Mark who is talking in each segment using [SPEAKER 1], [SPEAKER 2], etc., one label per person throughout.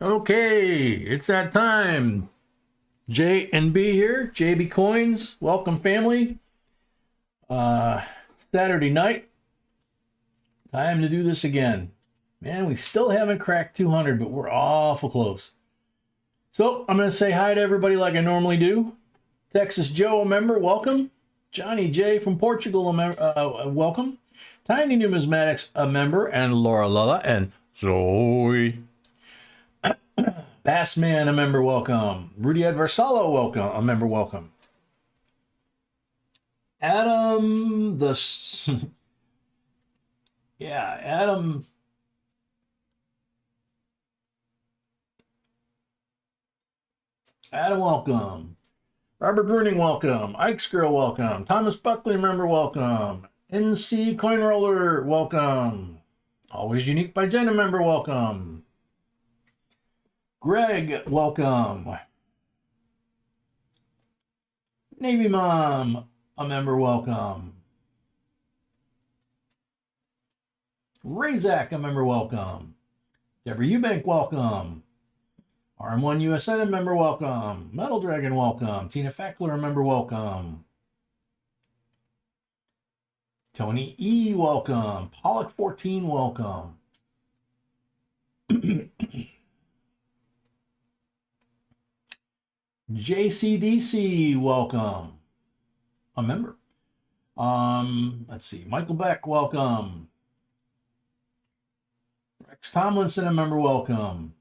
[SPEAKER 1] Okay, it's that time. J and B here, JB Coins. Welcome, family. Saturday night. Time to do this again. Man, we still haven't cracked 200, but we're awful close. So I'm going to say hi to everybody like I normally do. Texas Joe, a member, welcome. Johnny J from Portugal, welcome. Tiny Numismatics, a member, and Laura Lula and Zoe. Bassman, a member, welcome. Rudy Adversalo, welcome. A member, welcome. Adam, Adam. Adam, welcome. Robert Bruning, welcome. Ike's Girl, welcome. Thomas Buckley, a member, welcome. NC Coin Roller, welcome. Always Unique by Jen, a member, welcome. Greg, welcome. Navy Mom, a member, welcome. Razak, a member, welcome. Deborah Eubank, welcome. RM1 USN, a member, welcome. Metal Dragon, welcome. Tina Fackler, a member, welcome. Tony E, welcome. Pollock 14, welcome. JCDC, welcome. A member. Let's see. Michael Beck, welcome. Rex Tomlinson, a member, welcome.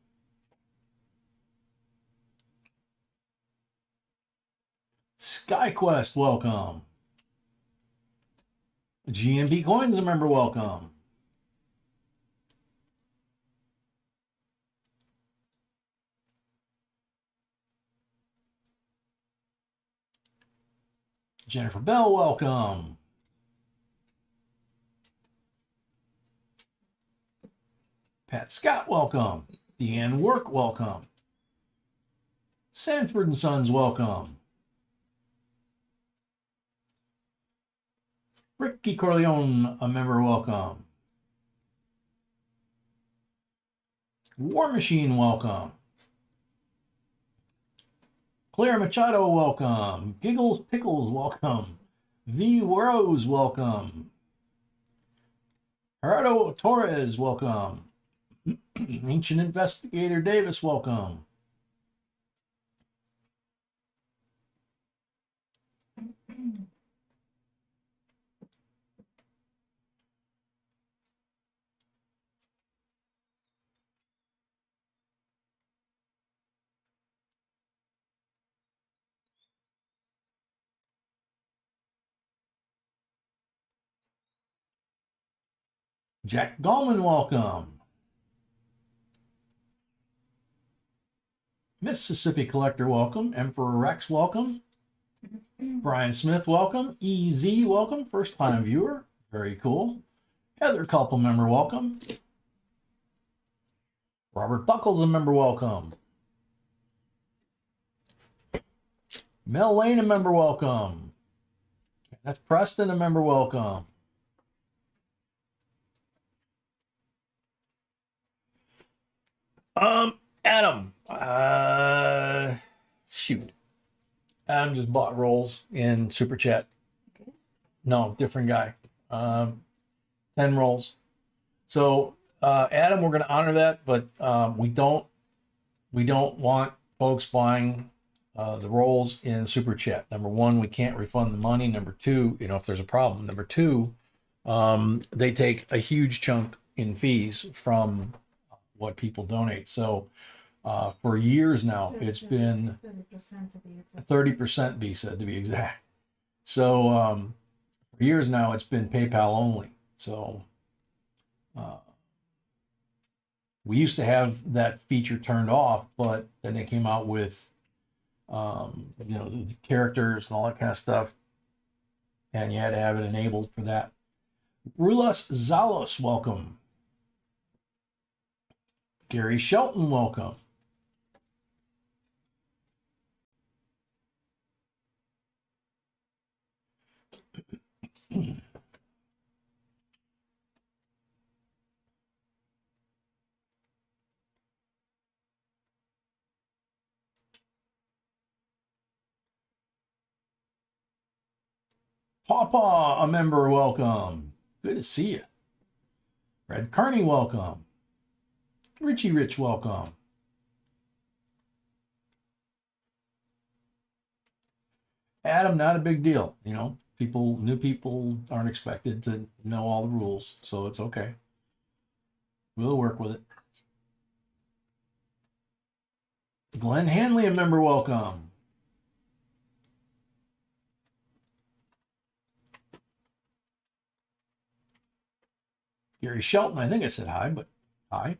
[SPEAKER 1] SkyQuest, welcome. GMB Coins, a member, welcome. Jennifer Bell, welcome. Pat Scott, welcome. Deanne Work, welcome. Sanford and Sons, welcome. Ricky Corleone, a member, welcome. War Machine, welcome. Claire Machado, welcome. Giggles Pickles, welcome. V. Rose, welcome. Gerardo Torres, welcome. Ancient Investigator Davis, welcome. Jack Gallman, welcome. Mississippi Collector, welcome. Emperor Rex, welcome. Brian Smith, welcome. EZ, welcome. First time viewer. Very cool. Heather Culple, member, welcome. Robert Buckles, a member, welcome. Mel Lane, a member, welcome. That's Preston, a member, welcome. Adam. Shoot. Adam just bought rolls in Super Chat. Okay. No, different guy. 10 rolls. So, Adam, we're going to honor that, but we don't want folks buying the rolls in Super Chat. Number one, we can't refund the money. Number two, if there's a problem. Number two, they take a huge chunk in fees from what people donate. So for years now, it's been 30% Visa to be exact. So for years now, it's been PayPal only. So we used to have that feature turned off, but then they came out with the characters and all that kind of stuff, and you had to have it enabled for that. Rulas Zalos, welcome. Gary Shelton, welcome. Pawpaw, a member, welcome. Good to see you. Red Carney, welcome. Richie Rich, welcome. Adam, not a big deal. You know, new people aren't expected to know all the rules, so it's okay. We'll work with it. Glenn Hanley, a member, welcome. Gary Shelton, I think I said hi, but hi.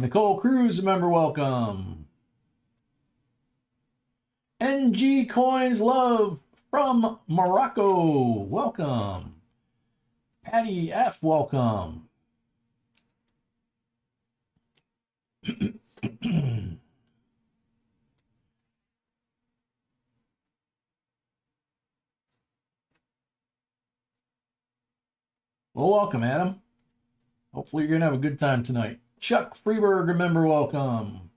[SPEAKER 1] Nicole Cruz, a member, welcome. NG Coins Love from Morocco, welcome. Patty F, welcome. Well, welcome, Adam. Hopefully you're going to have a good time tonight. Chuck Freeberg, remember, welcome.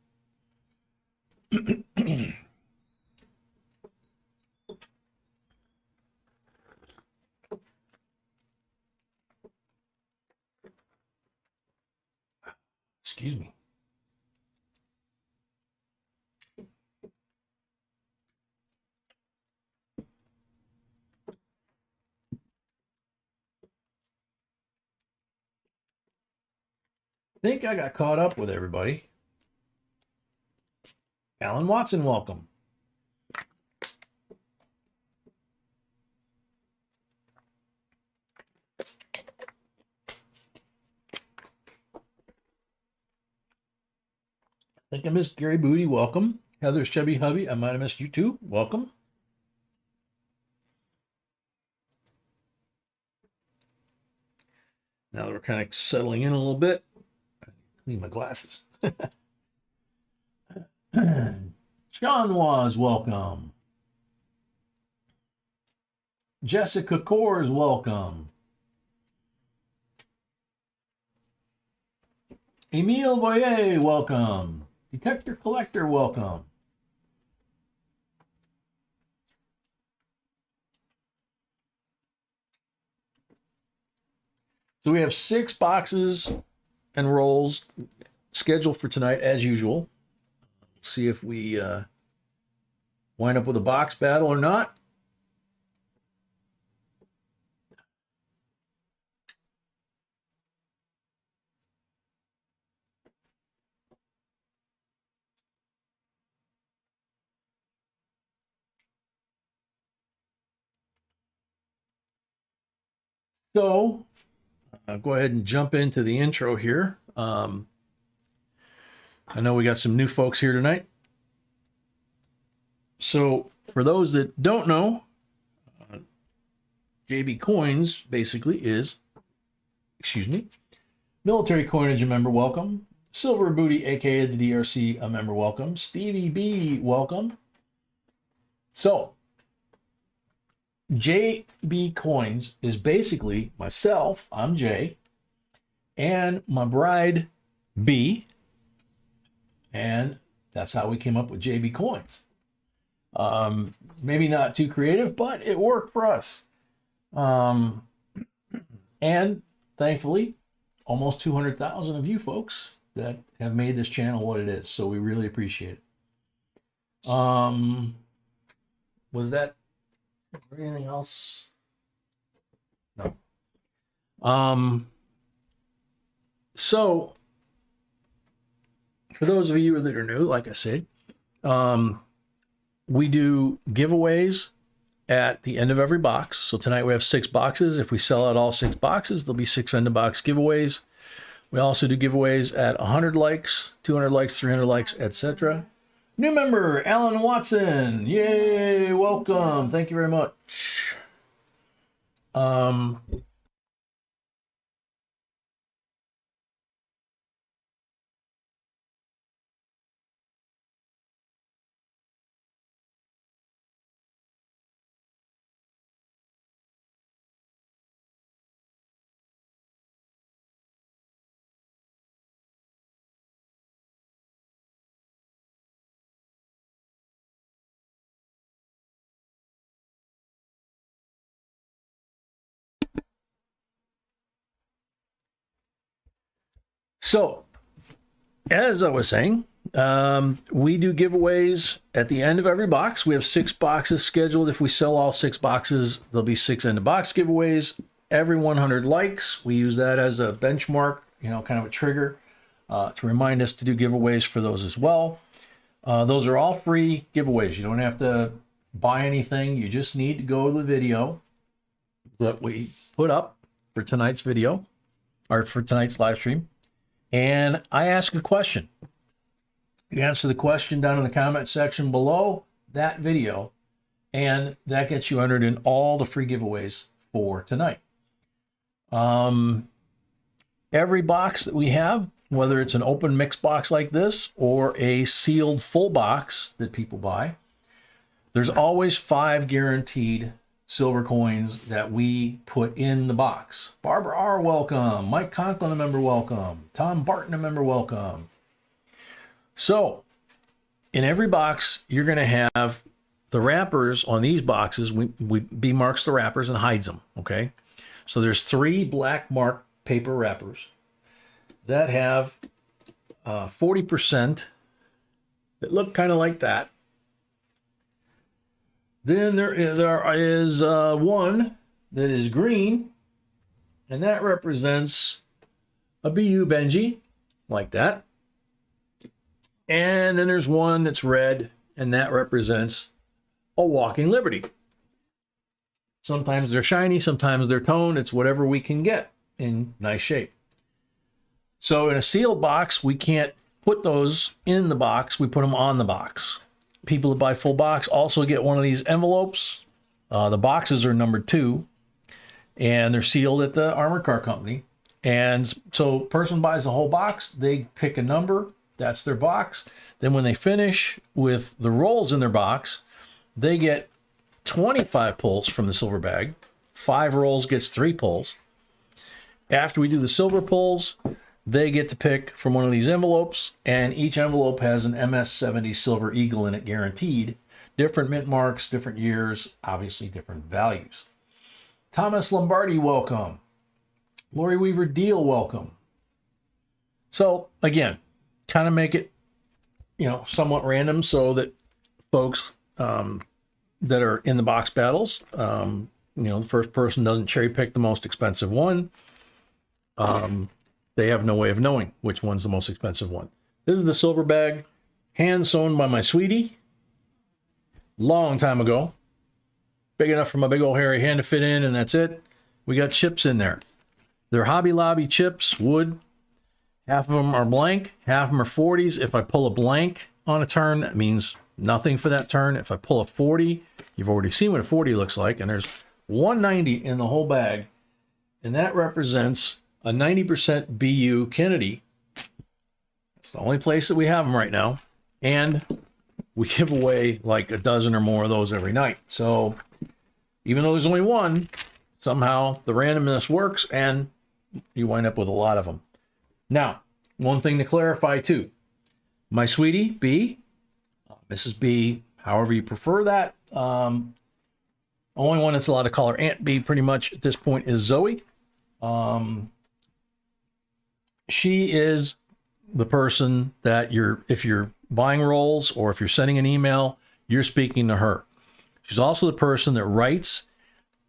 [SPEAKER 1] Excuse me. I think I got caught up with everybody. Alan Watson, welcome. I think I missed Gary Booty, welcome. Heather's Chubby Hubby, I might have missed you too, welcome. Now that we're kind of settling in a little bit, clean my glasses. Sean Was, welcome. Jessica Coors, welcome. Emile Boyer, welcome. Detector Collector, welcome. So we have 6 boxes and rolls scheduled for tonight as usual. See if we wind up with a box battle or not. So I'll go ahead and jump into the intro here. I know we got some new folks here tonight. So for those that don't know, JB Coins basically is, military coinage, a member, welcome. Silver Booty, aka the DRC, a member, welcome. Stevie B, welcome. So JB Coins is basically myself, I'm Jay, and my bride B, and that's how we came up with JB Coins. Maybe not too creative, but it worked for us. And thankfully, almost 200,000 of you folks that have made this channel what it is. So we really appreciate it. Was that anything else? No. So for those of you that are new, like I said, we do giveaways at the end of every box. So tonight we have 6 boxes. If we sell out all 6 boxes, there'll be 6 end of box giveaways. We also do giveaways at 100 likes, 200 likes, 300 likes, etc. New member, Alan Watson. Yay, welcome. Thank you very much. So, as I was saying, we do giveaways at the end of every box. We have 6 boxes scheduled. If we sell all 6 boxes, there'll be 6 end of box giveaways. Every 100 likes, we use that as a benchmark, you know, kind of a trigger to remind us to do giveaways for those as well. Those are all free giveaways. You don't have to buy anything. You just need to go to the video that we put up for tonight's video, or for tonight's live stream, and I ask a question. You answer the question down in the comment section below that video, and that gets you entered in all the free giveaways for tonight. Every box that we have, whether it's an open mix box like this or a sealed full box that people buy, there's always 5 guaranteed silver coins that we put in the box. Barbara R, welcome. Mike Conklin, a member, welcome. Tom Barton, a member, welcome. So, in every box, you're going to have the wrappers on these boxes. B marks the wrappers and hides them, okay? So there's 3 black mark paper wrappers that have 40% that look kind of like that. Then there is one that is green, and that represents a BU Benji, like that. And then there's one that's red, and that represents a Walking Liberty. Sometimes they're shiny, sometimes they're toned. It's whatever we can get in nice shape. So in a sealed box, we can't put those in the box. We put them on the box. People that buy full box also get one of these envelopes. The boxes are numbered 2, and they're sealed at the Armored Car Company. And so person buys the whole box, they pick a number, that's their box. Then when they finish with the rolls in their box, they get 25 pulls from the silver bag. 5 rolls gets 3 pulls. After we do the silver pulls, they get to pick from one of these envelopes, and each envelope has an MS-70 Silver Eagle in it, guaranteed. Different mint marks, different years, obviously different values. Thomas Lombardi, welcome. Lori Weaver Deal, welcome. So, again, kind of make it, you know, somewhat random so that folks that are in the box battles, you know, the first person doesn't cherry pick the most expensive one. They have no way of knowing which one's the most expensive one. This is the silver bag, hand sewn by my sweetie, long time ago. Big enough for my big old hairy hand to fit in, and that's it. We got chips in there. They're Hobby Lobby chips, wood. Half of them are blank, half of them are 40s. If I pull a blank on a turn, that means nothing for that turn. If I pull a 40, you've already seen what a 40 looks like, and there's 190 in the whole bag, and that represents a 90% BU Kennedy. It's the only place that we have them right now. And we give away like a dozen or more of those every night. So even though there's only one, somehow the randomness works and you wind up with a lot of them. Now, one thing to clarify too. My sweetie, B, Mrs. B, however you prefer that. Only one that's allowed to call her Aunt B pretty much at this point is Zoe. She is the person that if you're buying rolls or if you're sending an email, you're speaking to her. She's also the person that writes,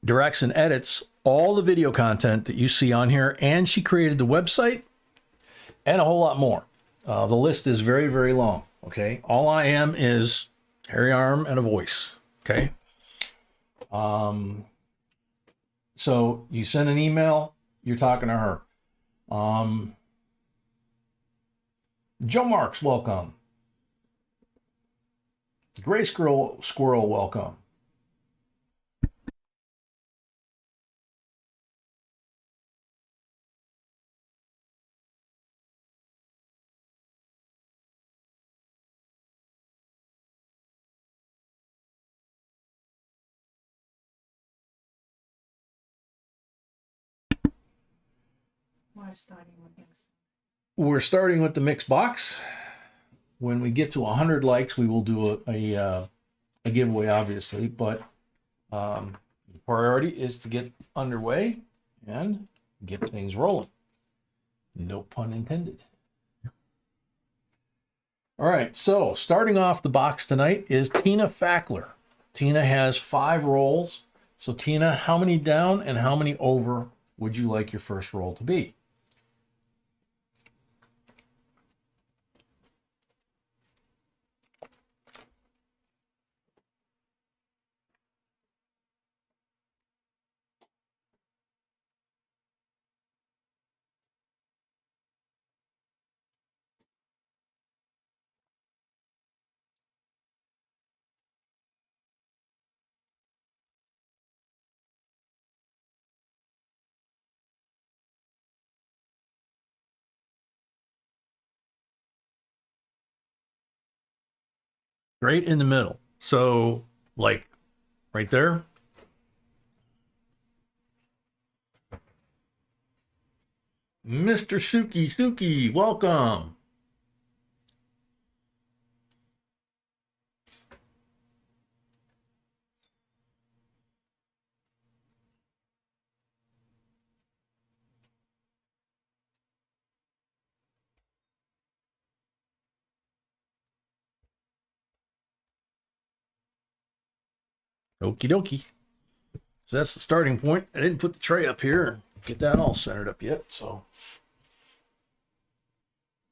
[SPEAKER 1] directs, and edits all the video content that you see on here. And she created the website and a whole lot more. The list is very, very long. Okay. All I am is hairy arm and a voice. Okay. So you send an email, you're talking to her. Joe Marks, welcome. Gray Squirrel, welcome. We're starting with the mixed box. When we get to 100 likes, we will do a giveaway, obviously, but the priority is to get underway and get things rolling. No pun intended. All right, so starting off the box tonight is Tina Fackler. Tina has 5 rolls. So Tina, how many down and how many over would you like your first roll to be? Right in the middle. So, like, right there. Mr. Suki, welcome. Okie dokie. So that's the starting point. I didn't put the tray up here, get that all centered up yet, so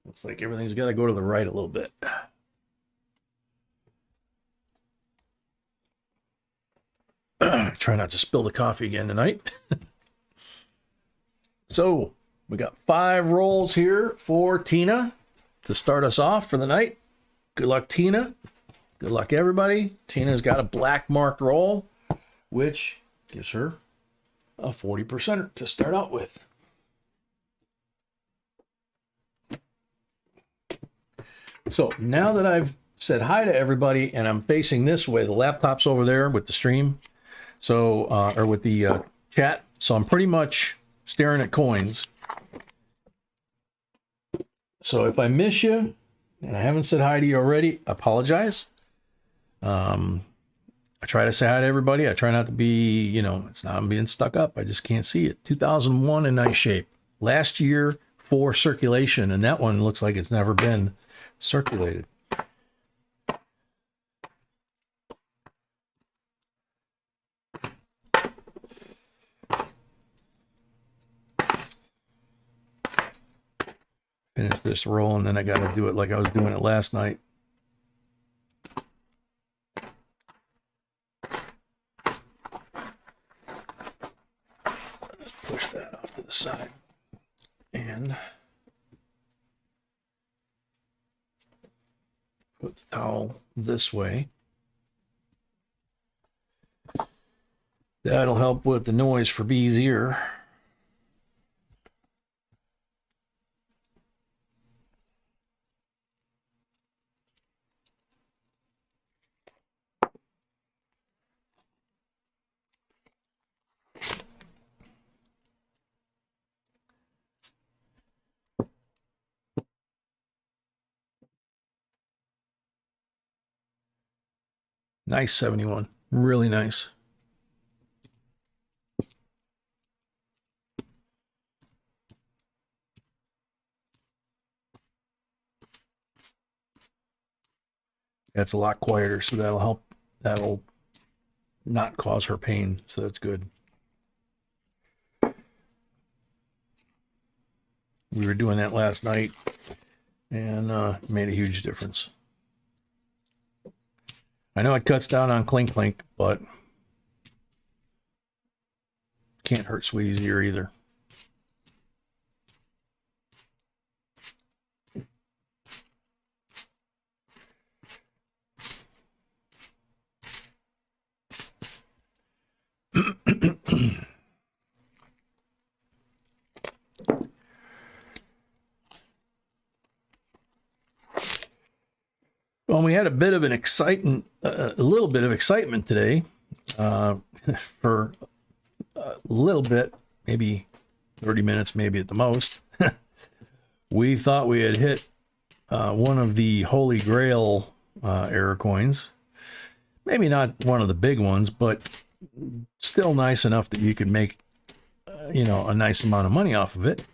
[SPEAKER 1] looks like everything's got to go to the right a little bit. Try not to spill the coffee again tonight. So we got 5 rolls here for Tina to start us off for the night. Good luck, Tina. Good luck, everybody. Tina's got a black marked roll, which gives her a 40% to start out with. So now that I've said hi to everybody and I'm facing this way, the laptop's over there with the stream, so or with the chat, so I'm pretty much staring at coins. So if I miss you and I haven't said hi to you already, apologize. I try to say hi to everybody. I try not to be, you know, it's not I'm being stuck up. I just can't see it. 2001 in nice shape. Last year for circulation, and that one looks like it's never been circulated. Finish this roll, and then I got to do it like I was doing it last night. Push that off to the side and put the towel this way. That'll help with the noise for B's ear. Nice 71. Really nice. That's a lot quieter, so that'll help. That'll not cause her pain, so that's good. We were doing that last night, and made a huge difference. I know it cuts down on clink clink, but can't hurt Sweetie's ear either. Well, we had a bit of an excitement, a little bit of excitement today, for a little bit, maybe 30 minutes, maybe at the most. We thought we had hit one of the Holy Grail error coins. Maybe not one of the big ones, but still nice enough that you could make, you know, a nice amount of money off of it.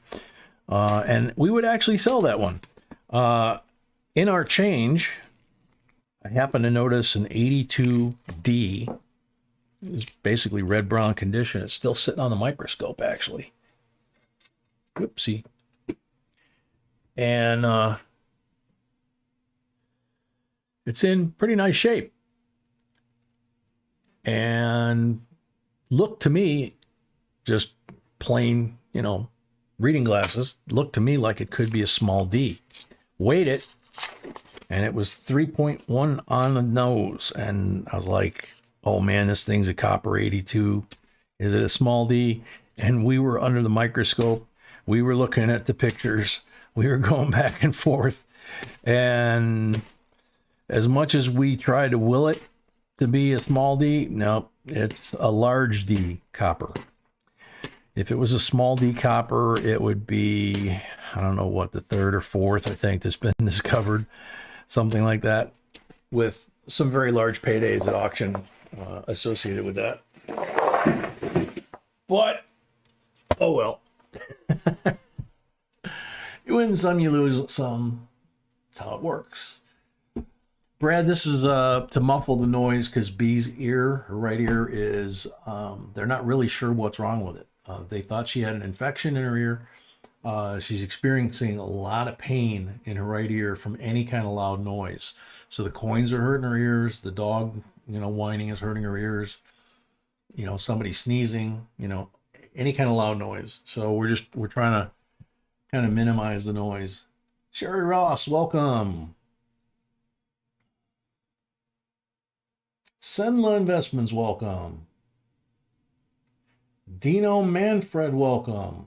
[SPEAKER 1] And we would actually sell that one. In our change, I happen to notice an 82D. It's basically red-brown condition. It's still sitting on the microscope, actually. Whoopsie. And it's in pretty nice shape. And looked to me, just plain, reading glasses, looked to me like it could be a small D. Weighed it, and it was 3.1 on the nose. And I was like, oh man, this thing's a copper 82. Is it a small D? And we were under the microscope. We were looking at the pictures. We were going back and forth. And as much as we tried to will it to be a small D, no, it's a large D copper. If it was a small D copper, it would be, I don't know what, the third or fourth, I think, that's been discovered. Something like that, with some very large paydays at auction associated with that. But, oh well. You win some, you lose some. That's how it works. Brad, this is to muffle the noise because B's ear, her right ear, is, they're not really sure what's wrong with it. They thought she had an infection in her ear. She's experiencing a lot of pain in her right ear from any kind of loud noise. So the coins are hurting her ears. The dog, whining is hurting her ears. Somebody sneezing, any kind of loud noise. So we're trying to kind of minimize the noise. Sherry Ross, welcome. Senla Investments, welcome. Dino Manfred, welcome.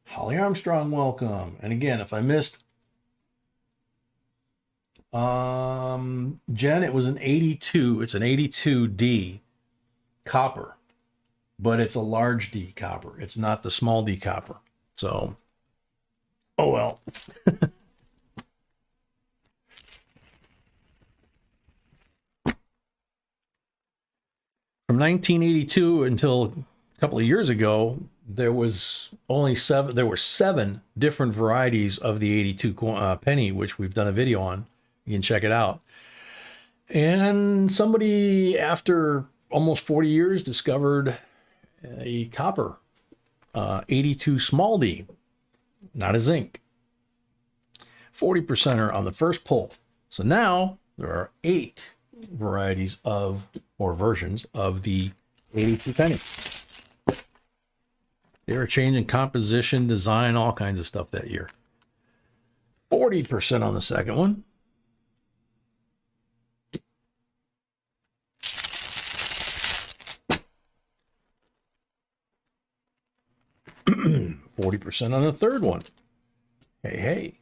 [SPEAKER 1] Holly Armstrong, welcome. And again, if I missed, Jen, it was an 82. It's an 82D copper, but it's a large D copper. It's not the small D copper. So, oh well. From 1982 until a couple of years ago, there were seven different varieties of the 82 penny, which we've done a video on. You can check it out. And somebody, after almost 40 years, discovered a copper 82 small D, not a zinc. 40%er on the first pull. So now there are 8 varieties of, or versions of, the 82 penny. They were changing composition, design, all kinds of stuff that year. 40% on the second one. %40 on the third one. Hey, hey.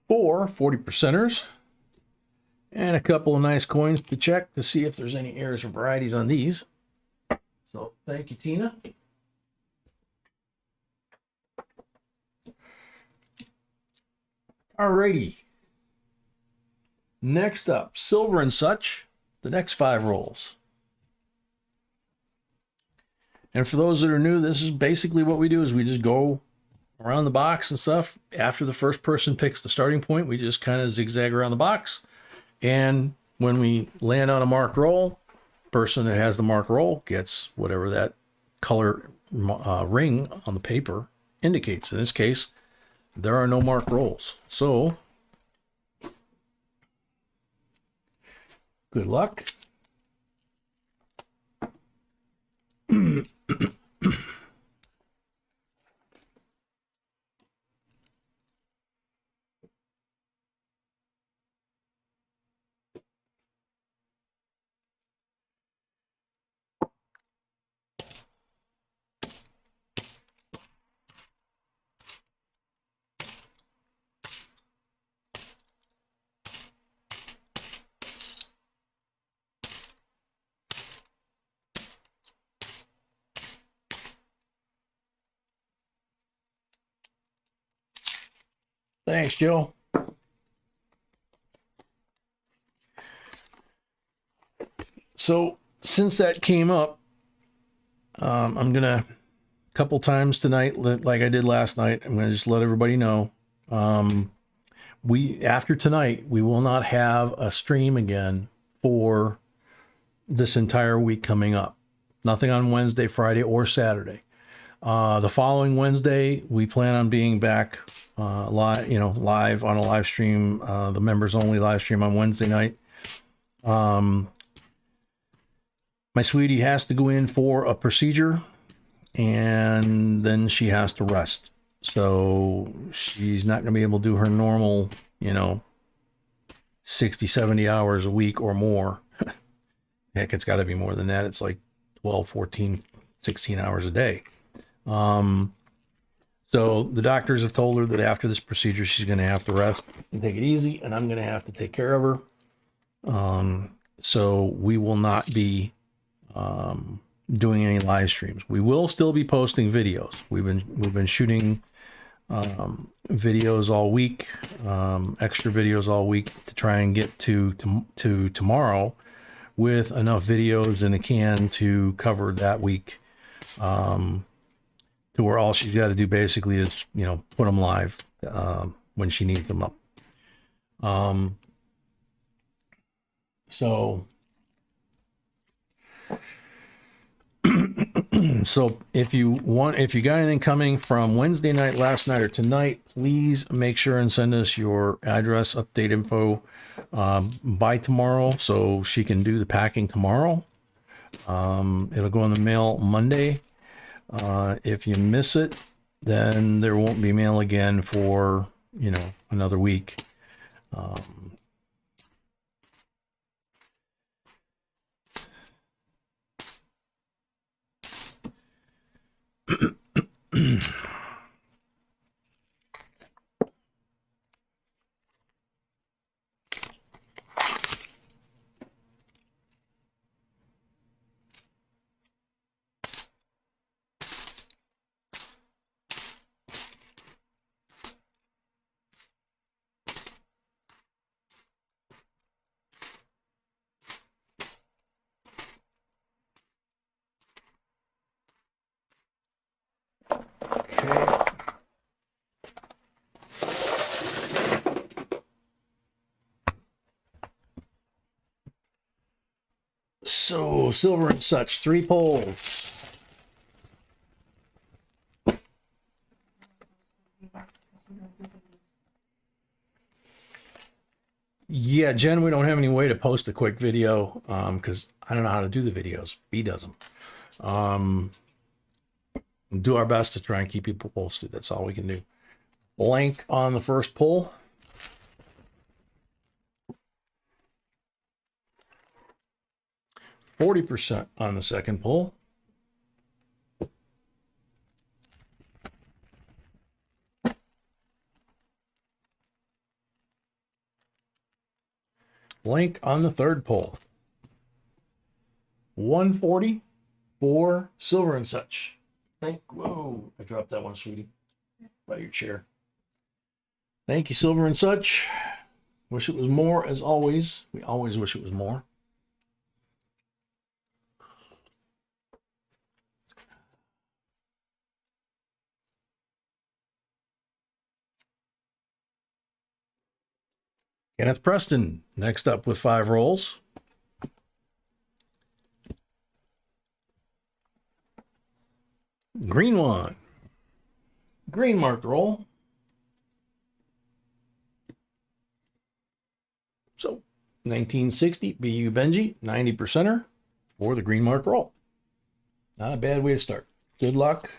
[SPEAKER 1] Four 40%ers. And a couple of nice coins to check to see if there's any errors or varieties on these. So thank you, Tina. Alrighty. Next up, Silver and Such, the next 5 rolls. And for those that are new, this is basically what we do, is we just go around the box and stuff. After the first person picks the starting point, we just kind of zigzag around the box. And when we land on a marked roll, person that has the marked roll gets whatever that color ring on the paper indicates. In this case, there are no marked rolls. So, good luck. Thanks, Joe. So since that came up, I'm gonna a couple times tonight, like I did last night. I'm gonna just let everybody know. After tonight, we will not have a stream again for this entire week coming up. Nothing on Wednesday, Friday, or Saturday. The following Wednesday, we plan on being back live, live on a live stream, the members only live stream on Wednesday night. My sweetie has to go in for a procedure, and then she has to rest. So she's not going to be able to do her normal, 60, 70 hours a week or more. Heck, it's got to be more than that. It's like 12, 14, 16 hours a day. So the doctors have told her that after this procedure, she's going to have to rest and take it easy, and I'm going to have to take care of her. So we will not be doing any live streams. We will still be posting videos. We've been shooting videos all week, extra videos all week to try and get to tomorrow with enough videos in a can to cover that week, to where all she's got to do basically is put them live when she needs them up. So if you got anything coming from Wednesday night, last night, or tonight, please make sure and send us your address, update info by tomorrow, so she can do the packing tomorrow. It'll go in the mail Monday. If you miss it, then there won't be mail again for another week. So, silver and such, 3 poles. Yeah, Jen, we don't have any way to post a quick video because I don't know how to do the videos. B does them. Do our best to try and keep people posted. That's all we can do. Blank on the first pull. %40 on the second pull. Blank on the third pull. 140 for silver and such. Whoa, I dropped that one, sweetie, by your chair. Thank you, silver and such. Wish it was more, as always. We always wish it was more. Kenneth Preston, next up with 5 rolls. Green one. Green marked roll. So 1960 BU Benji, 90%er for the green marked roll. Not a bad way to start. Good luck.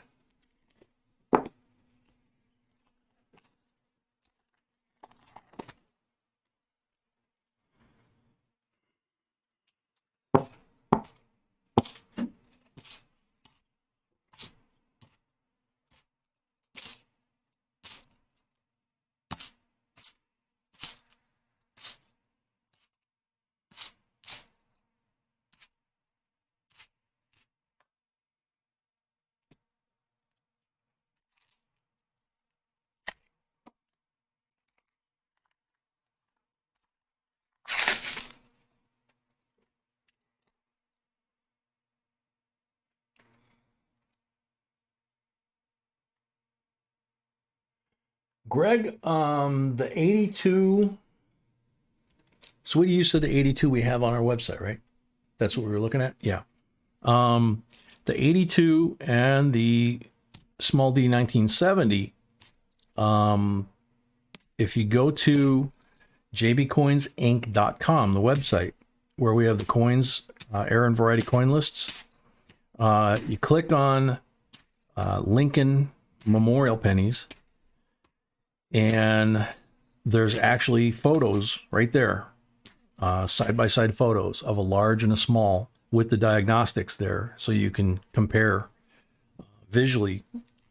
[SPEAKER 1] Greg, the 82, Sweetie, you said the 82 we have on our website, right? That's what we were looking at? Yeah. The 82 and the small d 1970, if you go to JBCOINSINC.com, the website, where we have the coins, error and variety coin lists, you click on Lincoln Memorial pennies, and there's actually photos right there, side-by-side photos of a large and a small with the diagnostics there, so you can compare visually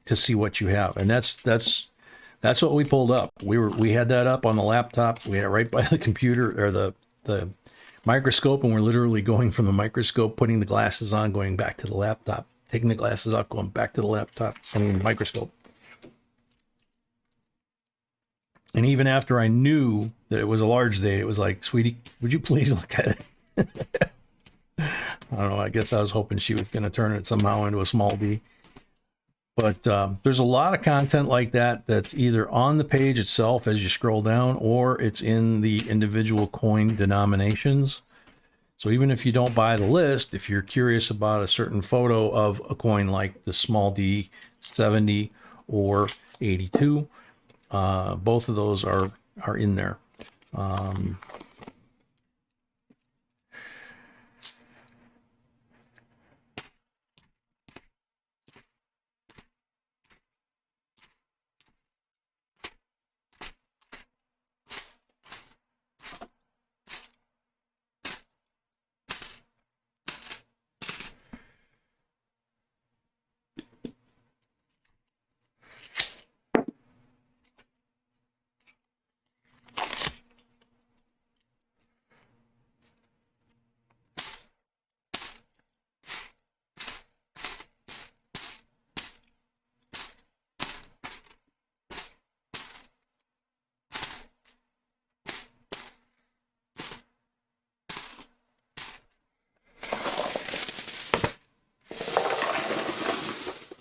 [SPEAKER 1] to see what you have. And that's what we pulled up. We had that up on the laptop. We had it right by the computer or the microscope, and we're literally going from the microscope, putting the glasses on, going back to the laptop, taking the glasses off, going back to the laptop, and the microscope. And even after I knew that it was a large day, it was like, Sweetie, would you please look at it? I don't know. I guess I was hoping she was going to turn it somehow into a small d. But there's a lot of content like that that's either on the page itself as you scroll down, or it's in the individual coin denominations. So even if you don't buy the list, if you're curious about a certain photo of a coin like the small d 70 or 82, both of those are in there.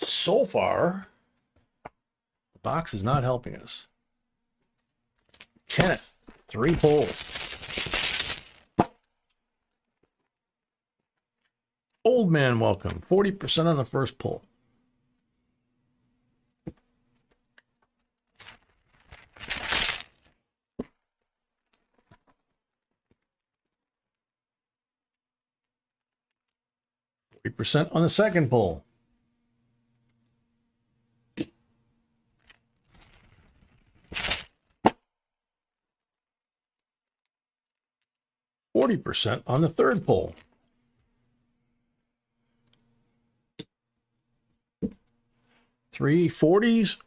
[SPEAKER 1] So far, the box is not helping us. Kenneth, 3 pulls. Old man, welcome. 40% on the first pull. %, on the second pull. %, on the third pull. Three 40s,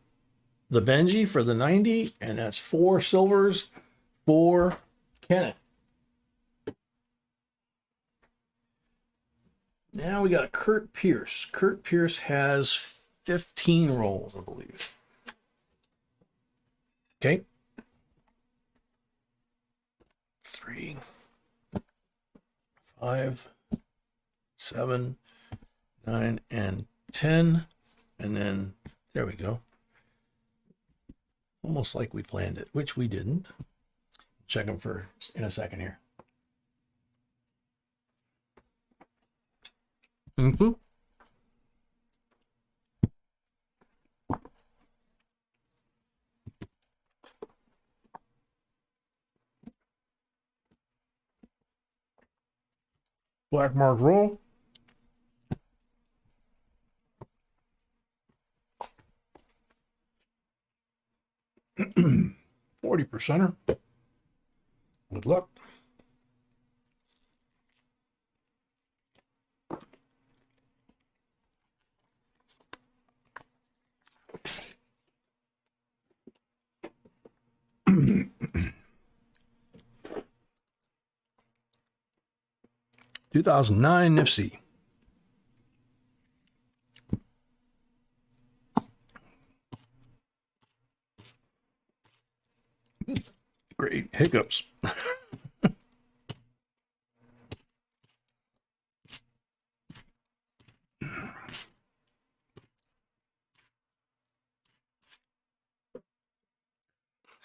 [SPEAKER 1] the Benji for the 90, and that's 4 silvers for Kenneth. Now we got Kurt Pierce. Kurt Pierce has 15 rolls, I believe. Okay. 3, 5, 7, 9, and 10. And then there we go. Almost like we planned it, which we didn't. Check them for in a second here. Mm-hmm. Black mark roll. %. Good luck. (2009) Nifty. Great hiccups.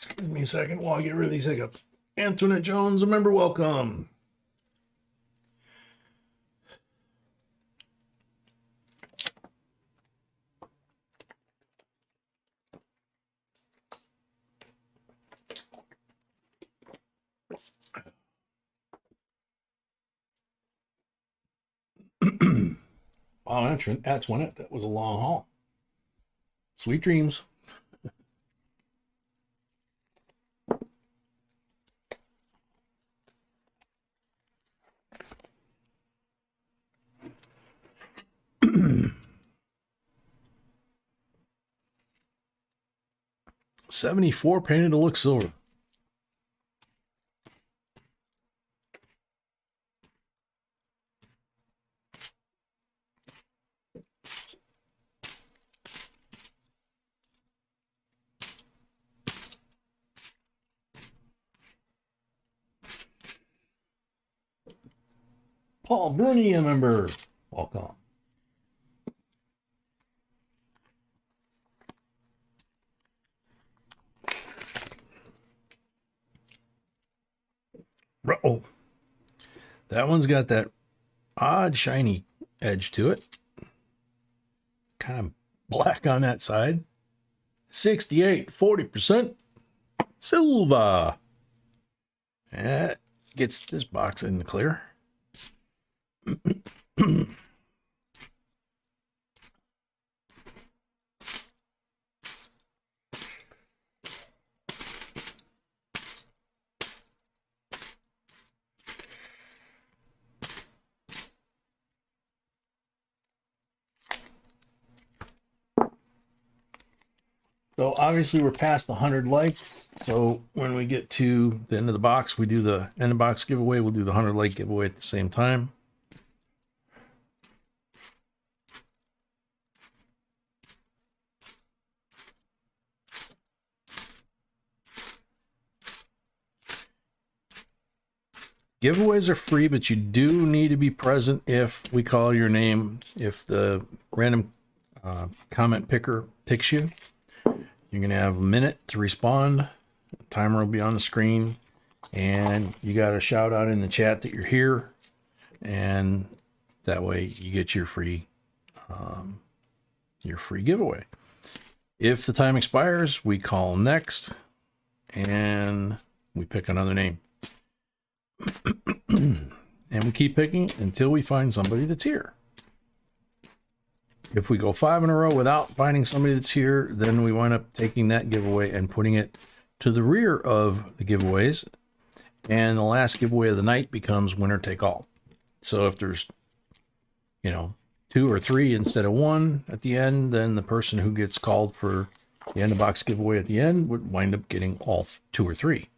[SPEAKER 1] Excuse me a second while I get rid of these hiccups. Antoinette Jones, a member, welcome. Wow, Antoinette, that was a long haul. Sweet dreams. $74 painted to look silver. Paul Bruni, a member, welcome. Oh, that one's got that odd shiny edge to it. Kind of black on that side. 68, 40% silver. That gets this box in the clear. So obviously we're past 100 likes. So when we get to the end of the box, we do the end of box giveaway. We'll do the 100 like giveaway at the same time. Giveaways are free, but you do need to be present if we call your name. If the random comment picker picks you, you're going to have a minute to respond. The timer will be on the screen, and you got to shout out in the chat that you're here, and that way you get your free giveaway. If the time expires, we call next, and we pick another name. And we keep picking until we find somebody that's here. If we go 5 in a row without finding somebody that's here, then we wind up taking that giveaway and putting it to the rear of the giveaways. And the last giveaway of the night becomes winner take all. So if there's, 2 or 3 instead of 1 at the end, then the person who gets called for the end of box giveaway at the end would wind up getting all 2 or 3.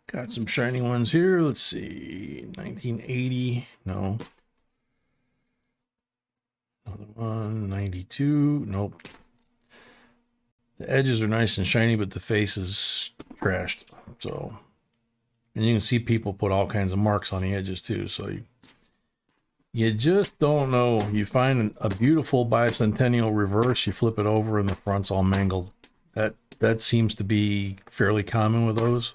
[SPEAKER 1] Got some shiny ones here. Let's see. 1980. No. Another one. 92. Nope. The edges are nice and shiny, but the face is trashed. So, and you can see people put all kinds of marks on the edges too. So you just don't know. You find a beautiful bicentennial reverse, you flip it over and the front's all mangled. That seems to be fairly common with those,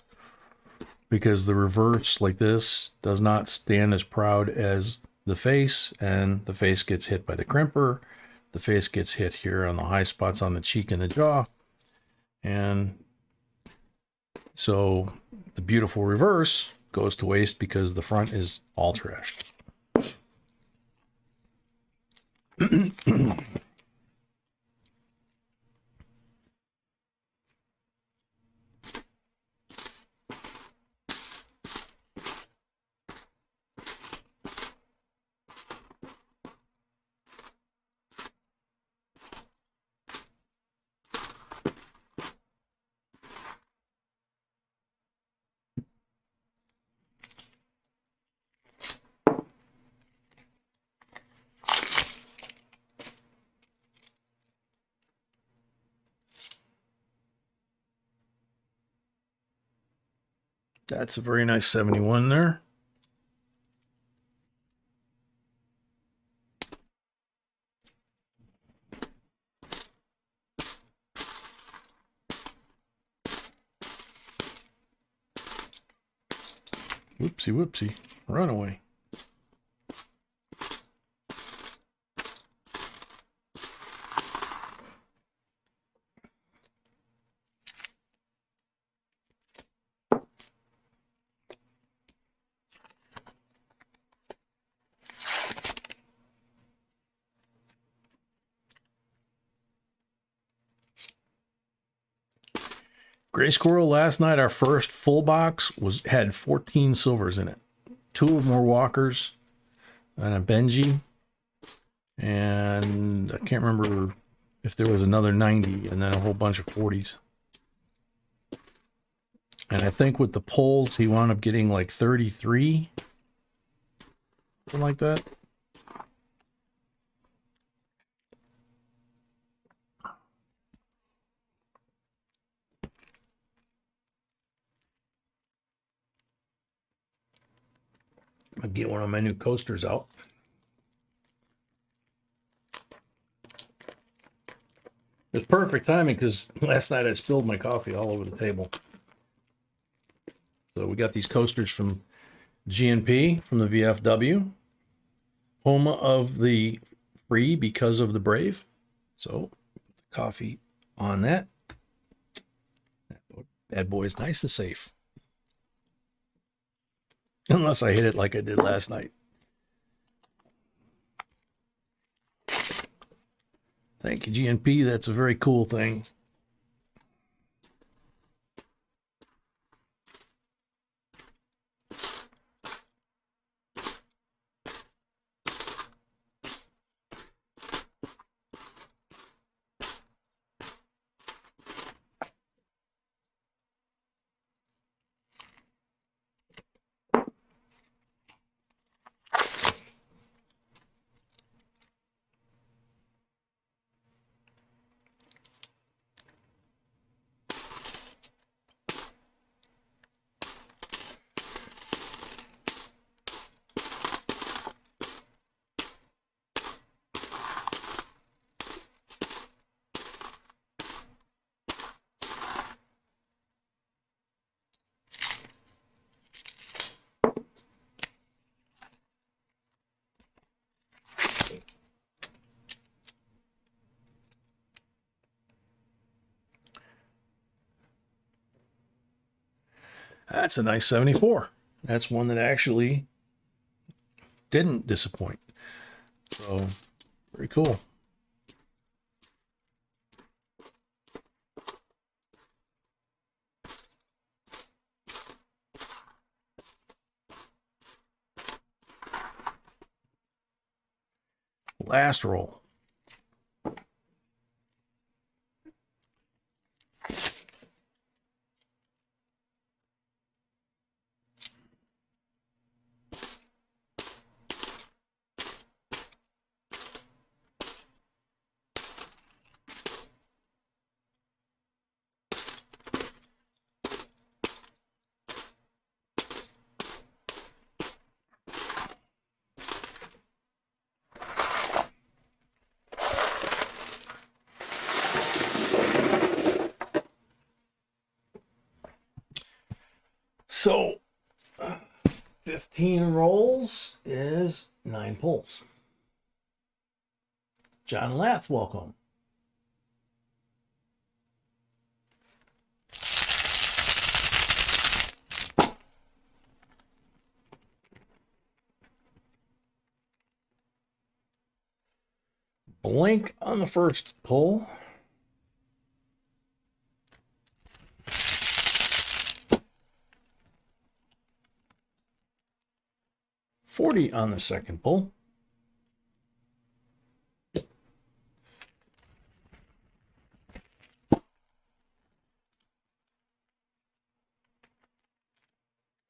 [SPEAKER 1] because the reverse like this does not stand as proud as the face, and the face gets hit by the crimper. The face gets hit here on the high spots on the cheek and the jaw, And so the beautiful reverse goes to waste because the front is all trashed. That's a very nice 71 there. Whoopsie, whoopsie. Runaway. Gray Squirrel last night, our first full box had 14 silvers in it. 2 of them were walkers and a Benji. And I can't remember if there was another 90 and then a whole bunch of 40s. And I think with the pulls, he wound up getting like 33. Something like that. I'll get one of my new coasters out. It's perfect timing because last night I spilled my coffee all over the table. So we got these coasters from GNP, from the VFW. Home of the free because of the brave. So put the coffee on that. That bad boy is nice and safe. Unless I hit it like I did last night. Thank you, GNP. That's a very cool thing. That's a nice 74. That's one that actually didn't disappoint. So, very cool. Last roll. So, 15 rolls is 9 pulls. John Lath, welcome. Blank on the first pull. $40 on the second pull.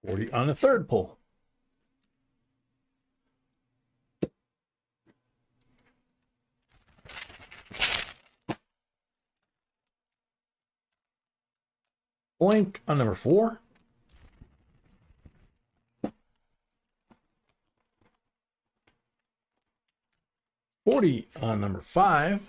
[SPEAKER 1] $40 on the third pull. Blank on number 4. $40 on number 5.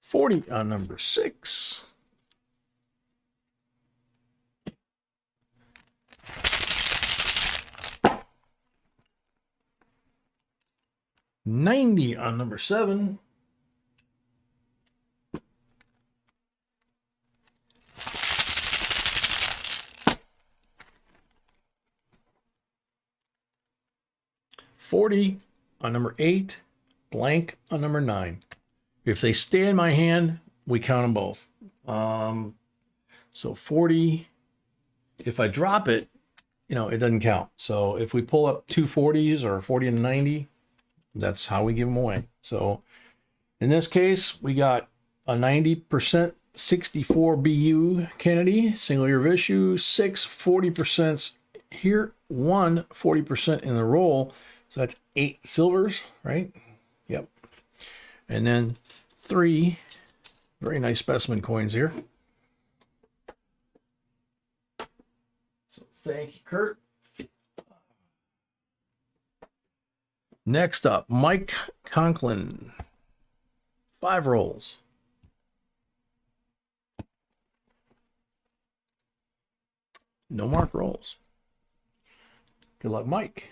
[SPEAKER 1] $40 on number 6. $90 on number 7. $40 on number 8, blank on number 9. If they stay in my hand, we count them both. So 40, if I drop it, you know, it doesn't count. So if we pull up 2 40s or 40 and 90, that's how we give them away. So in this case, we got a 90% 64 BU Kennedy, single year of issue, 6 40% here, 1 40% in the roll. So that's 8 silvers, right? Yep. And then 3 very nice specimen coins here. So thank you, Kurt. Next up, Mike Conklin. 5 rolls. No mark rolls. Good luck, Mike.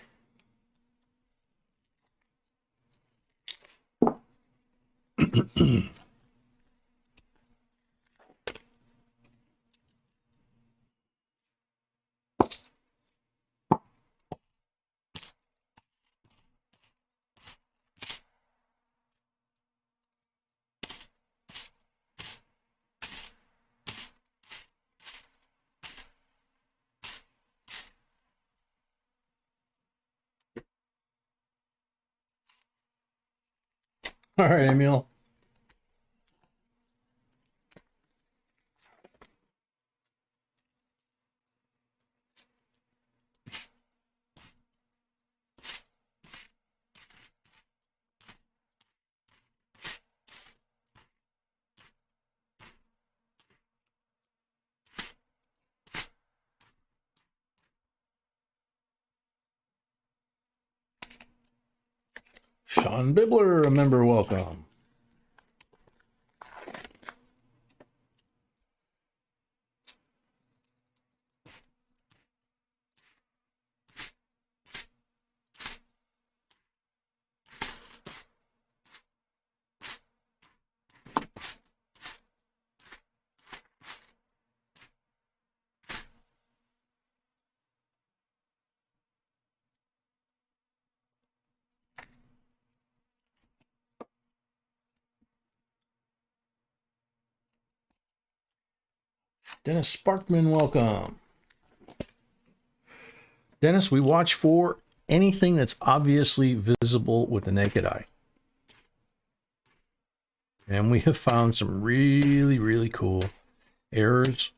[SPEAKER 1] All right, Emil. Sean Bibler, a member, welcome. Dennis Sparkman, welcome. Dennis, we watch for anything that's obviously visible with the naked eye. And we have found some really, really cool errors,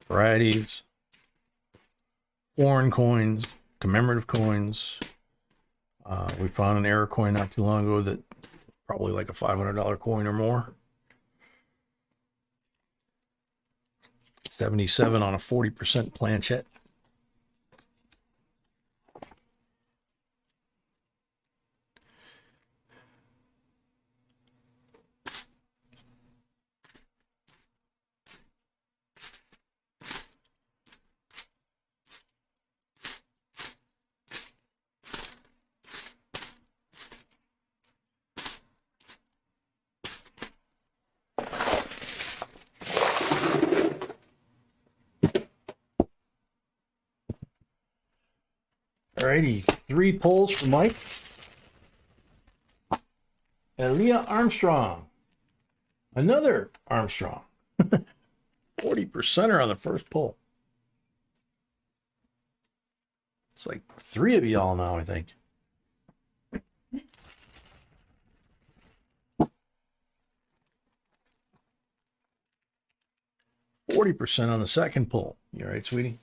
[SPEAKER 1] varieties, foreign coins, commemorative coins. We found an error coin not too long ago that probably like a $500 coin or more. 77 on a 40% planchette. righty, 3 pulls for Mike. Aaliyah Armstrong. Another Armstrong. 40%er on the first pull. It's like 3 of y'all now, I think. %40 on the second pull. You all right, sweetie?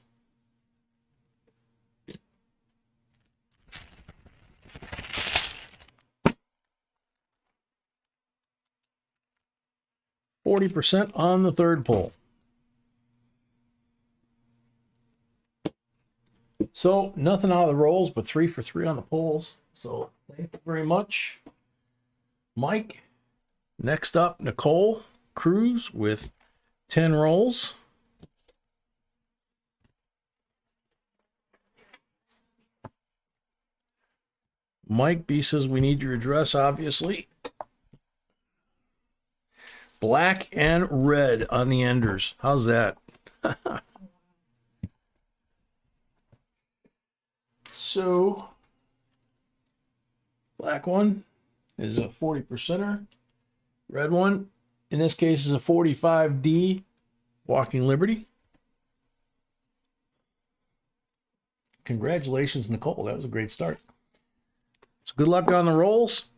[SPEAKER 1] %40 on the third pull. So nothing out of the rolls, but 3 for 3 on the pulls. So thank you very much, Mike. Next up, Nicole Cruz with 10 rolls. Mike B says we need your address, obviously. Black and red on the enders. How's that? So, black one is a 40%er. Red one, in this case, is a 45D Walking Liberty. Congratulations, Nicole. That was a great start. So good luck on the rolls.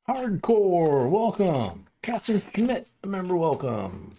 [SPEAKER 1] Hardcore, welcome. Catherine Schmidt, a member, welcome.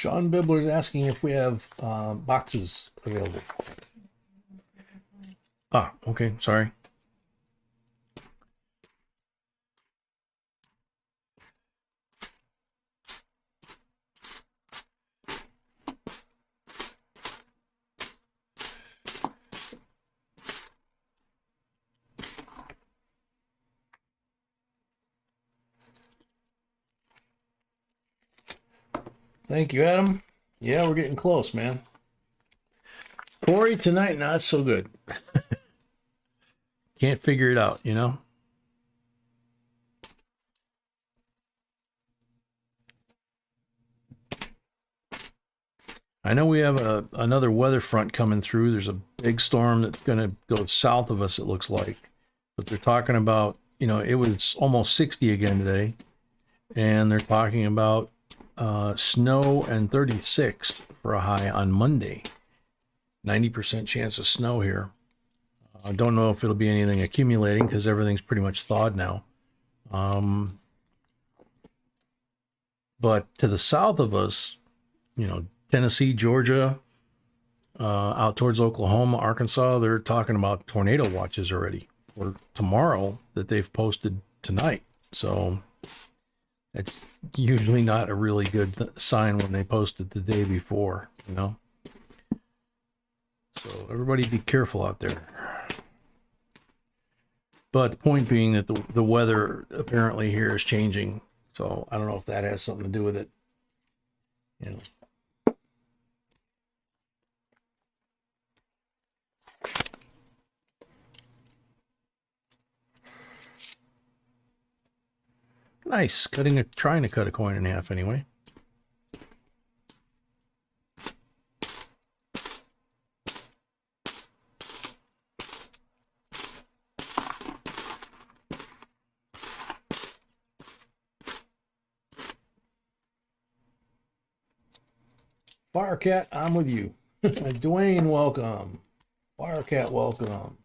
[SPEAKER 1] Sean Bibler's asking if we have boxes available. Ah, okay, sorry. Thank you, Adam. Yeah, we're getting close, man. Corey, tonight, not so good. Can't figure it out, you know? I know we have another weather front coming through. There's a big storm that's going to go south of us, it looks like. But they're talking about, you know, it was almost 60 again today. And they're talking about snow and 36 for a high on Monday. 90% chance of snow here. I don't know if it'll be anything accumulating because everything's pretty much thawed now. But to the south of us, you know, Tennessee, Georgia, out towards Oklahoma, Arkansas, they're talking about tornado watches already for tomorrow that they've posted tonight. So It's usually not a really good sign when they post it the day before, you know. So everybody be careful out there. But the point being that the weather apparently here is changing. So I don't know if that has something to do with it. You know. Nice. Trying to cut a coin in half anyway. Firecat, I'm with you. Dwayne, welcome. Firecat, welcome.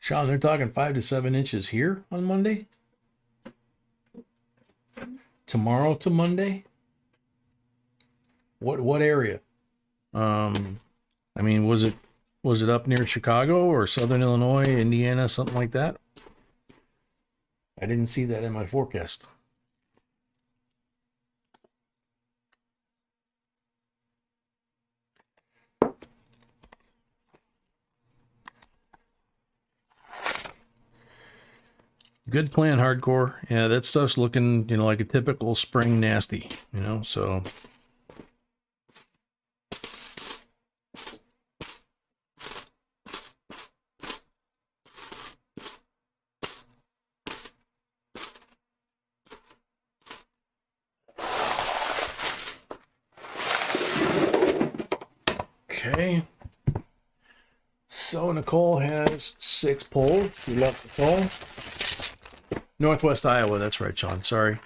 [SPEAKER 1] Sean, they're talking 5 to 7 inches here on Monday. Tomorrow to Monday. What area? I mean, was it up near Chicago or Southern Illinois, Indiana, something like that? I didn't see that in my forecast. Good plan, hardcore. Yeah, that stuff's looking, you know, like a typical spring nasty, you know, so. Okay. So Nicole has 6 pulls. We left Nicole. Northwest Iowa, that's right, Sean. Sorry.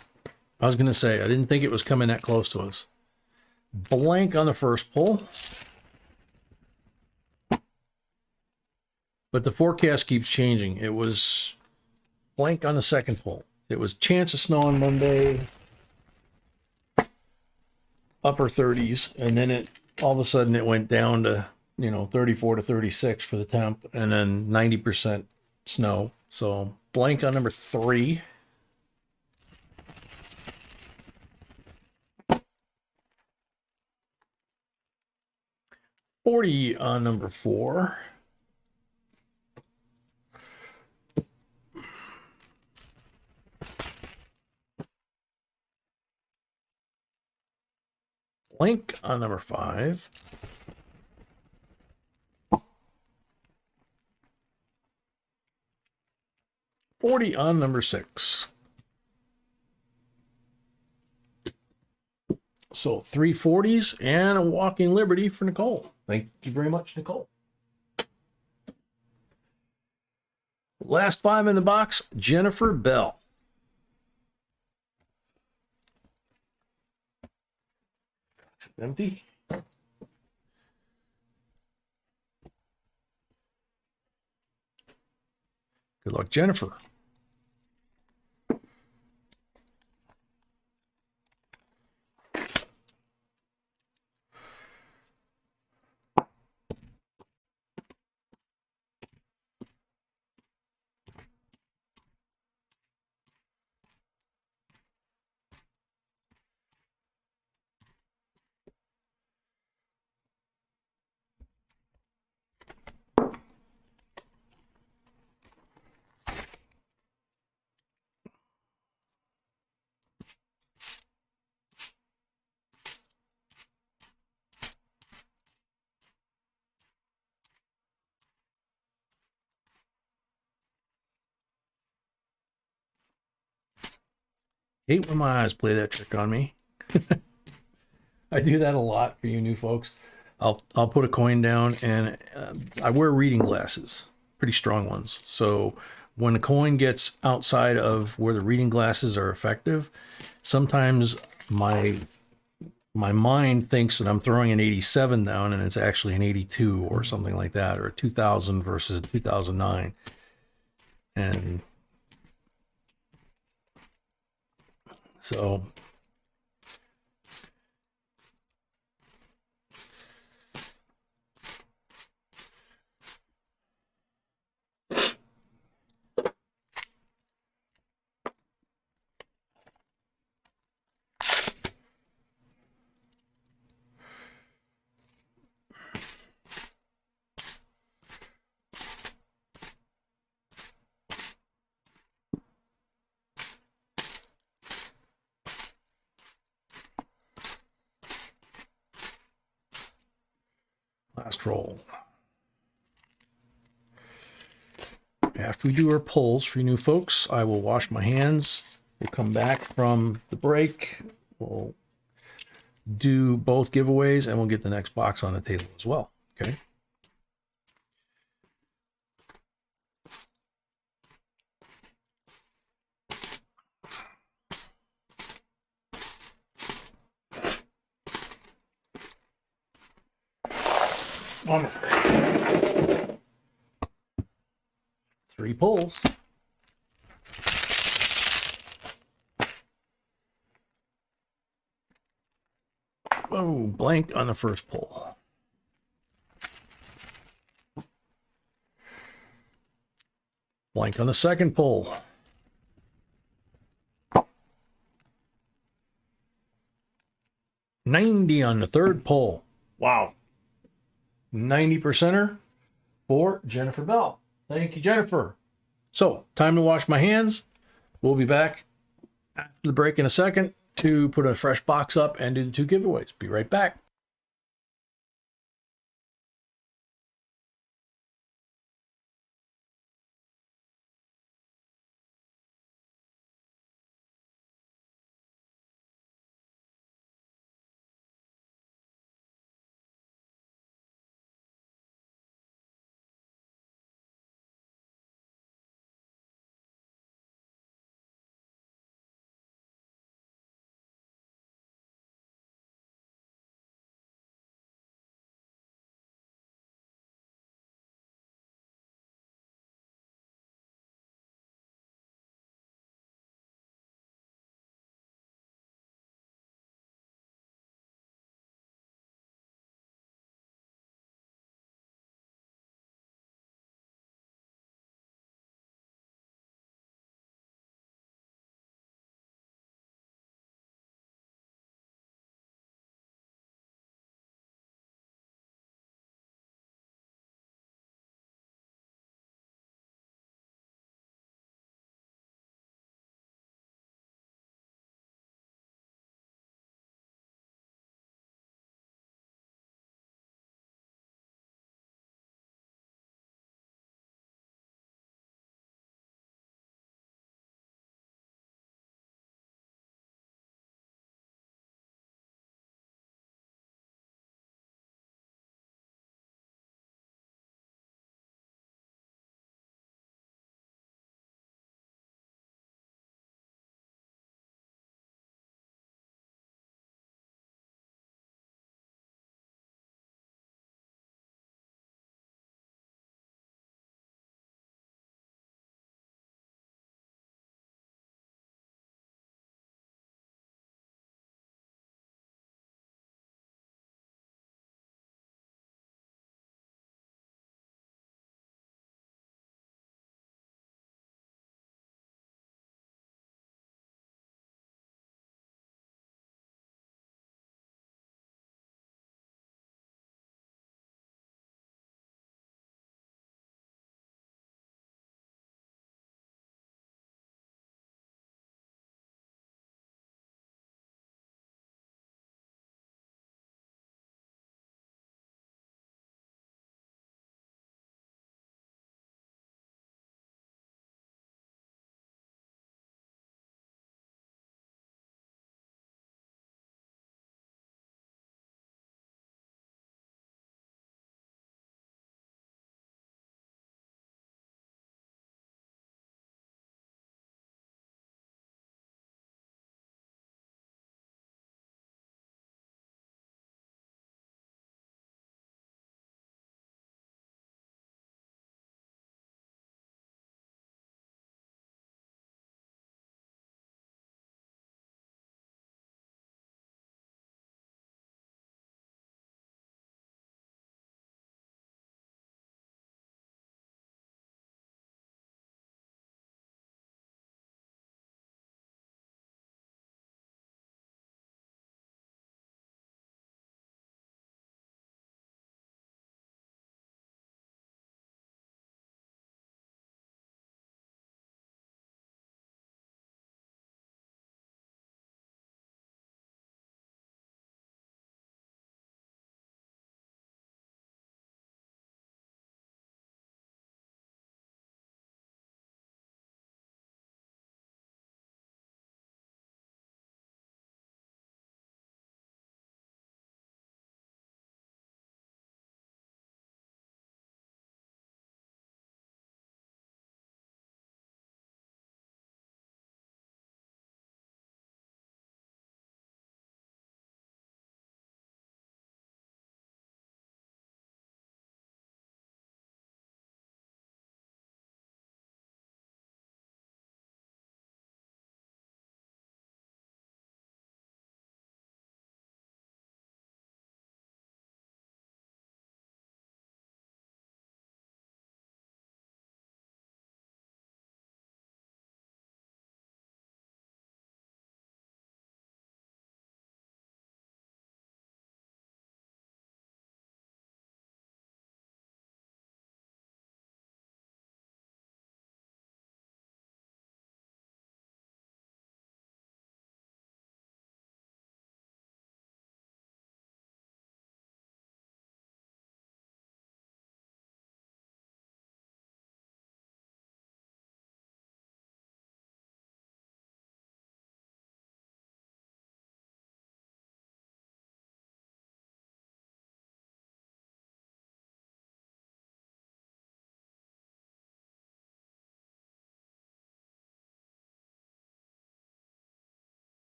[SPEAKER 1] I was going to say, I didn't think it was coming that close to us. Blank on the first pull. But the forecast keeps changing. It was blank on the second pull. It was chance of snow on Monday, upper 30s, and then it all of a sudden it went down to, you know, 34 to 36 for the temp, and then 90% snow. So blank on number 3. $40 on number 4. Blank on number 5. $40 on number 6. So 3 40s and a walking liberty for Nicole. Thank you very much, Nicole. Last 5 in the box, Jennifer Bell. It's empty. Good luck, Jennifer. Hate when my eyes play that trick on me. I do that a lot for you new folks. I'll put a coin down, and I wear reading glasses, pretty strong ones. So when a coin gets outside of where the reading glasses are effective, sometimes my my mind thinks that I'm throwing an 87 down and it's actually an 82 or something like that, or a 2000 versus 2009. And so last roll. After we do our pulls for you new folks, I will wash my hands. We'll come back from the break. We'll do both giveaways and we'll get the next box on the table as well. Okay. Wonderful. 3 pulls. Oh, blank on the first pull. Blank on the second pull. $90 on the third pull. Wow. 90%er for Jennifer Bell. Thank you, Jennifer. So, time to wash my hands. We'll be back after the break in a second to put a fresh box up and do the 2 giveaways. Be right back.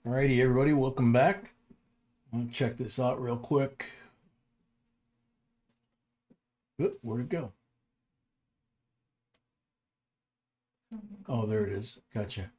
[SPEAKER 1] Alrighty, everybody, welcome back. I'm gonna check this out real quick. Oop, where'd it go? Oh, there it is. Gotcha.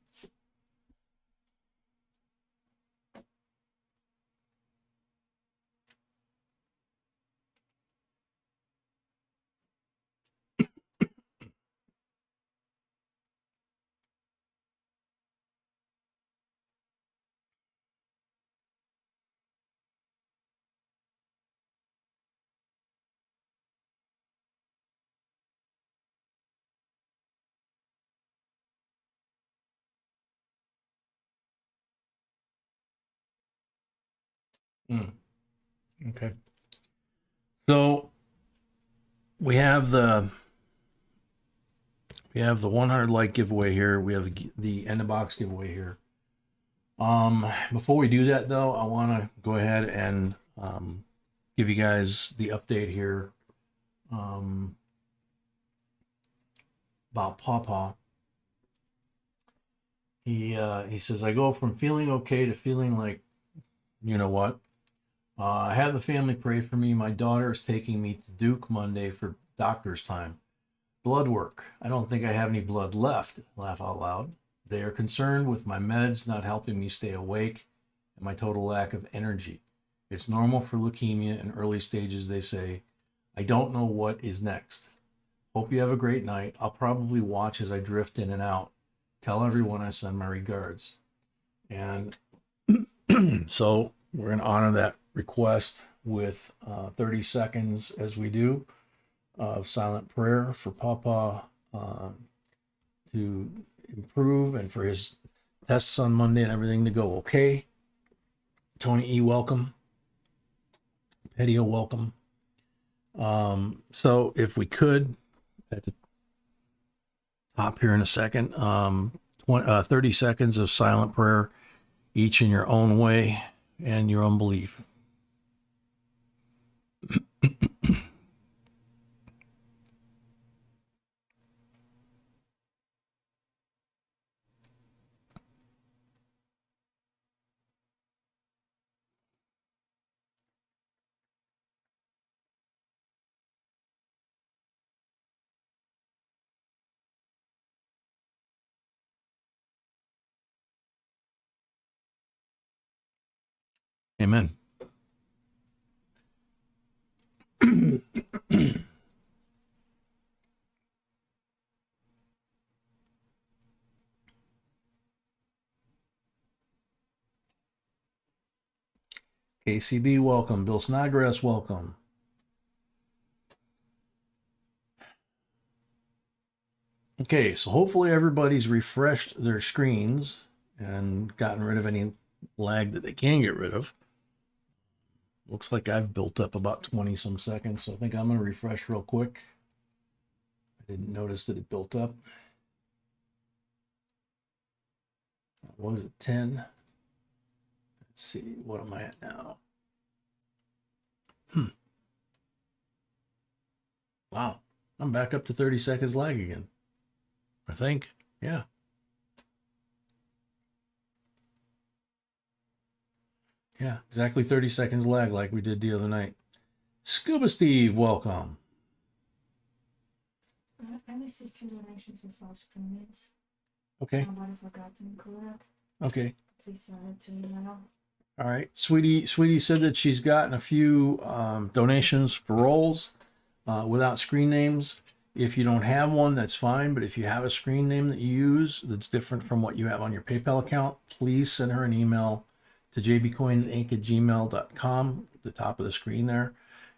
[SPEAKER 1] Okay. So we have the 100 like giveaway here. We have the end of box giveaway here. Before we do that though, I want to go ahead and give you guys the update here about Pawpaw. He says, I go from feeling okay to feeling like, you know what? I have the family pray for me. My daughter is taking me to Duke Monday for doctor's time. Blood work. I don't think I have any blood left. Laugh out loud. They are concerned with my meds not helping me stay awake and my total lack of energy. It's normal for leukemia in early stages, they say. I don't know what is next. Hope you have a great night. I'll probably watch as I drift in and out. Tell everyone I send my regards. And so we're going to honor that request with 30 seconds as we do of silent prayer for Pawpaw to improve and for his tests on Monday and everything to go okay. Tony E, welcome. Eddie, welcome. So if we could, at the top here in a second, 30 seconds of silent prayer, each in your own way and your own belief. Amen. KCB, welcome. Bill Snodgrass, welcome. Okay, so hopefully everybody's refreshed their screens and gotten rid of any lag that they can get rid of. Looks like I've built up about 20 some seconds, so I think I'm going to refresh real quick. I didn't notice that it built up. What is it, 10? Let's see, what am I at now? Wow, I'm back up to 30 seconds lag again. I think, yeah. Yeah, exactly 30 seconds lag like we did the other night. Scuba Steve, welcome.
[SPEAKER 2] I received a few donations with false premiums.
[SPEAKER 1] Okay.
[SPEAKER 2] Somebody forgot to include it.
[SPEAKER 1] Okay.
[SPEAKER 2] Please send it to email.
[SPEAKER 1] All right. Sweetie said that she's gotten a few donations for rolls without screen names. If you don't have one, that's fine. But if you have a screen name that you use that's different from what you have on your PayPal account, please send her an email to jbcoinsinc@gmail.com, at the top of the screen there,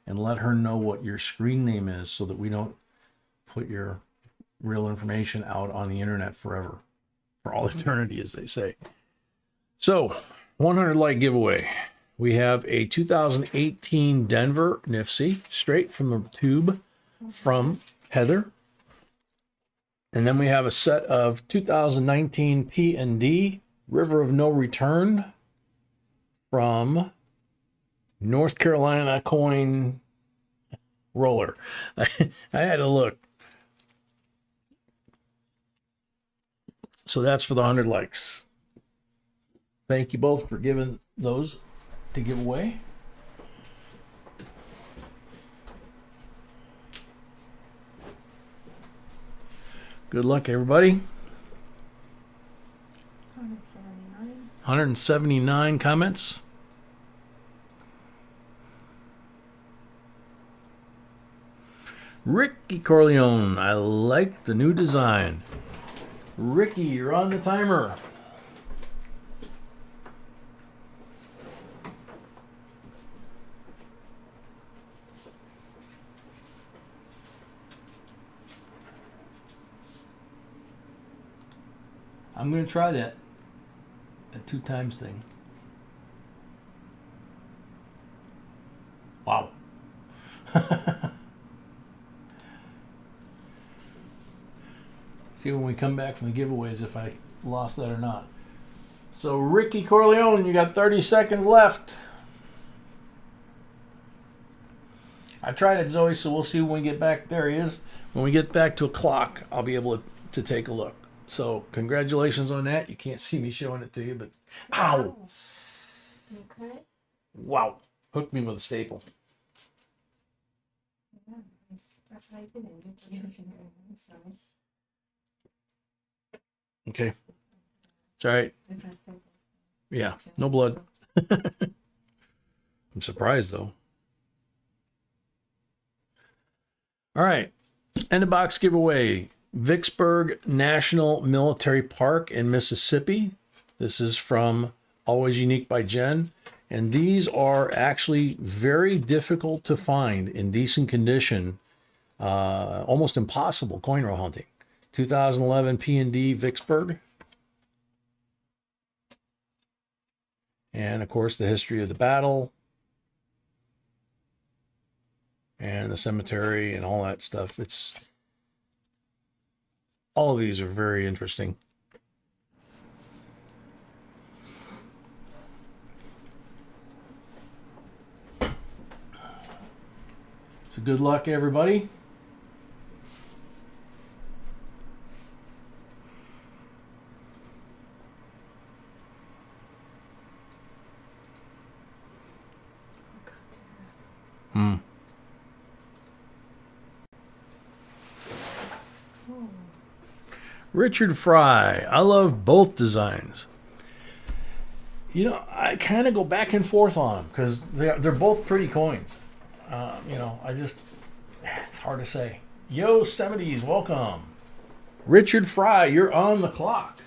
[SPEAKER 1] and let her know what your screen name is so that we don't put your real information out on the internet forever, for all eternity, as they say. So, 100 like giveaway. We have a 2018 Denver Nifty, straight from the tube from Heather. And then we have a set of 2019 P&D River of No Return from North Carolina Coin Roller. I had to look. So that's for the 100 likes. thank you both for giving those to give away. Good luck, everybody.
[SPEAKER 2] 179.
[SPEAKER 1] 179 comments. Ricky Corleone, I like the new design. Ricky, you're on the timer. I'm going to try that 2 times thing. Wow. See when we come back from the giveaways if I lost that or not. So Ricky Corleone, you got 30 seconds left. I tried it, Zoe, so we'll see when we get back. There he is. When we get back to a clock, I'll be able to take a look. So congratulations on that. You can't see me showing it to you, but ow!
[SPEAKER 2] Okay.
[SPEAKER 1] Wow. Hooked me with a staple.
[SPEAKER 2] Yeah, I didn't get to your finger. I'm sorry.
[SPEAKER 1] Okay. It's all right.
[SPEAKER 2] I can't think.
[SPEAKER 1] Yeah, no blood. I'm surprised, though. All right. End of box giveaway. Vicksburg National Military Park in Mississippi. This is from Always Unique by Jen. And these are actually very difficult to find in decent condition. Almost impossible coin roll hunting. 2011 P&D Vicksburg. And of course the history of the battle. And the cemetery and all that stuff. All of these are very interesting. So good luck, everybody. Richard Fry. I love both designs. You know, I kind of go back and forth on them because they're both pretty coins. You know, it's hard to say. Yosemite's, welcome. Richard Fry, you're on the clock.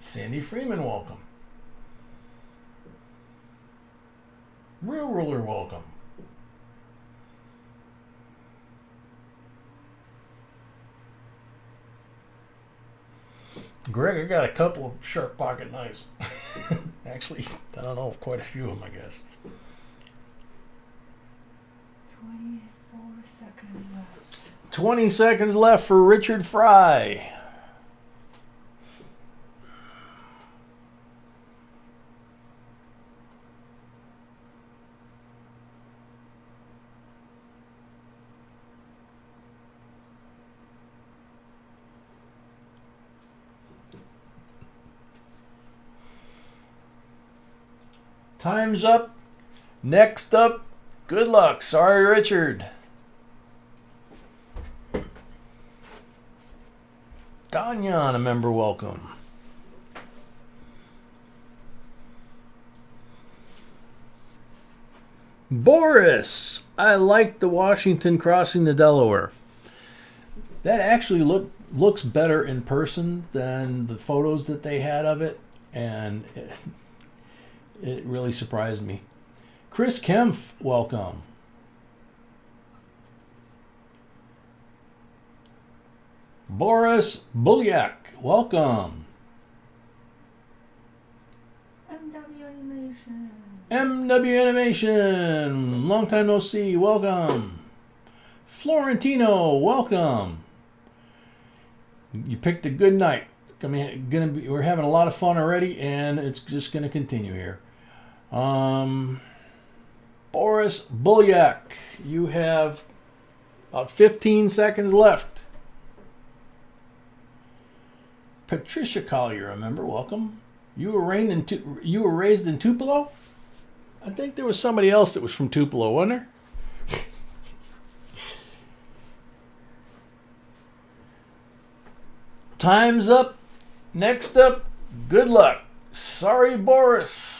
[SPEAKER 1] Sandy Freeman, welcome. Real Ruler, welcome. Greg, I got a couple of sharp pocket knives. Actually, I don't know, quite a few of them, I guess.
[SPEAKER 2] 24 seconds left.
[SPEAKER 1] 20 seconds left for Richard Fry. Time's up. Next up, good luck. Sorry, Richard. Danyan, a member, welcome. Boris, I like the Washington crossing the Delaware. That actually looks better in person than the photos that they had of it, and it really surprised me. Chris Kempf, welcome. Boris Bulyak, welcome.
[SPEAKER 2] MW Animation.
[SPEAKER 1] MW Animation, long time no see, welcome. Florentino, welcome. You picked a good night. We're having a lot of fun already, and it's just gonna continue here. Boris Bulyak, you have about 15 seconds left. Patricia Collier, a member, welcome. You were raised in Tupelo? I think there was somebody else that was from Tupelo, wasn't there? Time's up. Next up, good luck. Sorry, Boris.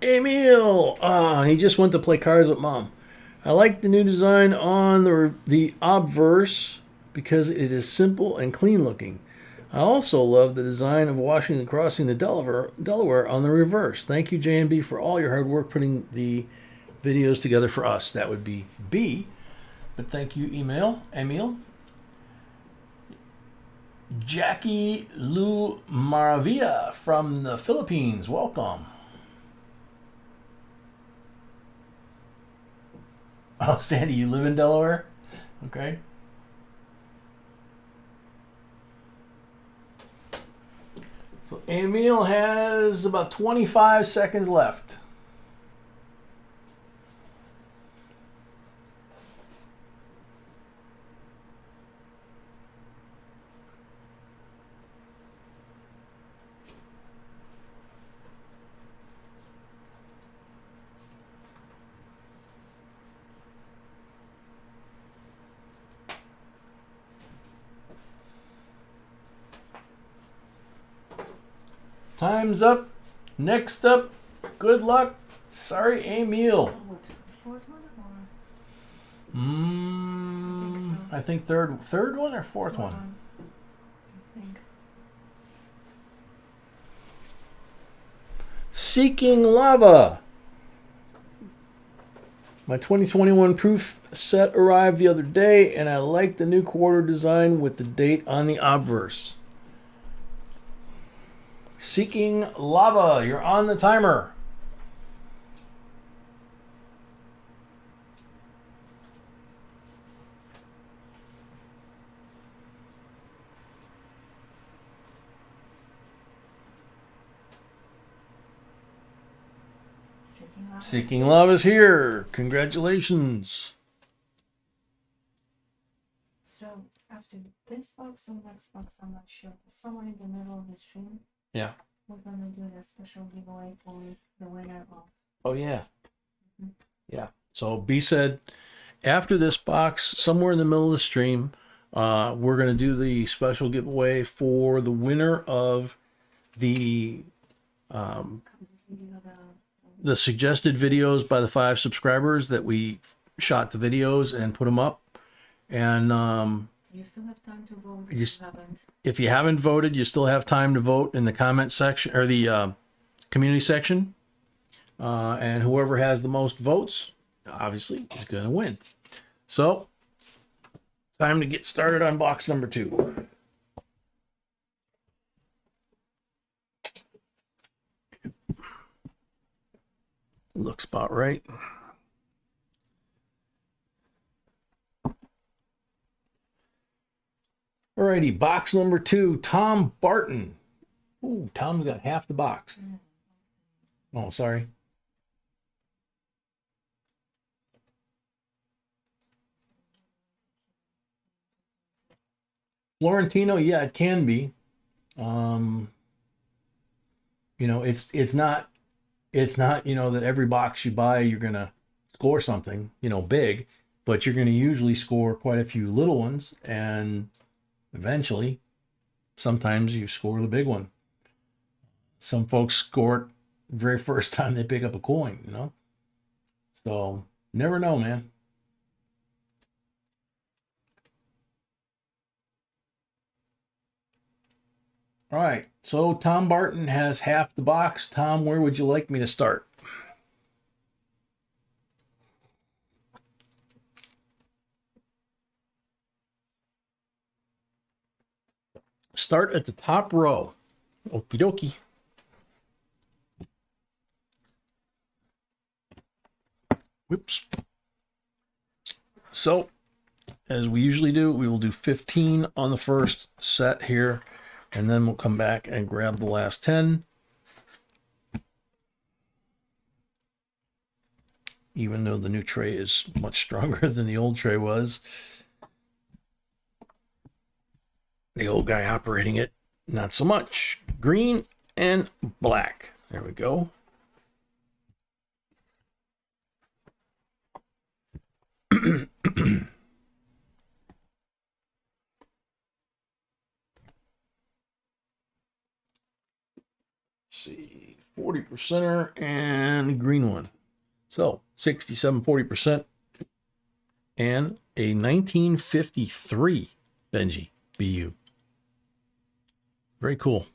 [SPEAKER 1] Emil, he just went to play cards with mom. I like the new design on the obverse because it is simple and clean looking. I also love the design of Washington crossing the Delaware on the reverse. Thank you, JMB, for all your hard work putting the videos together for us. That would be B. But thank you, Emil. Jackie Lu Maravilla from the Philippines. Welcome. Oh, Sandy, you live in Delaware? Okay. So Emil has about 25 seconds left. Time's up. Next up, good luck. Sorry, Emil.
[SPEAKER 2] What, fourth one or?
[SPEAKER 1] I think third one or fourth one?
[SPEAKER 2] I think.
[SPEAKER 1] Seeking Lava. My 2021 proof set arrived the other day, and I like the new quarter design with the date on the obverse. Seeking Lava, you're on the timer. Seeking Love is here. Congratulations.
[SPEAKER 2] So after this box and next box, I'm not sure. Somewhere in the middle of the stream,
[SPEAKER 1] Yeah.
[SPEAKER 2] we're gonna do a special giveaway for the winner of.
[SPEAKER 1] Oh, yeah. Yeah. So B said, after this box, somewhere in the middle of the stream, we're going to do the special giveaway for the winner of the suggested videos by the 5 subscribers that we shot the videos and put them up. And
[SPEAKER 2] You still have time to vote
[SPEAKER 1] You
[SPEAKER 2] if you haven't.
[SPEAKER 1] if you haven't voted, you still have time to vote in the comment section or the community section. And whoever has the most votes, obviously, is going to win. So, time to get started on box number 2. Looks about right. Alrighty, box number 2, Tom Barton. Ooh, Tom's got half the box. Oh, sorry. Florentino, yeah, it can be. It's not that every box you buy you're gonna score something big, but you're gonna usually score quite a few little ones, and eventually, sometimes you score the big one. Some folks score it the very first time they pick up a coin, So never know, man. All right, so Tom Barton has half the box. Tom, where would you like me to start? Start at the top row. Okie dokie. Whoops. So, as we usually do, we will do 15 on the first set here, and then we'll come back and grab the last 10. Even though the new tray is much stronger than the old tray was. The old guy operating it, not so much. Green and black. There we go. See, 40%er and green one. So 67, 40%, and a 1953 Benji BU. Very cool.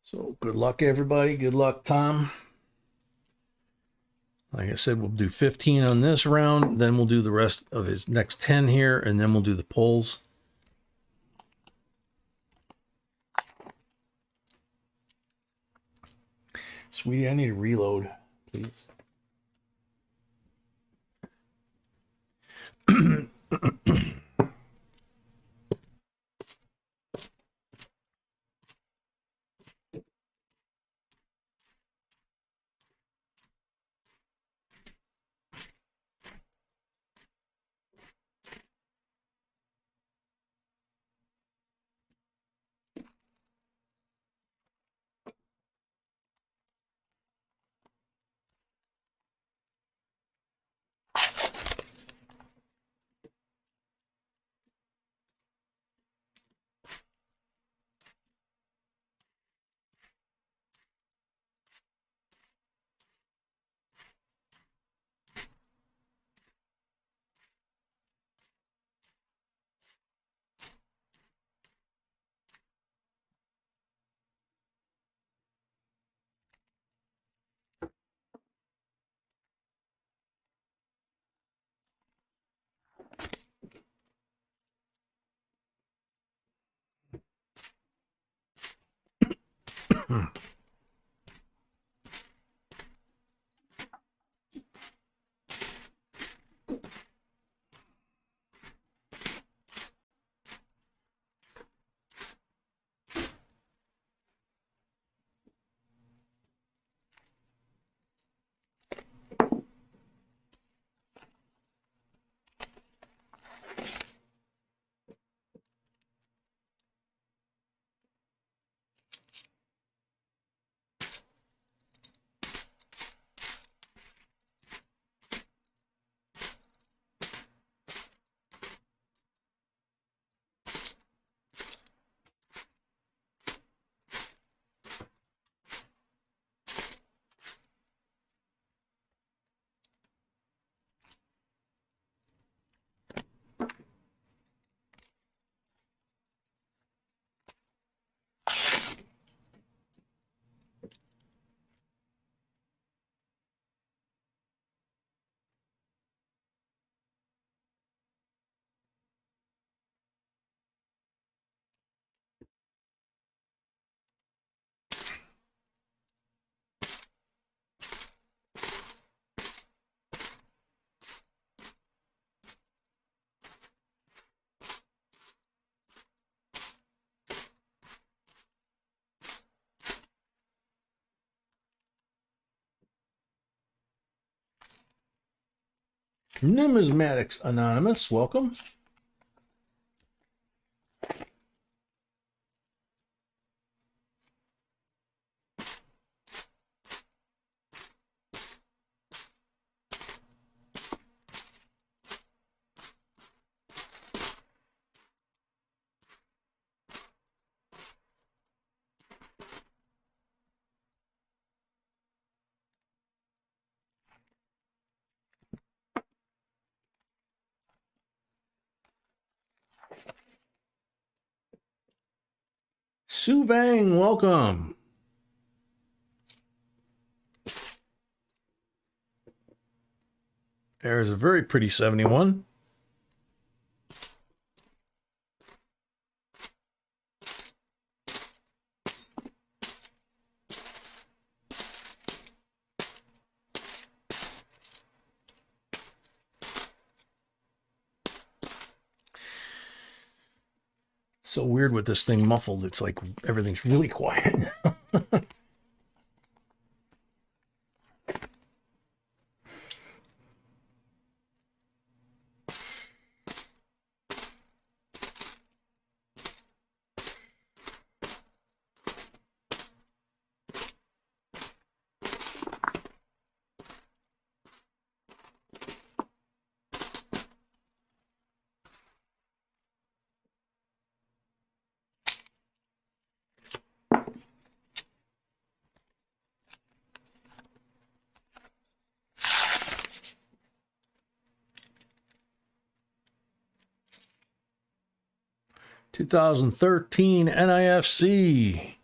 [SPEAKER 1] So good luck, everybody. Good luck, Tom. Like I said, we'll do 15 on this round. Then we'll do the rest of his next 10 here, and then we'll do the pulls. Sweetie, I need to reload, please. Numismatics Anonymous, welcome. Su Vang, welcome. There's a very pretty 71. so weird with this thing muffled. It's like everything's really quiet. 2013 NIFC.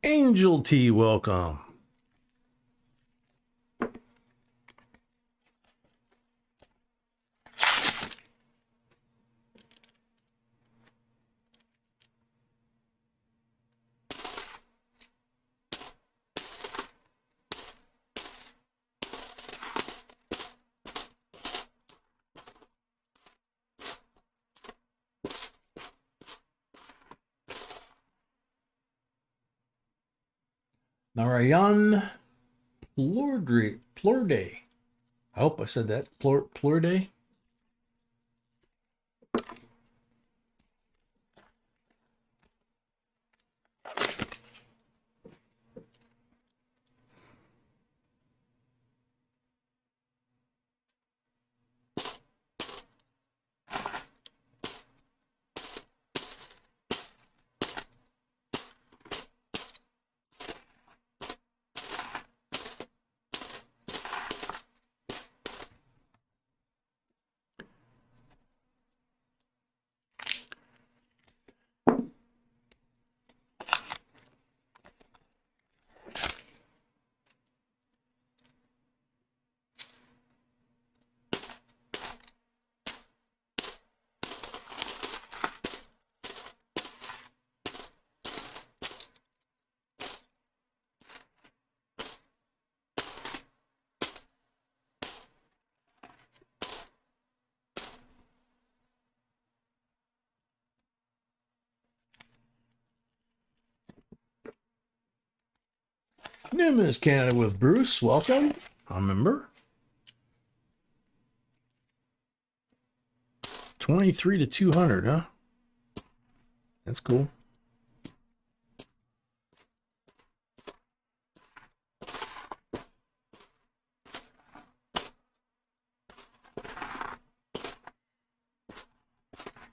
[SPEAKER 1] Angel T, welcome. Narayan Plurde. I hope I said that. Plurde. Nimbus Canada with Bruce, welcome. I'm a member. 23 to 200, huh? That's cool.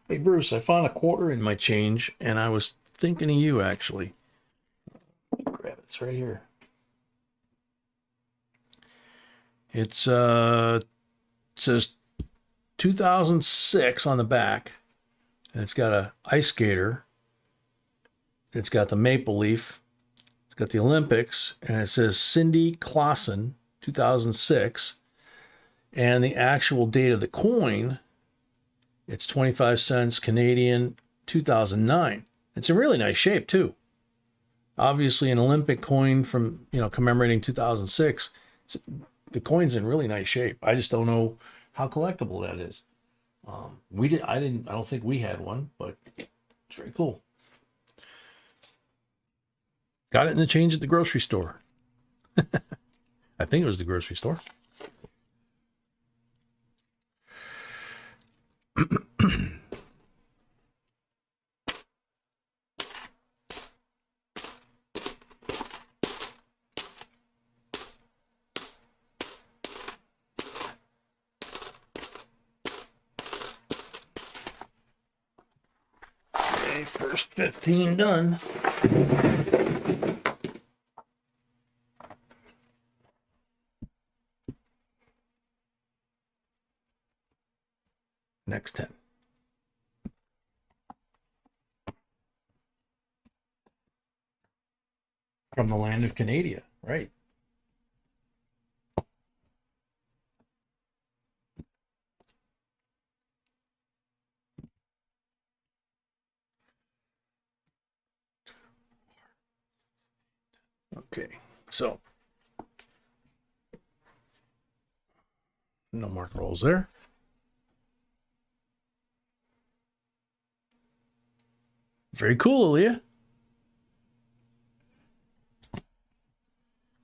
[SPEAKER 1] Hey, Bruce, I found a quarter in my change, and I was thinking of you, actually. Grab it. It's right here. It says 2006 on the back, and it's got a ice skater. It's got the maple leaf. It's got the Olympics, and it says Cindy Clausen, 2006. And the actual date of the coin, it's 25 cents Canadian, 2009. It's in really nice shape, too. Obviously, an Olympic coin from, commemorating 2006. The coin's in really nice shape. I just don't know how collectible that is. I don't think we had one, but it's very cool. Got it in the change at the grocery store. I think it was the grocery store. Okay, first 15 done. Next 10. From the land of Canada, right? Okay, so no more rolls there. Very cool, Aaliyah.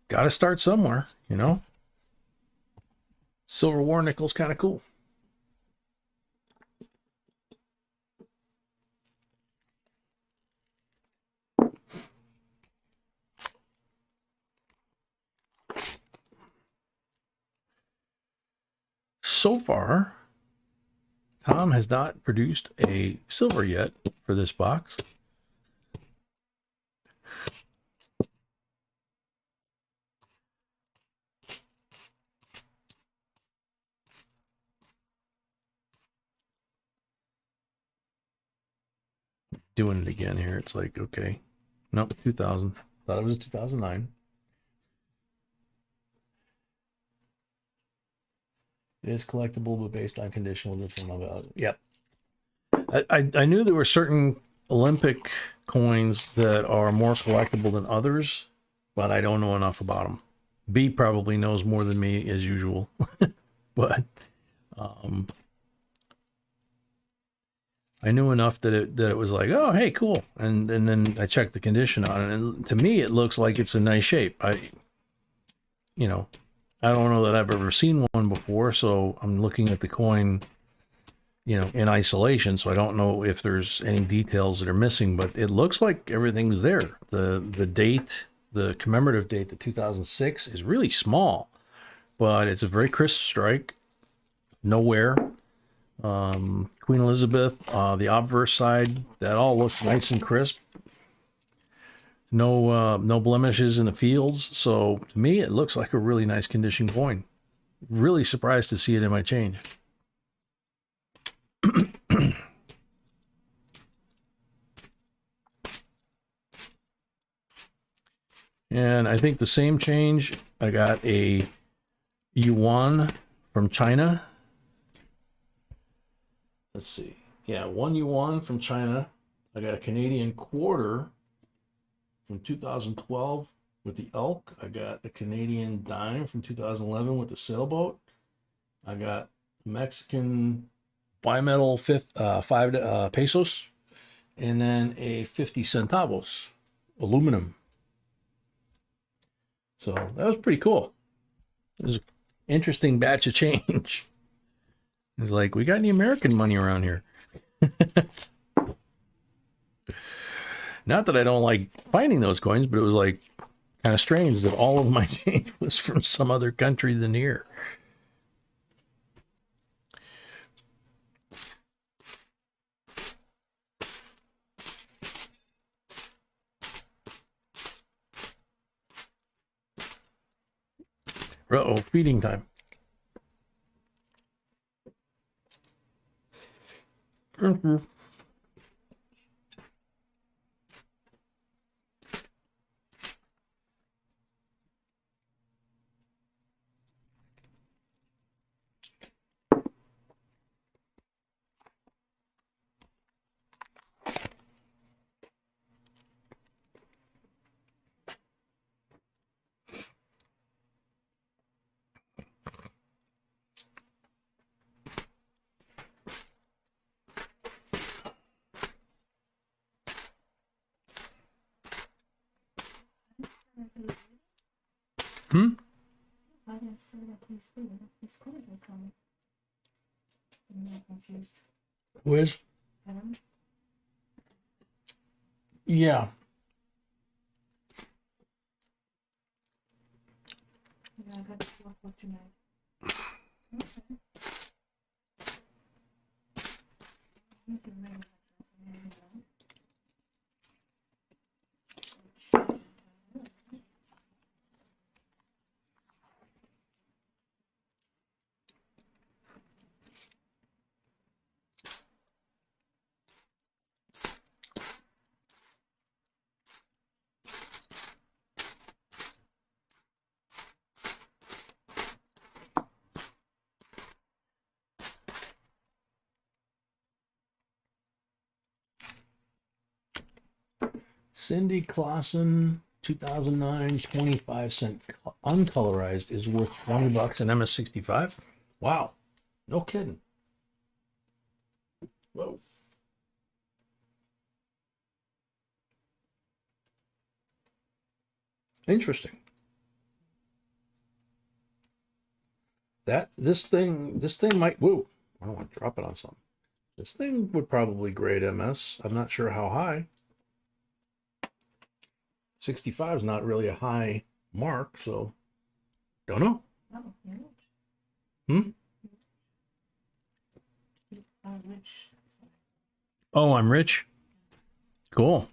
[SPEAKER 1] Got to start somewhere, you know. Silver war nickel's kind of cool. So far, Tom has not produced a silver yet for this box. Doing it again here. It's like, okay. Nope, 2000. Thought it was 2009. It is collectible, but based on conditional different value. Yep. I knew there were certain Olympic coins that are more collectible than others, but I don't know enough about them. B probably knows more than me as usual, but I knew enough that it was like, oh, hey, cool. And then I checked the condition on it, and to me, it looks like it's in nice shape. I don't know that I've ever seen one before, so I'm looking at the coin, in isolation, so I don't know if there's any details that are missing, but it looks like everything's there. The date, the commemorative date, the 2006, is really small, but it's a very crisp strike. No wear. Queen Elizabeth, the obverse side, that all looks nice and crisp. No blemishes in the fields. So to me, it looks like a really nice condition coin. Really surprised to see it in my change. And I think the same change, I got a yuan from China. Let's see. Yeah, 1 yuan from China. I got a Canadian quarter from 2012 with the elk. I got a Canadian dime from 2011 with the sailboat. I got Mexican bimetal 5 pesos, and then a 50 centavos aluminum. So that was pretty cool. It was an interesting batch of change. It's like, we got any American money around here? Not that I don't like finding those coins, but it was like kind of strange that all of my change was from some other country than here. Uh-oh, feeding time. Mm-hmm. Hmm?
[SPEAKER 2] I didn't say that he's there. His coins are coming. I'm not confused.
[SPEAKER 1] Wiz?
[SPEAKER 2] Adam?
[SPEAKER 1] Yeah.
[SPEAKER 2] Yeah, I got to work for tonight. Okay. You can make that.
[SPEAKER 1] Cindy Clausen, 2009, 25-cent uncolorized is worth 20 bucks in MS65. Wow. No kidding. Whoa. Interesting. This thing might, whoa, I don't want to drop it on something. This thing would probably grade MS. I'm not sure how high. 65 is not really a high mark, so don't know.
[SPEAKER 2] Oh, huge.
[SPEAKER 1] Hmm?
[SPEAKER 2] Rich.
[SPEAKER 1] Oh, I'm rich. Cool.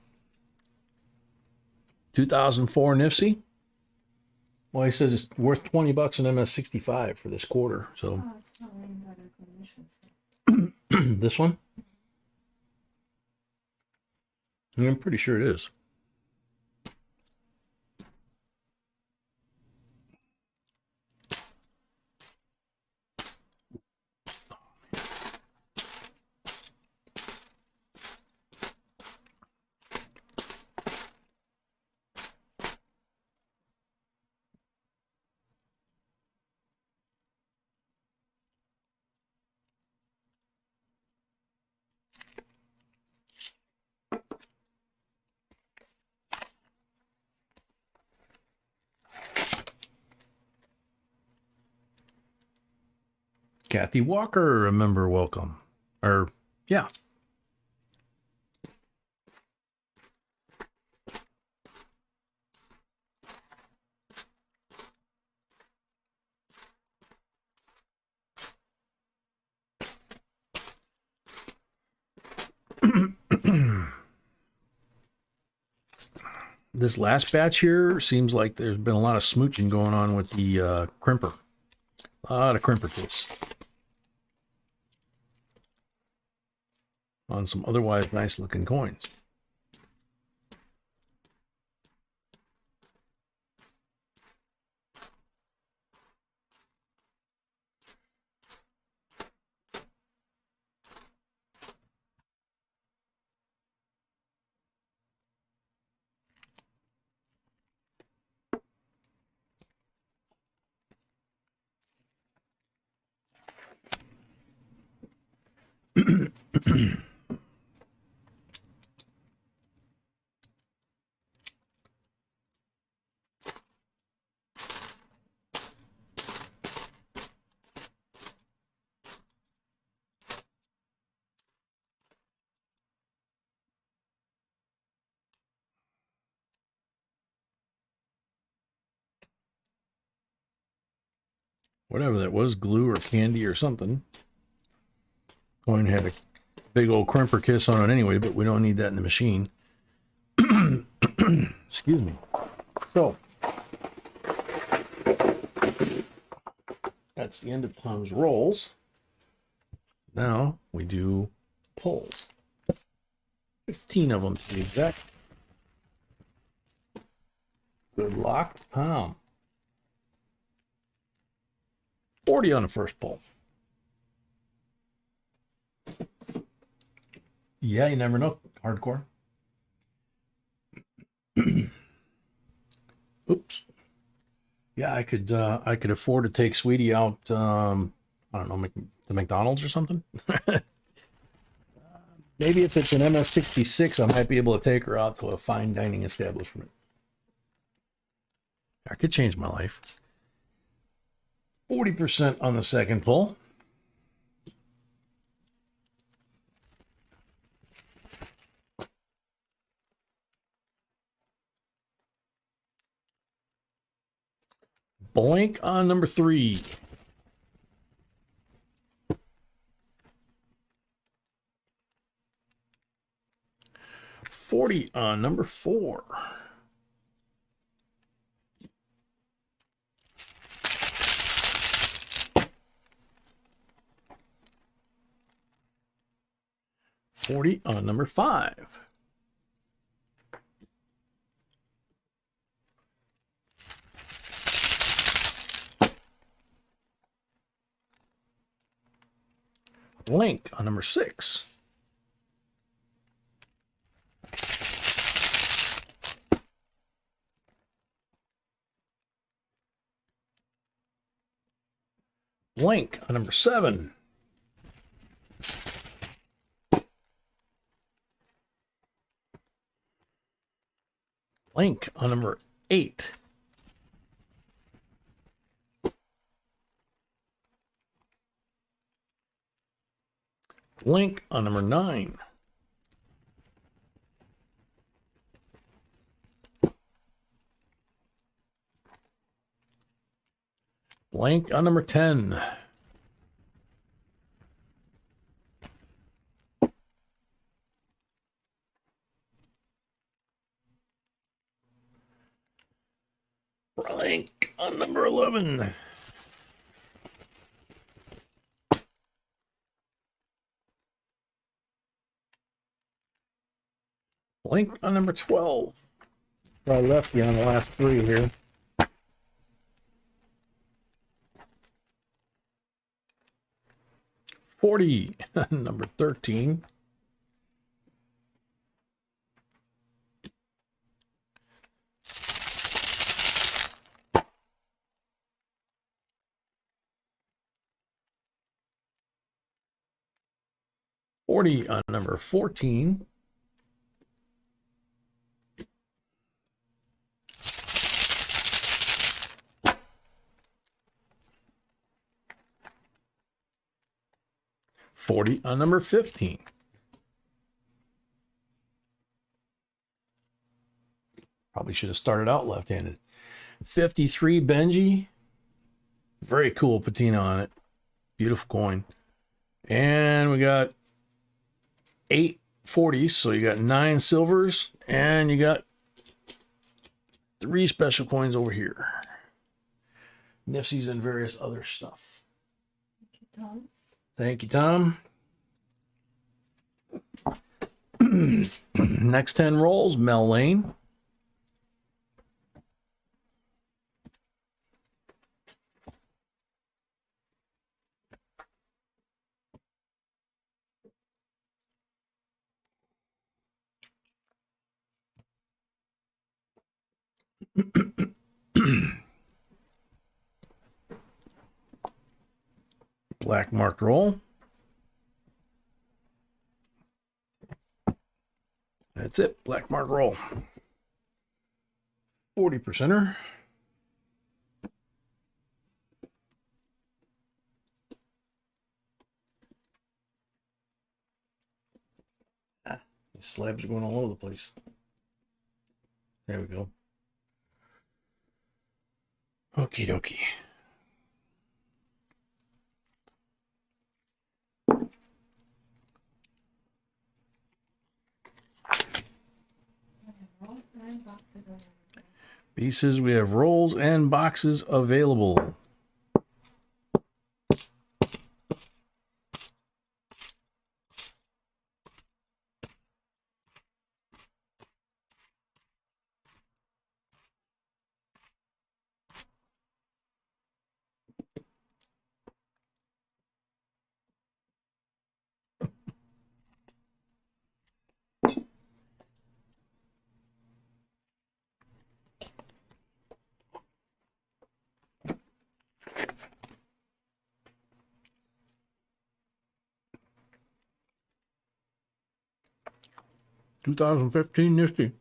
[SPEAKER 1] 2004 NIFSI. Well, he says it's worth 20 bucks in MS65 for this quarter. So
[SPEAKER 2] Oh, it's not really better conditions.
[SPEAKER 1] this one, I'm pretty sure it is. Kathy Walker, a member, welcome. Or, yeah. This last batch here seems like there's been a lot of smooching going on with the crimper. A lot of crimper kits. On some otherwise nice looking coins. Whatever that was, glue or candy or something. Coin had a big old crimper kiss on it anyway, but we don't need that in the machine. Excuse me. So, that's the end of Tom's rolls. Now we do pulls. 15 of them to be exact. Good luck, Tom. 40 on the first pull. Yeah, you never know. Hardcore. Oops. Yeah, I could afford to take Sweetie out. I don't know, to McDonald's or something. Maybe if it's an MS66, I might be able to take her out to a fine dining establishment. I could change my life. 40% on the second pull. Blank on number 3. $40 on number 4. $40 on number 5. Blank on number 6. Blank on number 7. Blank on number 8. Blank on number 9. Blank on number 10. Blank on number 11. Blank on number 12. I left you on the last 3 here. $40, number 13. $40 on number 14. $40 on number 15. Probably should have started out left-handed. 53 Benji. Very cool patina on it. Beautiful coin. And we got 8 40s, so you got 9 silvers, and you got 3 special coins over here. Nifsies and various other stuff.
[SPEAKER 2] Thank you, Tom.
[SPEAKER 1] Thank you, Tom. Next 10 rolls, Mel Lane. Black marked roll. That's it. Black marked roll. 40%er. These slabs are going all over the place. There we go. Okie dokie. Pieces, we have rolls and boxes available. $2015 Nifty.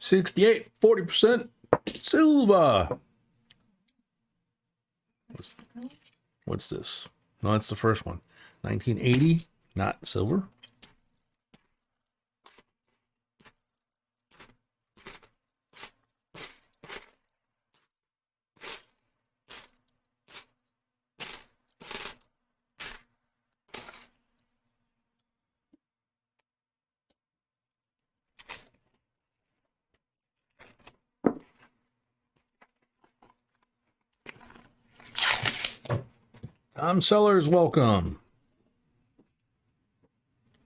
[SPEAKER 3] 68, 40% silver. What's this? No, that's the first one. 1980, not silver. Tom Sellers, welcome.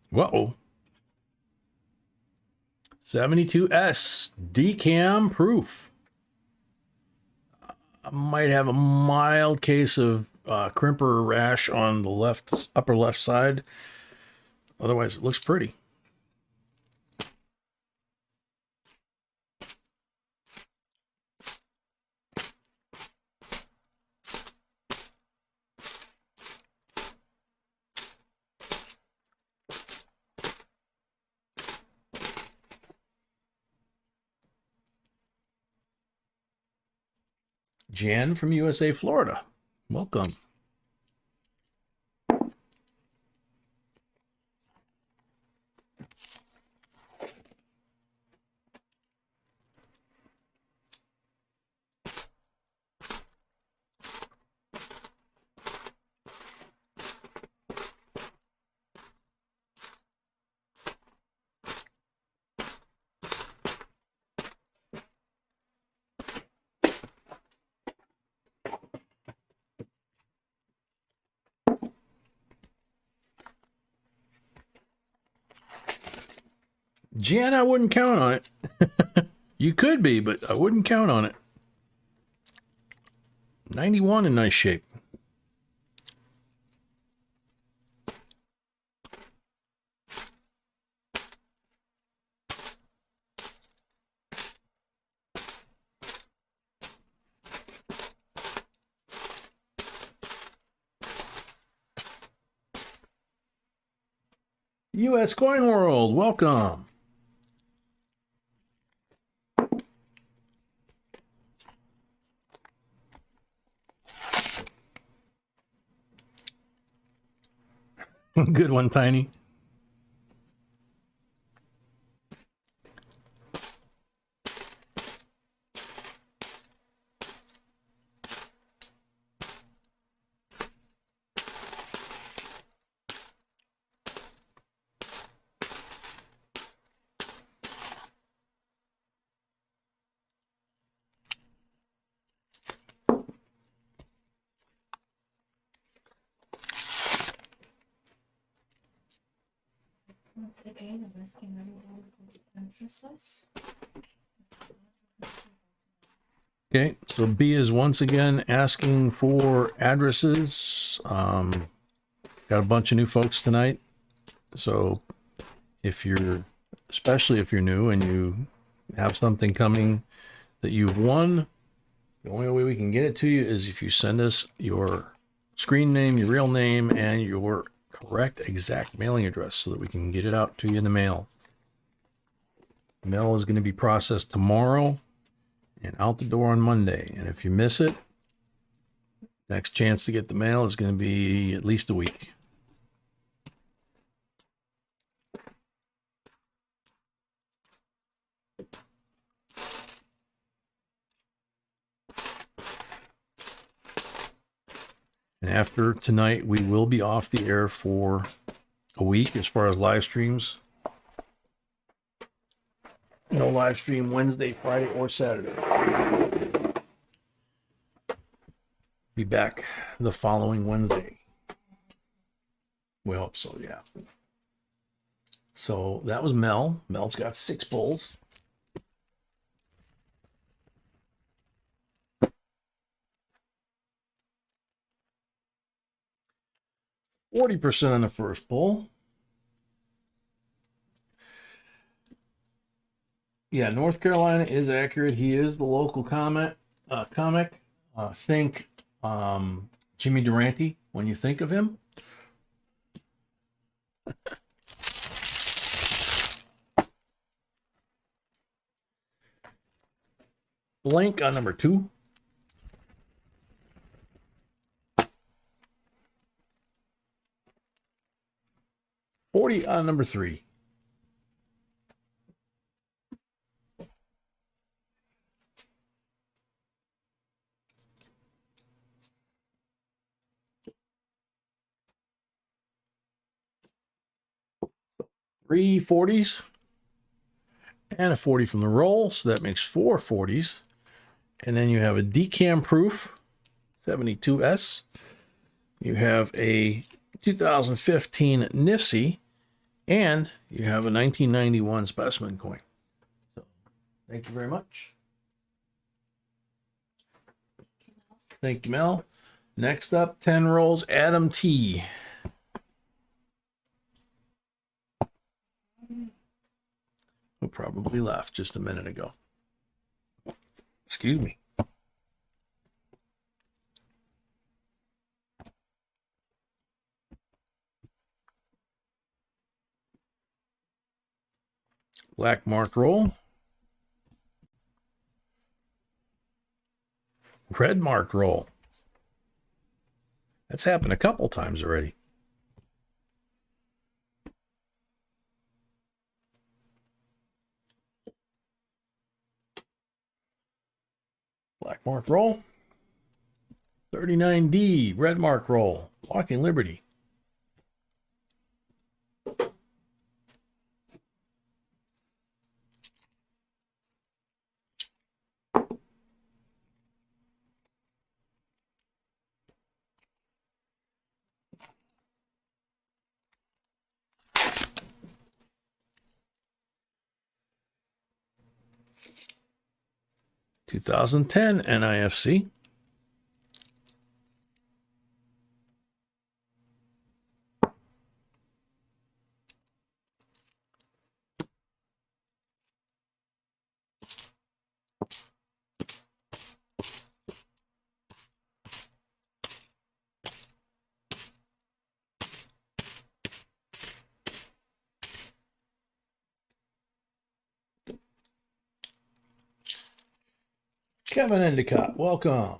[SPEAKER 3] Whoa. 72S decam proof. I might have a mild case of crimper rash on the left, upper left side. Otherwise, it looks pretty. Jan from USA, Florida. Welcome. Jan, I wouldn't count on it. You could be, but I wouldn't count on it. 91 in nice shape. US Coin World, welcome. Good one, Tiny.
[SPEAKER 2] Once again, I'm asking everyone for the addresses.
[SPEAKER 3] Okay, so B is once again asking for addresses. Got a bunch of new folks tonight. So if you're, especially if you're new and you have something coming that you've won, the only way we can get it to you is if you send us your screen name, your real name, and your correct exact mailing address so that we can get it out to you in the mail. Mail is going to be processed tomorrow and out the door on Monday. And if you miss it, next chance to get the mail is going to be at least a week. And after tonight, we will be off the air for a week as far as live streams. No live stream Wednesday, Friday, or Saturday. Be back the following Wednesday. We hope so, yeah. So that was Mel. Mel's got 6 bowls. %40 on the first bowl. Yeah, North Carolina is accurate. He is the local comic. Think Jimmy Durante when you think of him. blank on number 2. $40 on number 3. Three 40s and a 40 from the roll, so that makes 4 40s. And then you have a decam proof 72S. You have a 2015 NIFSI, and you have a 1991 specimen coin. So, thank you very much. Thank you, Mel. Next up, 10 rolls, Adam T. Who probably left just a minute ago. Excuse me. Black mark roll. Red mark roll. That's happened a couple times already. Black mark roll. 39D, red mark roll. Walking Liberty. (2010) NIFC. Kevin Endicott, welcome.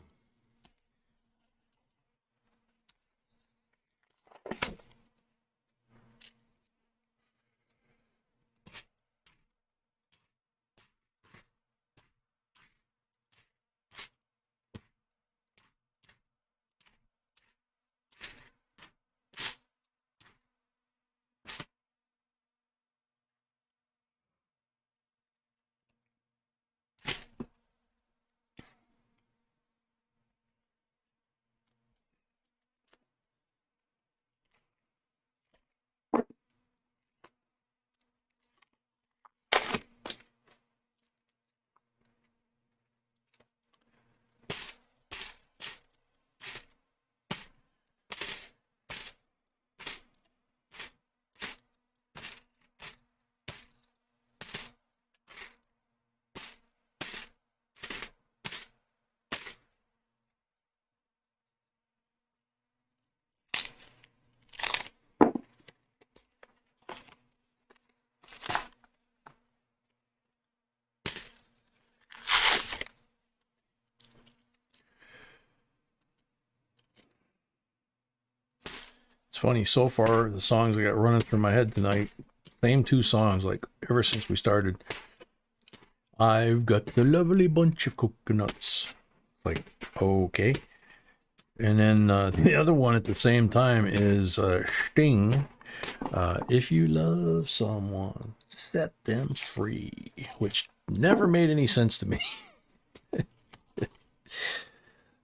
[SPEAKER 3] It's funny, so far the songs I got running through my head tonight, same 2 songs, like ever since we started. I've got the lovely bunch of coconuts. It's like, okay. And then the other one at the same time is Sting. If you love someone, set them free, which never made any sense to me.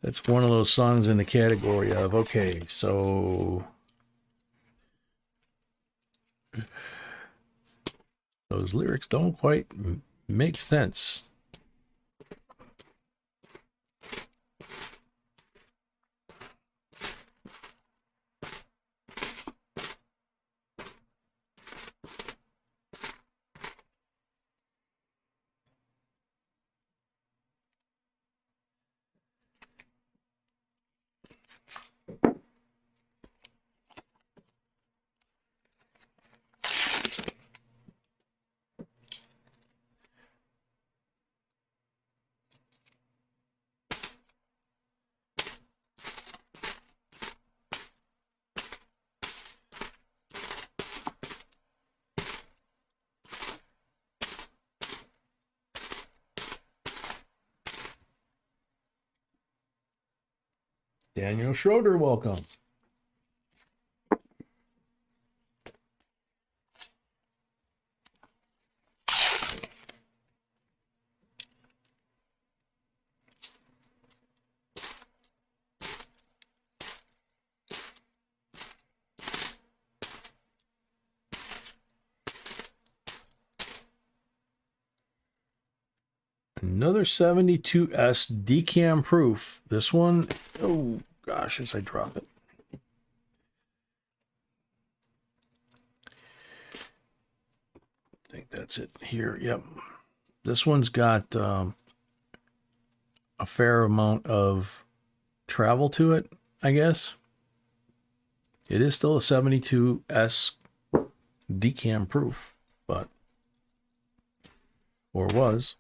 [SPEAKER 3] That's one of those songs in the category of, okay, so those lyrics don't quite make sense. Daniel Schroeder, welcome. Another 72S decam proof. This one, oh gosh, as I drop it. I think that's it here. Yep. This one's got a fair amount of travel to it, I guess. It is still a 72S decam proof, but, or was.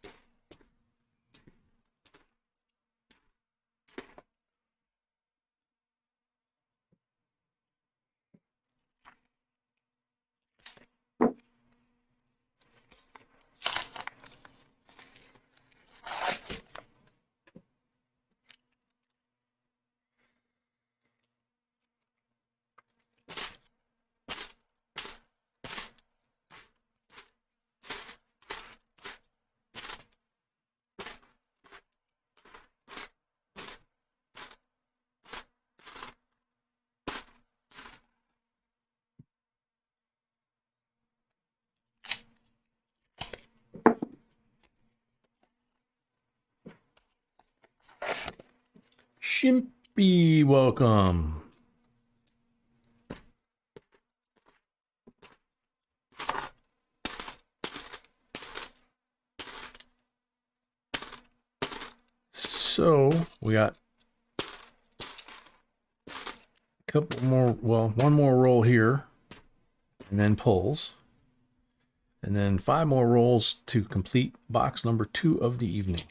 [SPEAKER 3] Shimpy, welcome. So we got a couple more, well, one more roll here, and then pulls, and then 5 more rolls to complete box number 2 of the evening.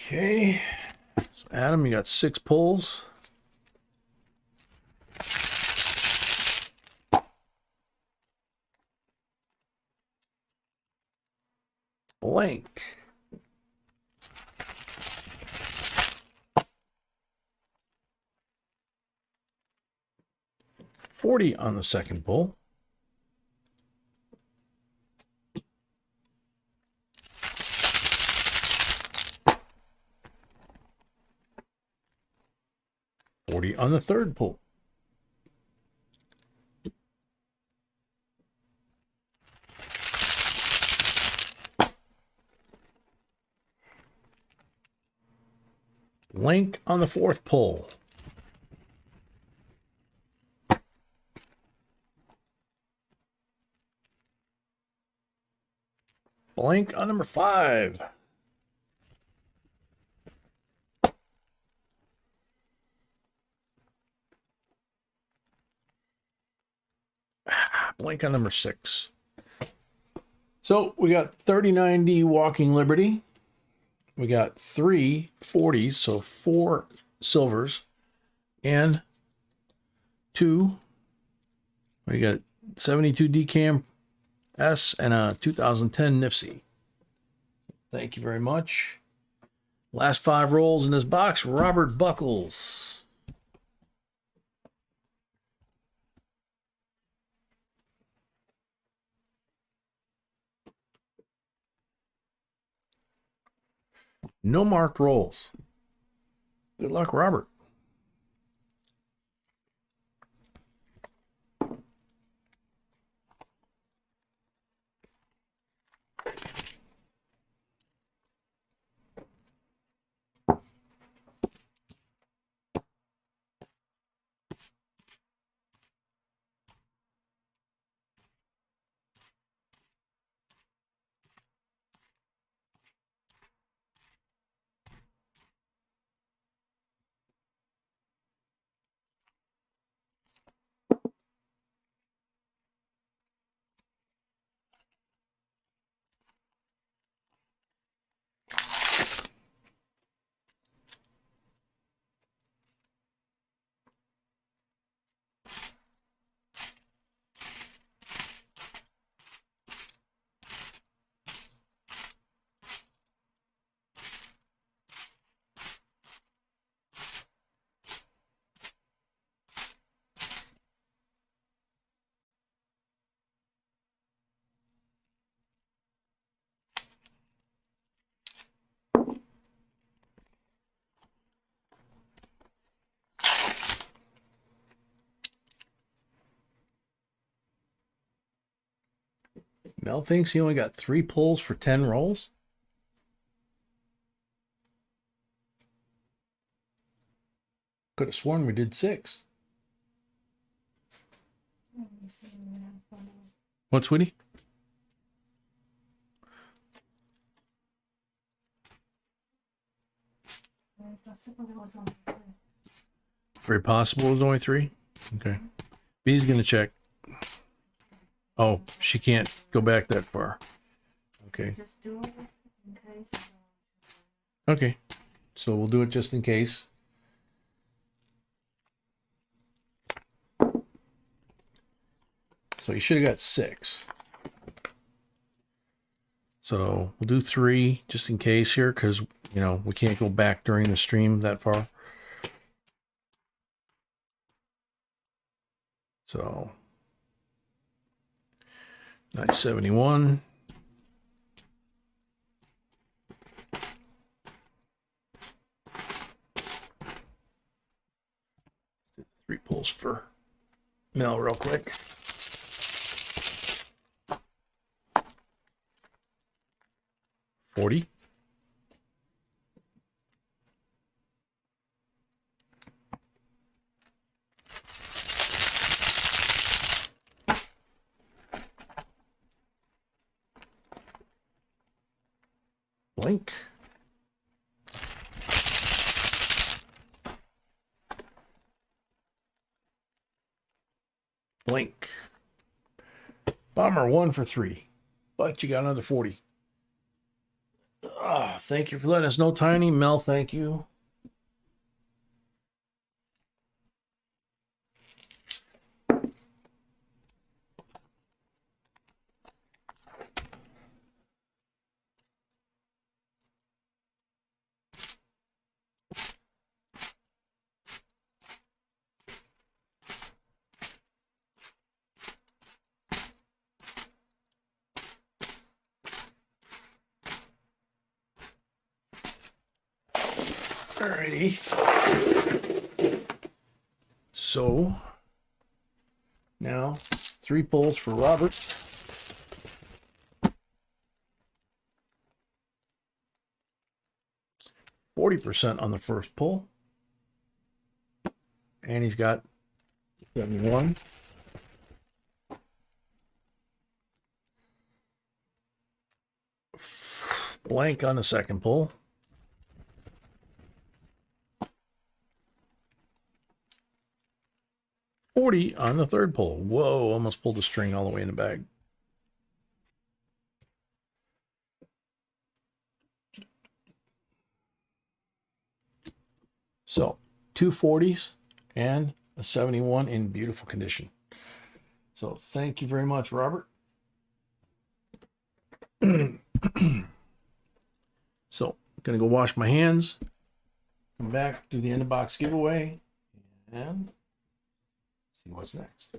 [SPEAKER 3] Okay, so Adam, you got 6 pulls. Blank. $40 on the second pull. $40 on the third pull. Blank on the fourth pull. Blank on number 5. Blank on number 6. So we got 3090 Walking Liberty. We got 3 40s, so 4 silvers, and 2. We got 72 Decam S and a 2010 Nifsy. Thank you very much. Last 5 rolls in this box, Robert Buckles. No marked rolls. Good luck, Robert. Mel thinks he only got 3 pulls for 10 rolls. Could have sworn we did 6.
[SPEAKER 2] Let me see when I follow.
[SPEAKER 3] What, sweetie?
[SPEAKER 2] It's possible there was only 3.
[SPEAKER 3] Very possible it was only 3. Okay. B's gonna check. Oh, she can't go back that far. Okay.
[SPEAKER 2] Just do it in case.
[SPEAKER 3] Okay. So we'll do it just in case. So you should have got 6. So we'll do 3 just in case here, because you know we can't go back during the stream that far. So 971. Three pulls for Mel real quick. $40. Blink. Blink. Bomber 1 for 3. But you got another 40. Thank you for letting us know, Tiny. Mel, thank you. Alrighty. So now 3 pulls for Robert. 40% on the first pull. And he's got 71. Blank on the second pull. $40 on the third pull. Whoa, almost pulled the string all the way in the bag. So 2 40s and a 71 in beautiful condition. So thank you very much, Robert. So gonna go wash my hands, come back, do the end of box giveaway, and see what's next.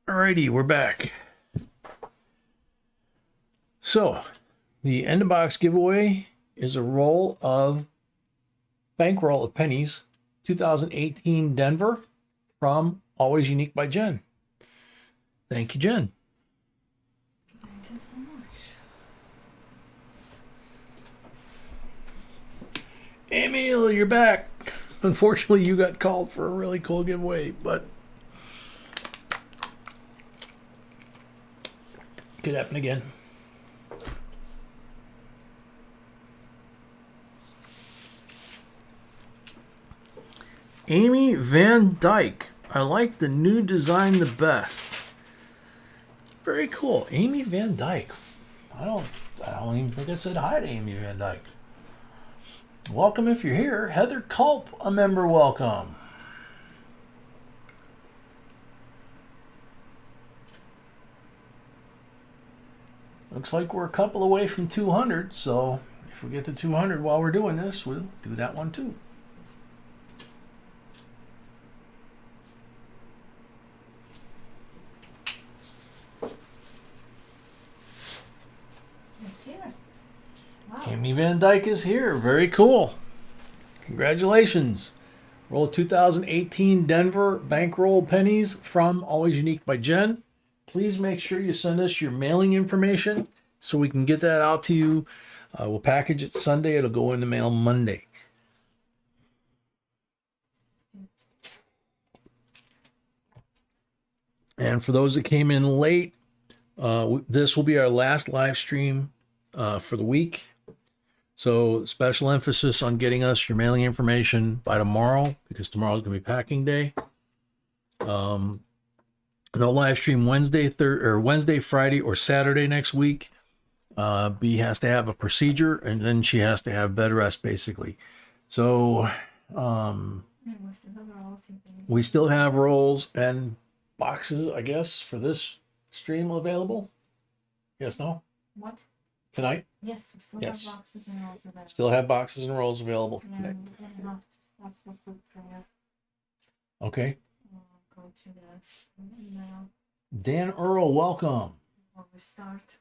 [SPEAKER 3] Alrighty, we're back. So, the end of box giveaway is a roll of bankroll of pennies, 2018 Denver from Always Unique by Jen. Thank you, Jen.
[SPEAKER 2] Thank you so much.
[SPEAKER 3] Emil, you're back. Unfortunately, you got called for a really cool giveaway, but could happen again. Amy Van Dyke. I like the new design the best. Very cool. Amy Van Dyke. I don't even think I said hi to Amy Van Dyke. Welcome if you're here. Heather Culp, a member, welcome. Looks like we're a couple away from 200, so if we get to 200 while we're doing this, we'll do that one too.
[SPEAKER 2] It's here. Wow.
[SPEAKER 3] Amy Van Dyke is here. Very cool. Congratulations. Roll 2018 Denver bankroll pennies from Always Unique by Jen. Please make sure you send us your mailing information so we can get that out to you. We'll package it Sunday. It'll go in the mail Monday. And for those that came in late, this will be our last live stream for the week. So special emphasis on getting us your mailing information by tomorrow, because tomorrow is going to be packing day. No live stream Wednesday, Friday, or Saturday next week. B has to have a procedure, and then she has to have bed rest, basically. So we still have rolls and boxes, I guess, for this stream available. Yes, no?
[SPEAKER 2] What?
[SPEAKER 3] Tonight?
[SPEAKER 2] Yes, we still
[SPEAKER 3] Yes.
[SPEAKER 2] have boxes and rolls available.
[SPEAKER 3] Still have boxes and rolls available for
[SPEAKER 2] Yeah,
[SPEAKER 3] tonight.
[SPEAKER 2] we're gonna have to stop for food prayer.
[SPEAKER 3] Okay.
[SPEAKER 2] Go to the email
[SPEAKER 3] Dan Earl, welcome.
[SPEAKER 2] before we start.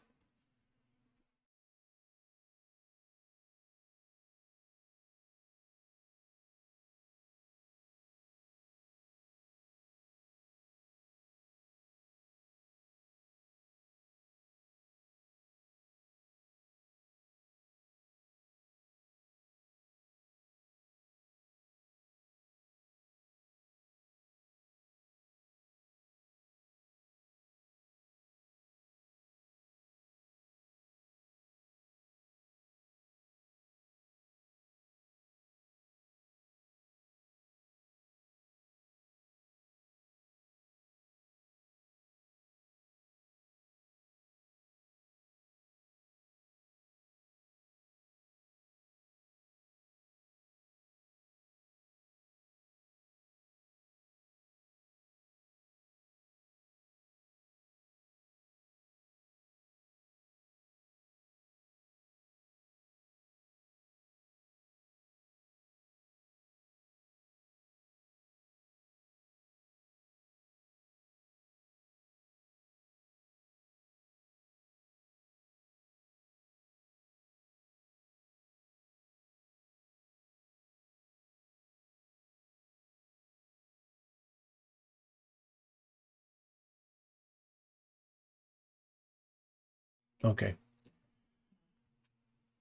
[SPEAKER 3] Okay.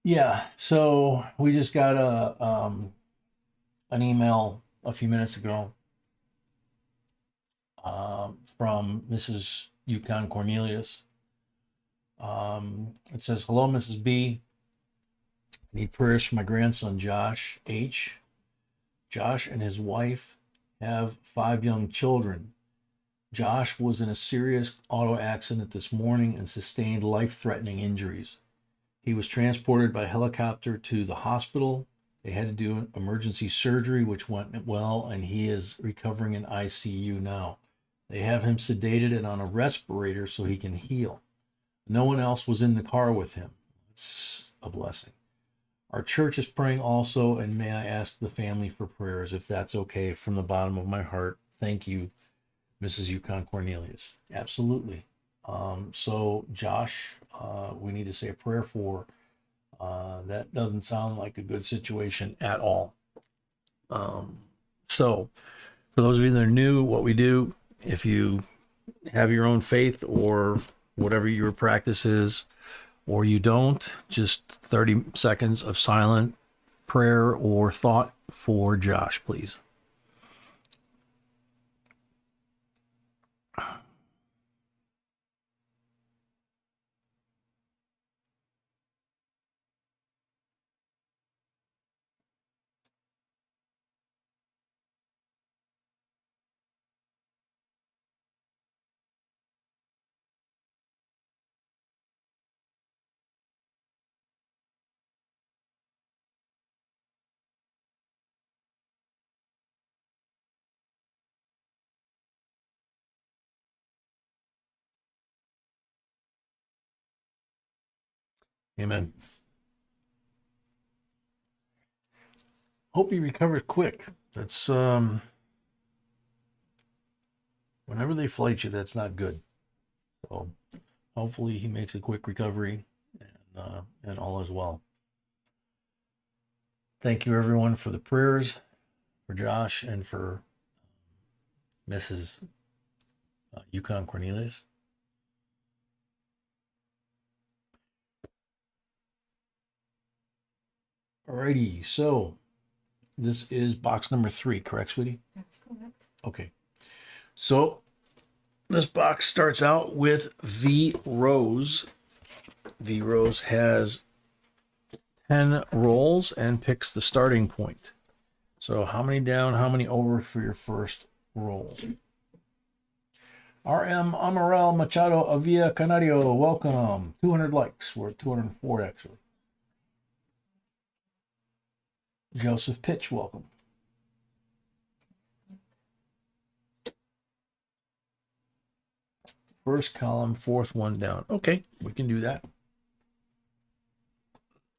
[SPEAKER 3] Yeah, so we just got an email a few minutes ago from Mrs. Yukon Cornelius. It says, "Hello, Mrs. B. I need prayers for my grandson, Josh H. Josh and his wife have 5 young children. Josh was in a serious auto accident this morning and sustained life-threatening injuries. He was transported by helicopter to the hospital. They had to do an emergency surgery, which went well, and he is recovering in ICU now. They have him sedated and on a respirator so he can heal. No one else was in the car with him. It's a blessing. Our church is praying also, and may I ask the family for prayers, if that's okay, from the bottom of my heart. Thank you,
[SPEAKER 1] Mrs. Yukon Cornelius. Absolutely. So Josh, we need to say a prayer for. That doesn't sound like a good situation at all. So for those of you that are new, what we do, if you have your own faith or whatever your practice is, or you don't, just 30 seconds of silent prayer or thought for Josh, please. Amen. Hope he recovers quick. That's whenever they flight you, that's not good. So hopefully he makes a quick recovery and all is well. Thank you everyone for the prayers for Josh and for Mrs. Yukon Cornelius. Alrighty, so this is box number 3, correct, sweetie?
[SPEAKER 2] That's correct.
[SPEAKER 1] Okay. So this box starts out with V Rose. V Rose has 10 rolls and picks the starting point. So how many down, how many over for your first roll? RM Amaral Machado Avia Canario, welcome. 200 likes. We're at 204 actually. Joseph Pitch, welcome. First column, fourth one down. Okay, we can do that.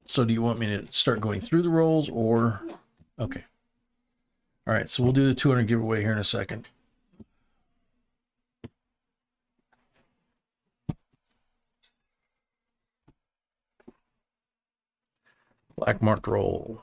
[SPEAKER 1] So do you want me to start going through the rolls or? Okay. All right, so we'll do the 200 giveaway here in a second. Black marked roll.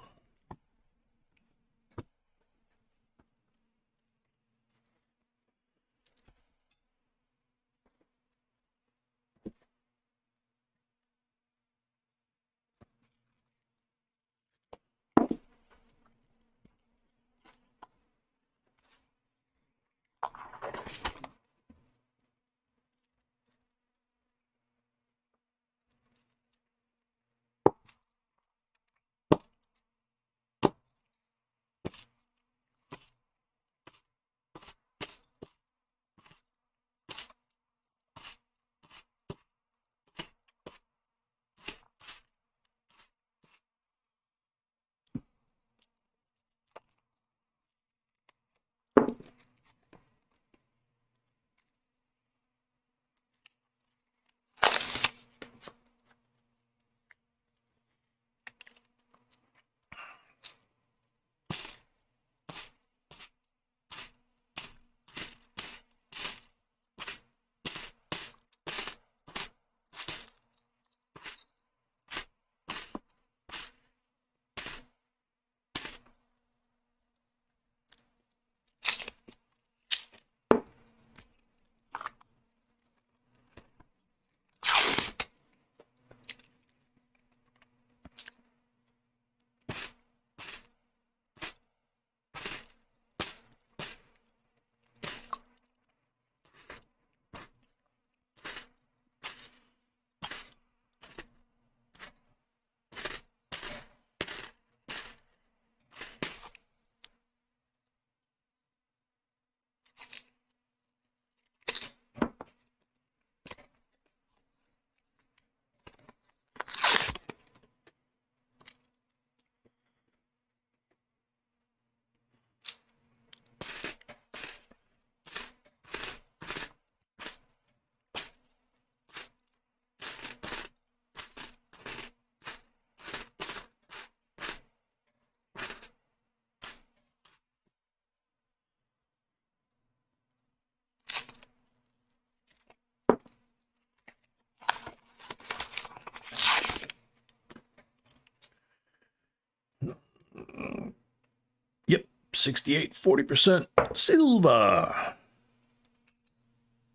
[SPEAKER 3] 68, 40% Silva.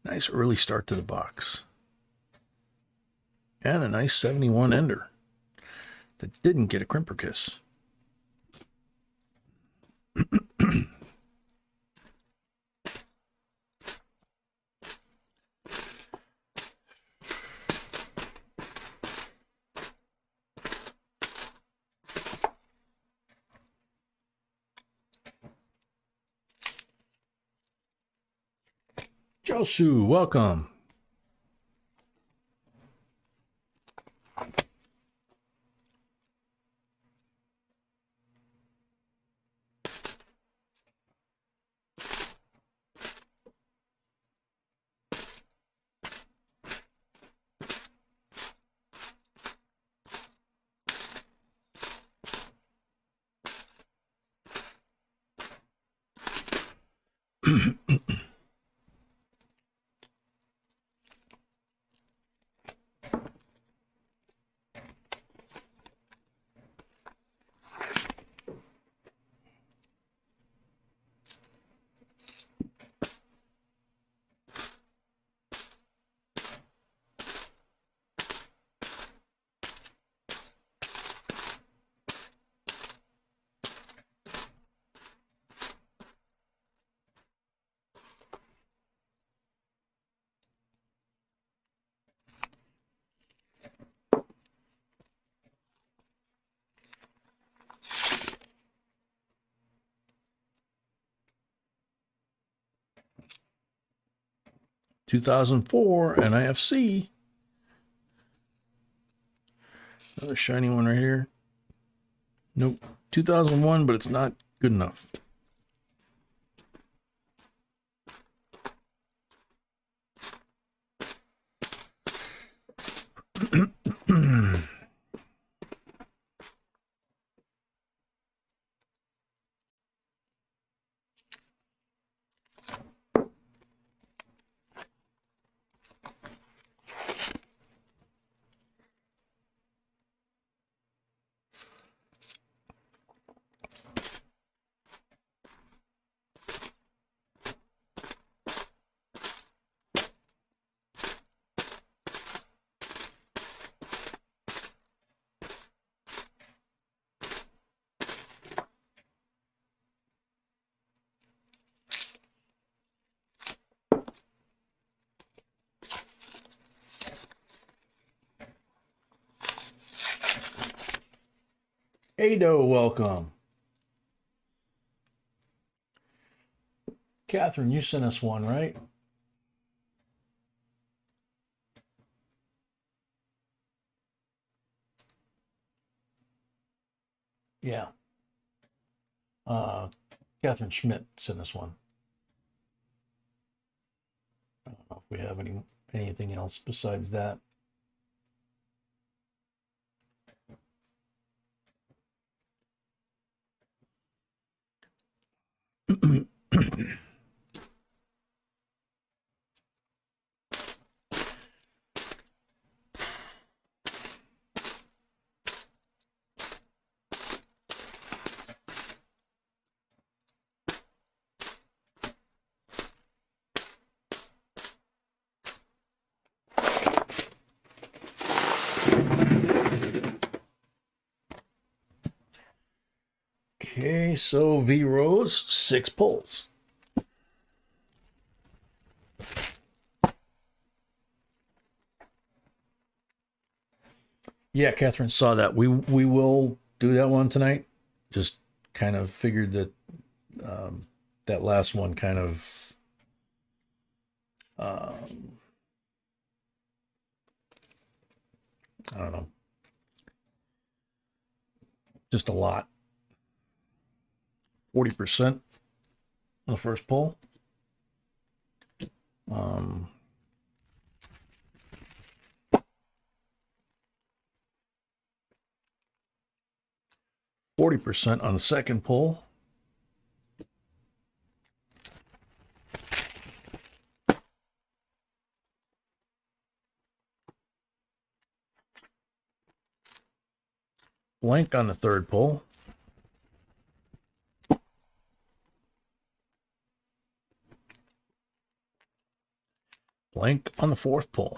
[SPEAKER 3] Nice early start to the box. And a nice 71 ender that didn't get a crimper kiss. Josu, welcome. (2004) NIFC. Another shiny one right here. Nope. 2001, but it's not good enough. Ado, welcome. Catherine, you sent us one, right? Yeah. Catherine Schmidt sent us one. I don't know if we have anything else besides that. Okay, so V Rose, 6 pulls. Yeah, Catherine saw that. We will do that one tonight. Just kind of figured that that last one kind of I don't know, just a lot. 40% on the first pull. 40% on the second pull. Blank on the third pull. Blank on the fourth pull.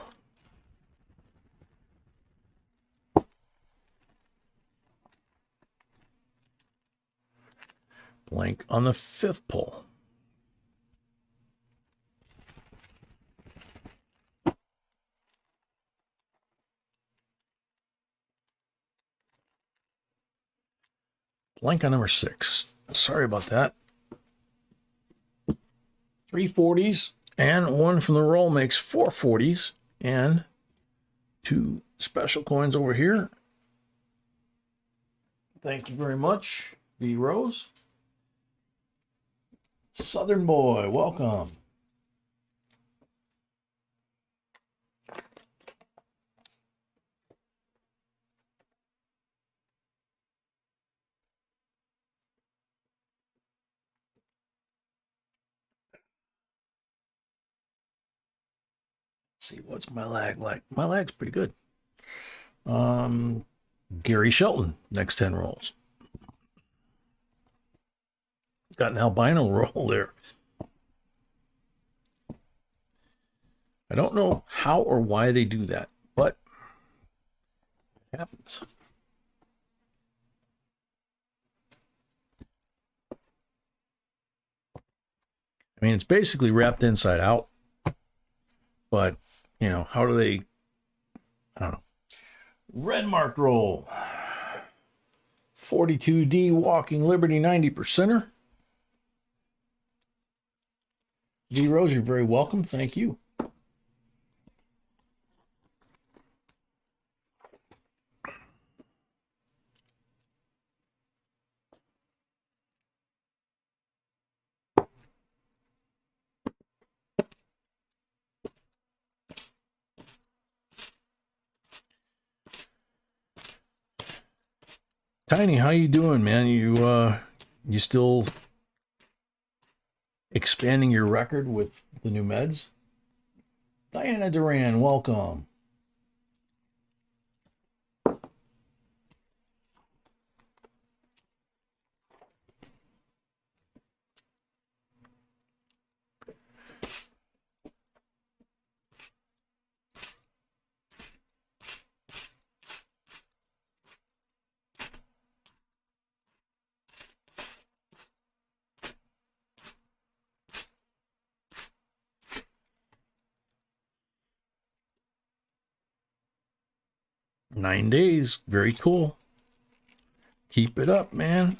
[SPEAKER 3] Blank on the fifth pull. Blank on number 6. Sorry about that. 3 40s and 1 from the roll makes 4 40s and 2 special coins over here. Thank you very much, B Rose. Southern Boy, welcome. Let's see, what's my lag like? My lag's pretty good. Gary Shelton, next 10 rolls. Got an albino roll there. I don't know how or why they do that, but it happens. I mean, it's basically wrapped inside out, but, you know, how do they, I don't know. Red marked roll. 42D Walking Liberty 90%er. D Rose, you're very welcome. Thank you. Tiny, how you doing, man? You still expanding your record with the new meds? Diana Duran, welcome. Nine days. Very cool. Keep it up, man.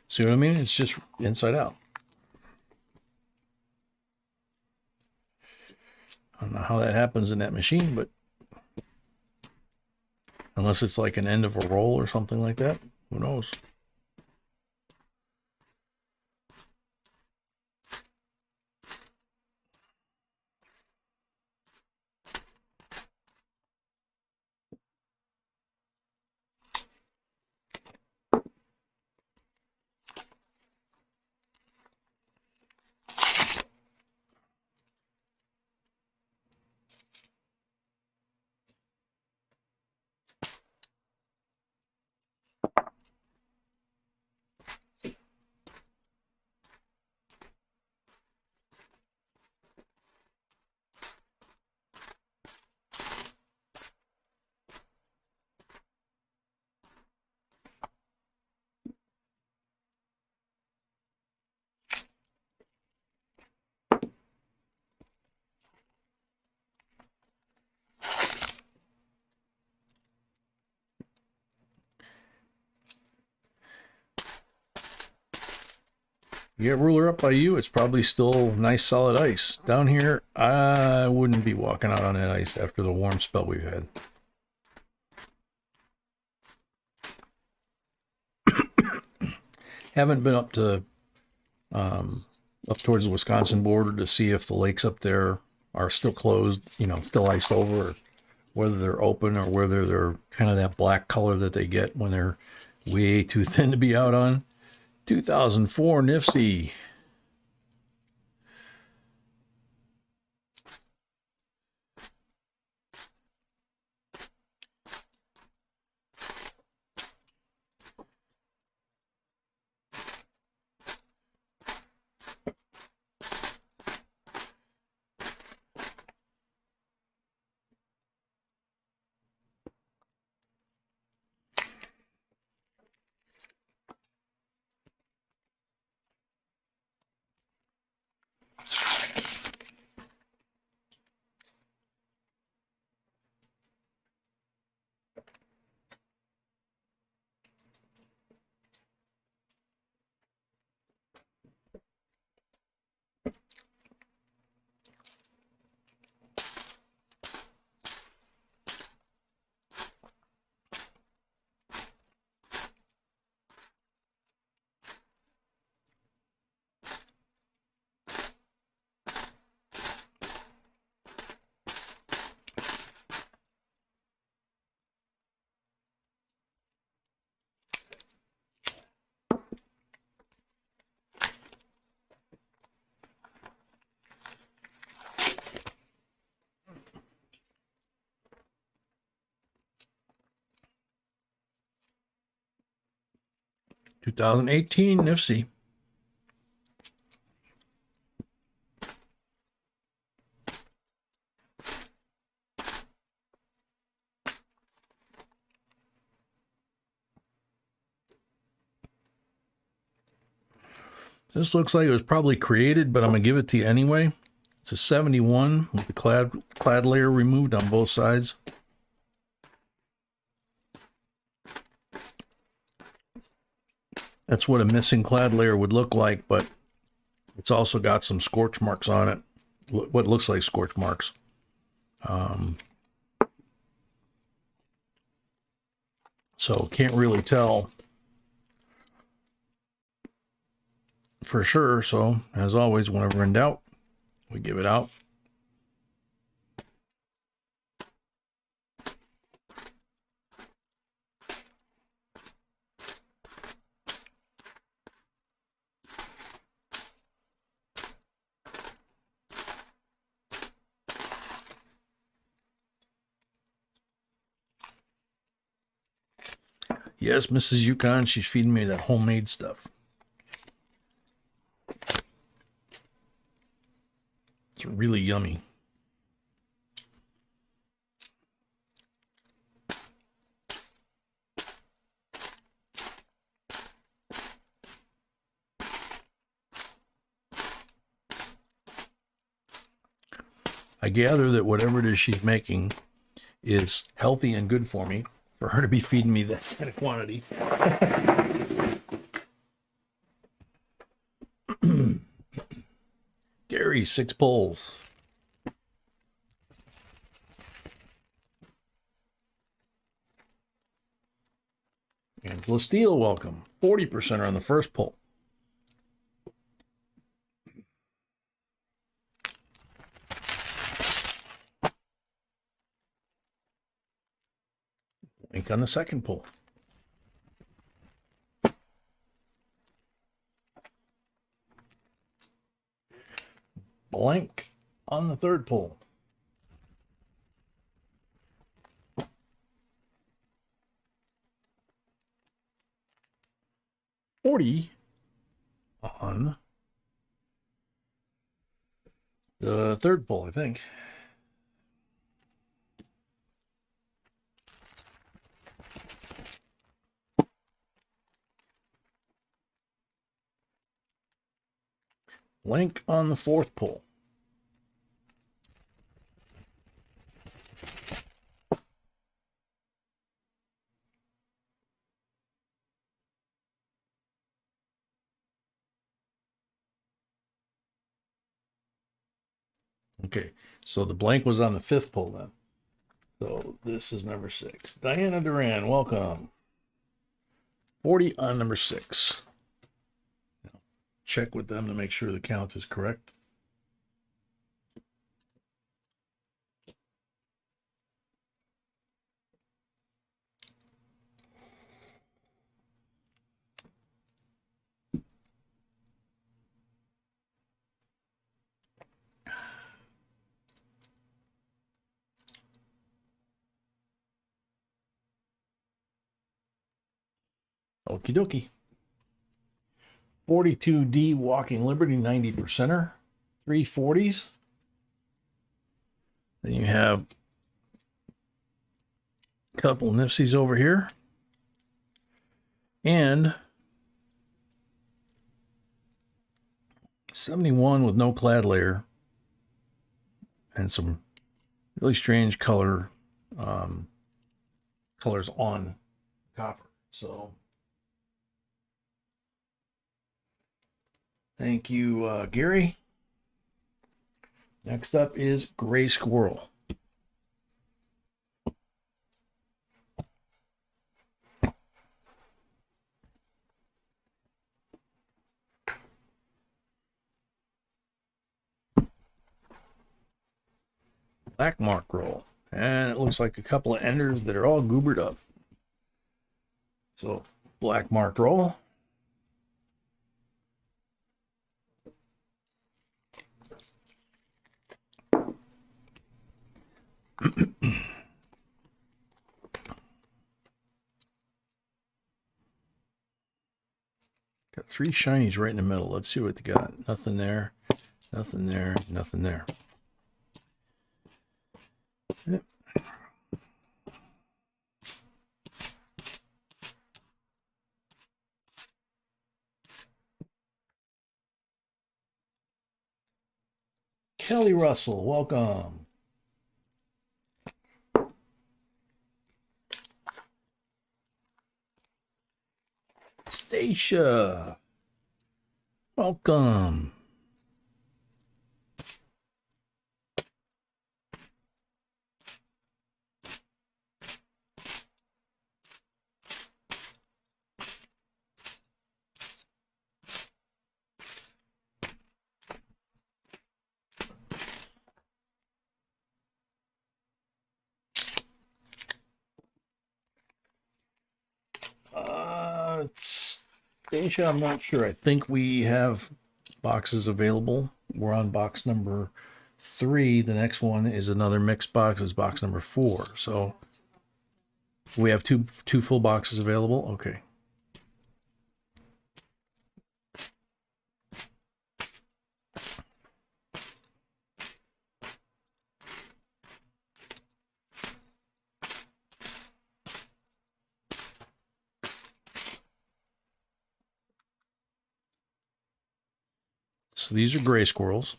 [SPEAKER 3] See what I mean? It's just inside out. I don't know how that happens in that machine, but unless it's like an end of a roll or something like that, who knows? You get ruler up by you, it's probably still nice solid ice. Down here, I wouldn't be walking out on that ice after the warm spell we've had. Haven't been up to up towards the Wisconsin border to see if the lakes up there are still closed, you know, still iced over, or whether they're open or whether they're kind of that black color that they get when they're way too thin to be out on. 2004 Nifty. 2018 NIFC. This looks like it was probably created, but I'm going to give it to you anyway. It's a 71 with the clad layer removed on both sides. That's what a missing clad layer would look like, but it's also got some scorch marks on it. What looks like scorch marks. So can't really tell for sure. So as always, whenever in doubt, we give it out. Yes, Mrs. Yukon, she's feeding me that homemade stuff. It's really yummy. I gather that whatever it is she's making is healthy and good for me, for her to be feeding me that kind of quantity. Gary, 6 pulls. Angela Steele, welcome. 40% on the first pull. Blank on the second pull. Blank on the third pull. $40 on the third pull, I think. Blank on the fourth pull. Okay, so the blank was on the fifth pull then. So this is number 6. Diana Duran, welcome. 40 on number 6. Now, check with them to make sure the count is correct. Okie dokie. 42D Walking Liberty 90%er. 340s. Then you have a couple nifsies over here. And 71 with no clad layer. And some really strange colors on copper. So thank you, Gary. Next up is Gray Squirrel. Black mark roll. And it looks like a couple of enders that are all goobered up. So, black mark roll. Got 3 shinies right in the middle. Let's see what they got. Nothing there. Nothing there. Nothing there. Yep. Kelly Russell, welcome. Stacia, welcome. Stacia, I'm not sure. I think we have boxes available. We're on box number 3. The next one is another mixed box. It's box number 4. So we have two full boxes available. Okay. So these are gray squirrels.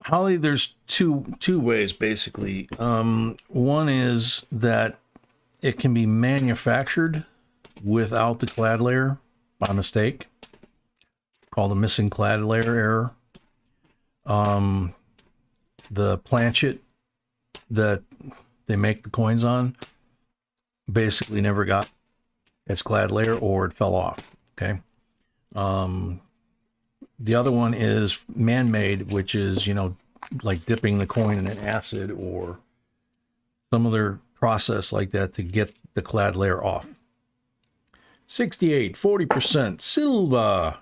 [SPEAKER 3] Holly, there's two ways basically. One is that it can be manufactured without the clad layer by mistake, called a missing clad layer error. The planchet that they make the coins on basically never got its clad layer, or it fell off. Okay. The other one is man-made, which is, you know, like dipping the coin in an acid or some other process like that to get the clad layer off. 68, 40%, Silva.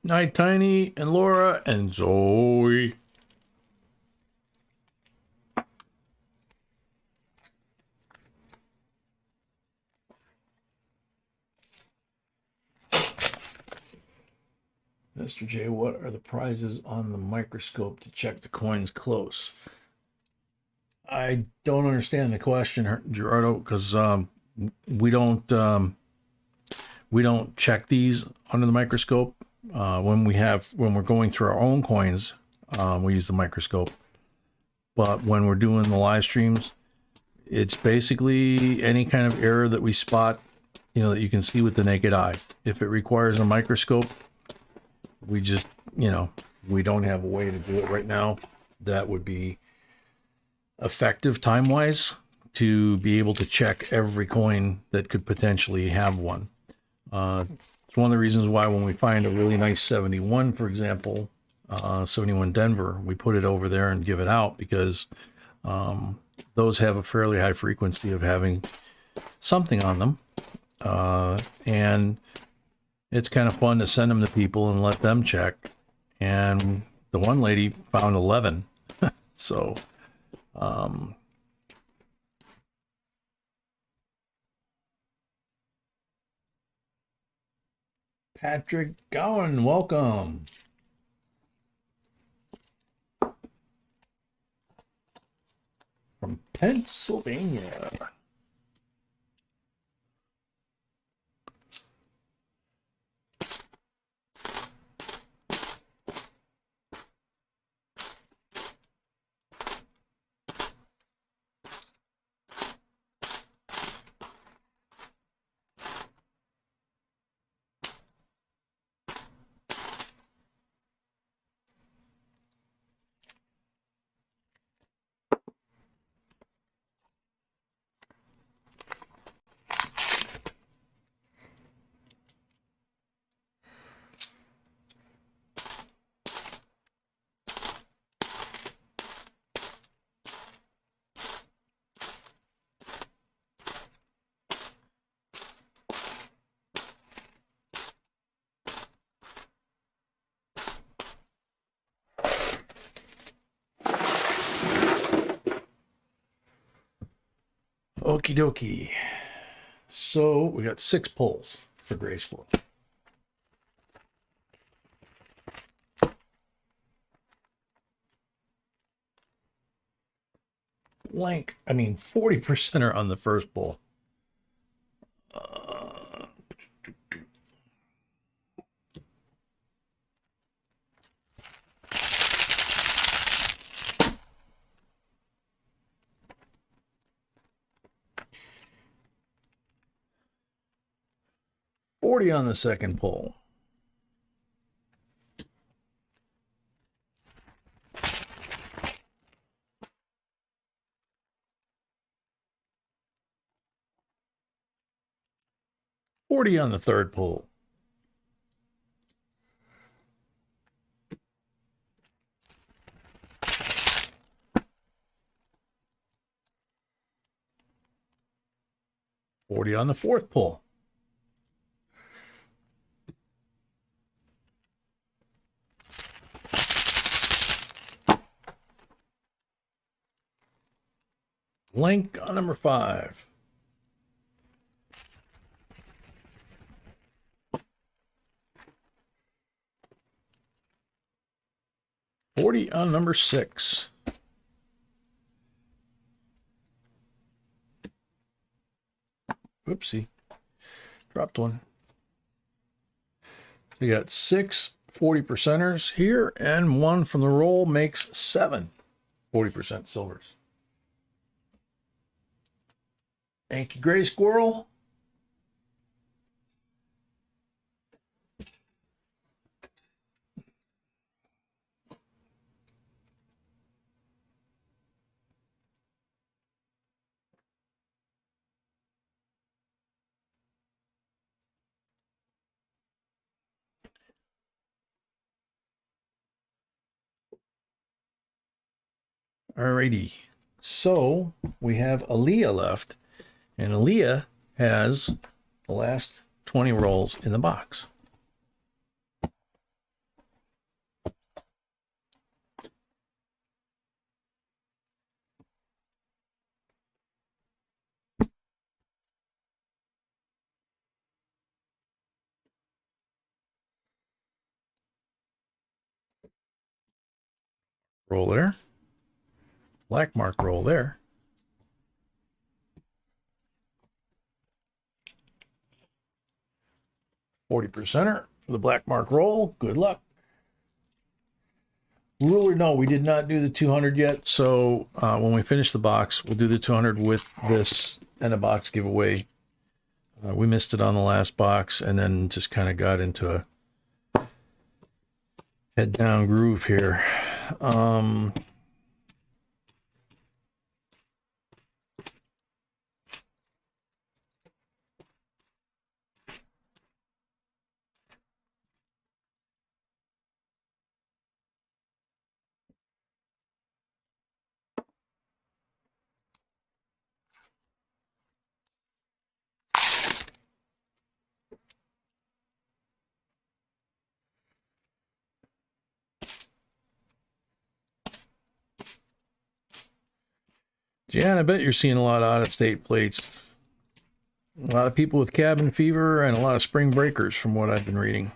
[SPEAKER 3] Night Tiny and Laura and Zoe. Mr. J, what are the prizes on the microscope to check the coins close? I don't understand the question, Gerardo, because we don't check these under the microscope. When we're going through our own coins, we use the microscope. But when we're doing the live streams, it's basically any kind of error that we spot, you know, that you can see with the naked eye. If it requires a microscope, we just, you know, we don't have a way to do it right now that would be effective time-wise to be able to check every coin that could potentially have one. It's one of the reasons why when we find a really nice 71, for example, 71 Denver, we put it over there and give it out, because those have a fairly high frequency of having something on them. And it's kind of fun to send them to people and let them check. And the one lady found 11. So, Patrick Gowan, welcome. From Pennsylvania. Okie dokie. So we got 6 pulls for Gray Squirrel. Blank. I mean, 40% on the first pull. 40 on the second pull. $40 on the third pull. $40 on the fourth pull. Blank on number 5. $40 on number 6. Whoopsie. Dropped one. So you got 6 40%ers here, and 1 from the roll makes 7 40% silvers. Thank you, Gray Squirrel. Alrighty. So we have Aaliyah left, and Aaliyah has the last 20 rolls in the box. Roll there. Black mark roll there. $40% for the black mark roll. Good luck. Ruler, no, we did not do the 200 yet. So when we finish the box, we'll do the 200 with this and a box giveaway. We missed it on the last box and then just kind of got into a head down groove here. Jan, I bet you're seeing a lot of out-of-state plates. A lot of people with cabin fever and a lot of spring breakers from what I've been reading.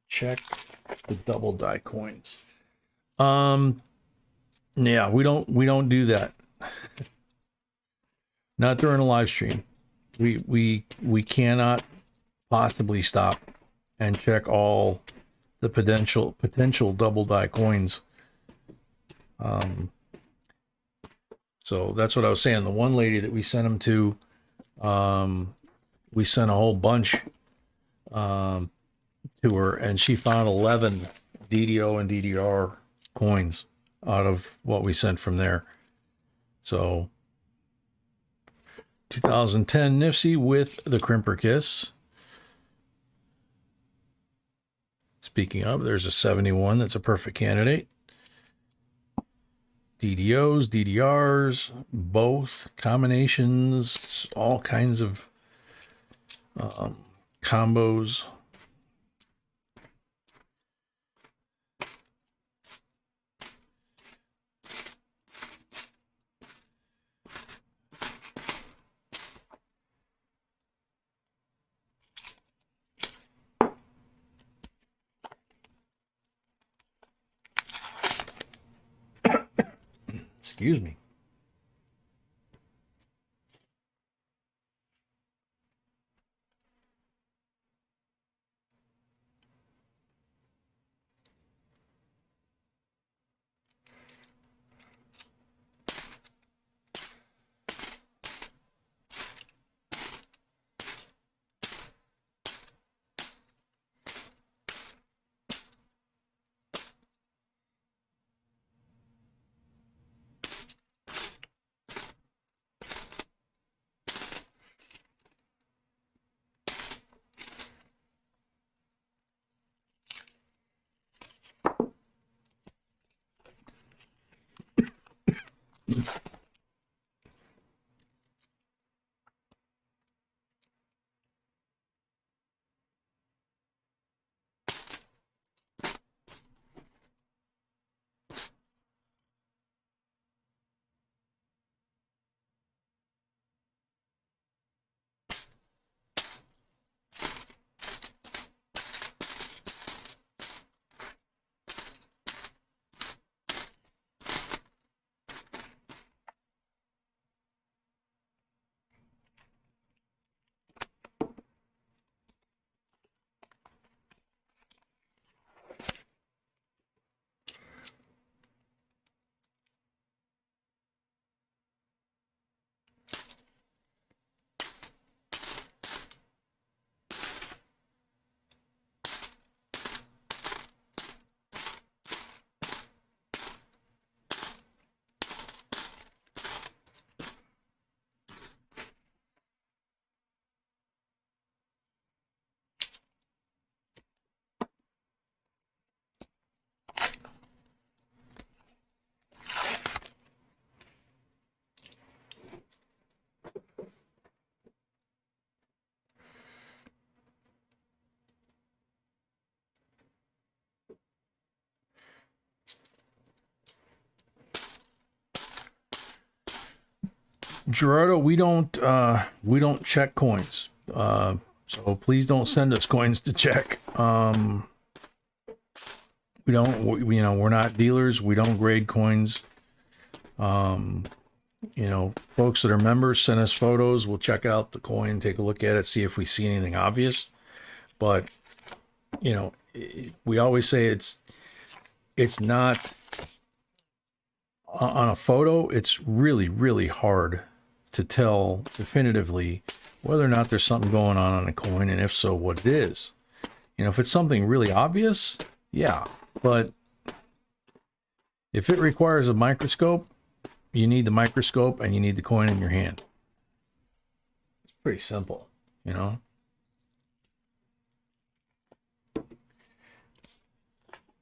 [SPEAKER 3] Check the double die coins. Yeah, we don't do that. Not during a live stream. We cannot possibly stop and check all the potential double die coins. So that's what I was saying. The one lady that we sent them to, we sent a whole bunch to her, and she found 11 DDO and DDR coins out of what we sent from there. So 2010 Nifty with the Crimper Kiss. Speaking of, there's a 71 that's a perfect candidate. DDOs, DDRs, both combinations, all kinds of combos. Excuse me. Gerardo, we don't check coins. So please don't send us coins to check. We're not dealers. We don't grade coins. Folks that are members send us photos. We'll check out the coin, take a look at it, see if we see anything obvious. But, we always say it's not on a photo. It's really, really hard to tell definitively whether or not there's something going on a coin, and if so, what it is. If it's something really obvious, yeah. But if it requires a microscope, you need the microscope and you need the coin in your hand. It's pretty simple,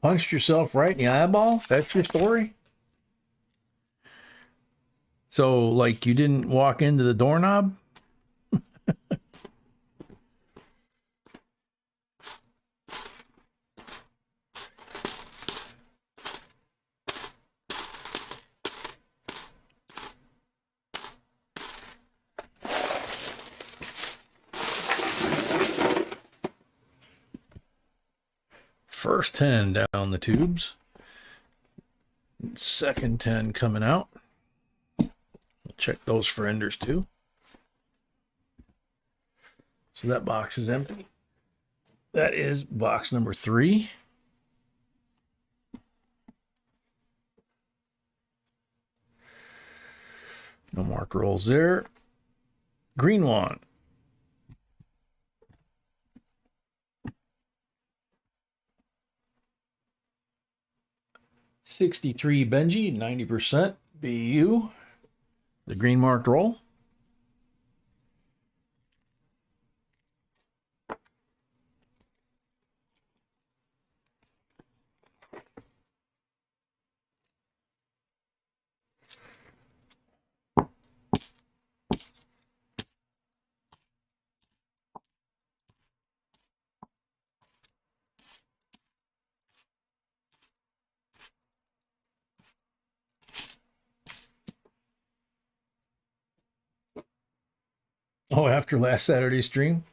[SPEAKER 3] Punched yourself right in the eyeball? That's your story? So, like, you didn't walk into the doorknob? first 10 down the tubes. Second 10 coming out. We'll check those for enders too. So that box is empty. That is box number 3. No marked rolls there. Green one. 63 Benji, 90% BU. The green marked roll. Oh, after last Saturday's stream?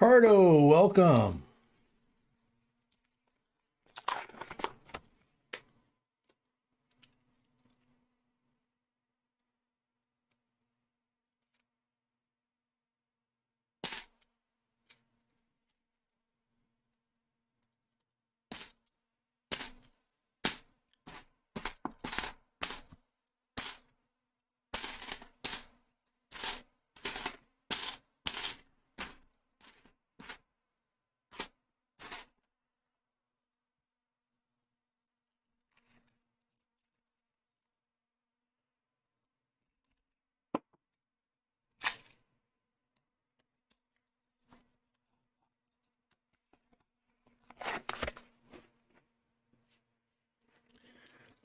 [SPEAKER 3] Cardo, welcome.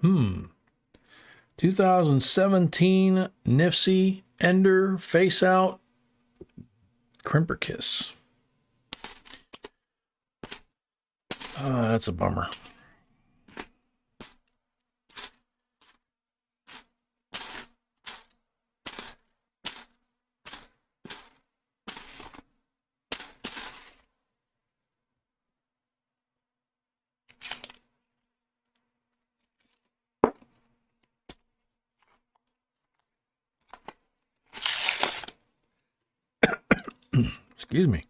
[SPEAKER 3] Hmm. 2017 Nifsy Ender Face Out Crimper Kiss. That's a bummer. Excuse me.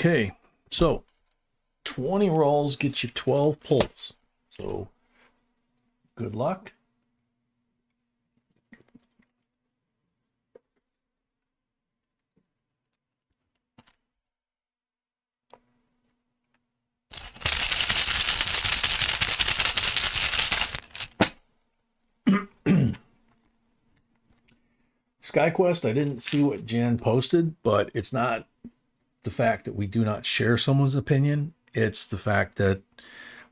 [SPEAKER 3] Okay, so 20 rolls get you 12 pulls. So good luck. SkyQuest, I didn't see what Jan posted, but it's not the fact that we do not share someone's opinion. It's the fact that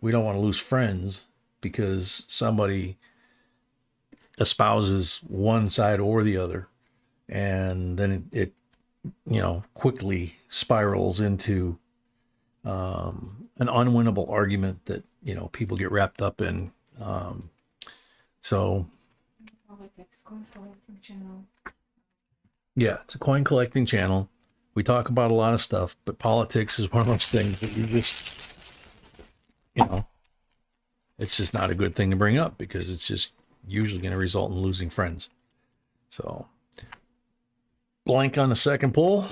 [SPEAKER 3] we don't want to lose friends because somebody espouses one side or the other. And then it quickly spirals into an unwinnable argument that, people get wrapped up in. So
[SPEAKER 2] Politics, coin collecting channel.
[SPEAKER 3] yeah, it's a coin collecting channel. We talk about a lot of stuff, but politics is one of those things that you just, it's just not a good thing to bring up because it's just usually going to result in losing friends. So, blank on the second pull.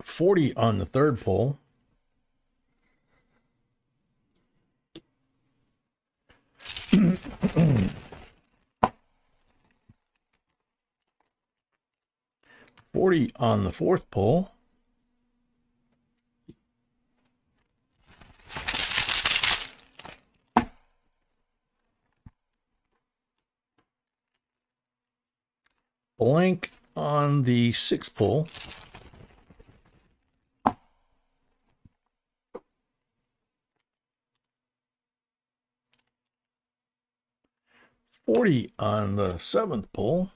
[SPEAKER 3] $40 on the third pull. $40 on the fourth pull. Blank on the sixth pull. $40 on the seventh pull.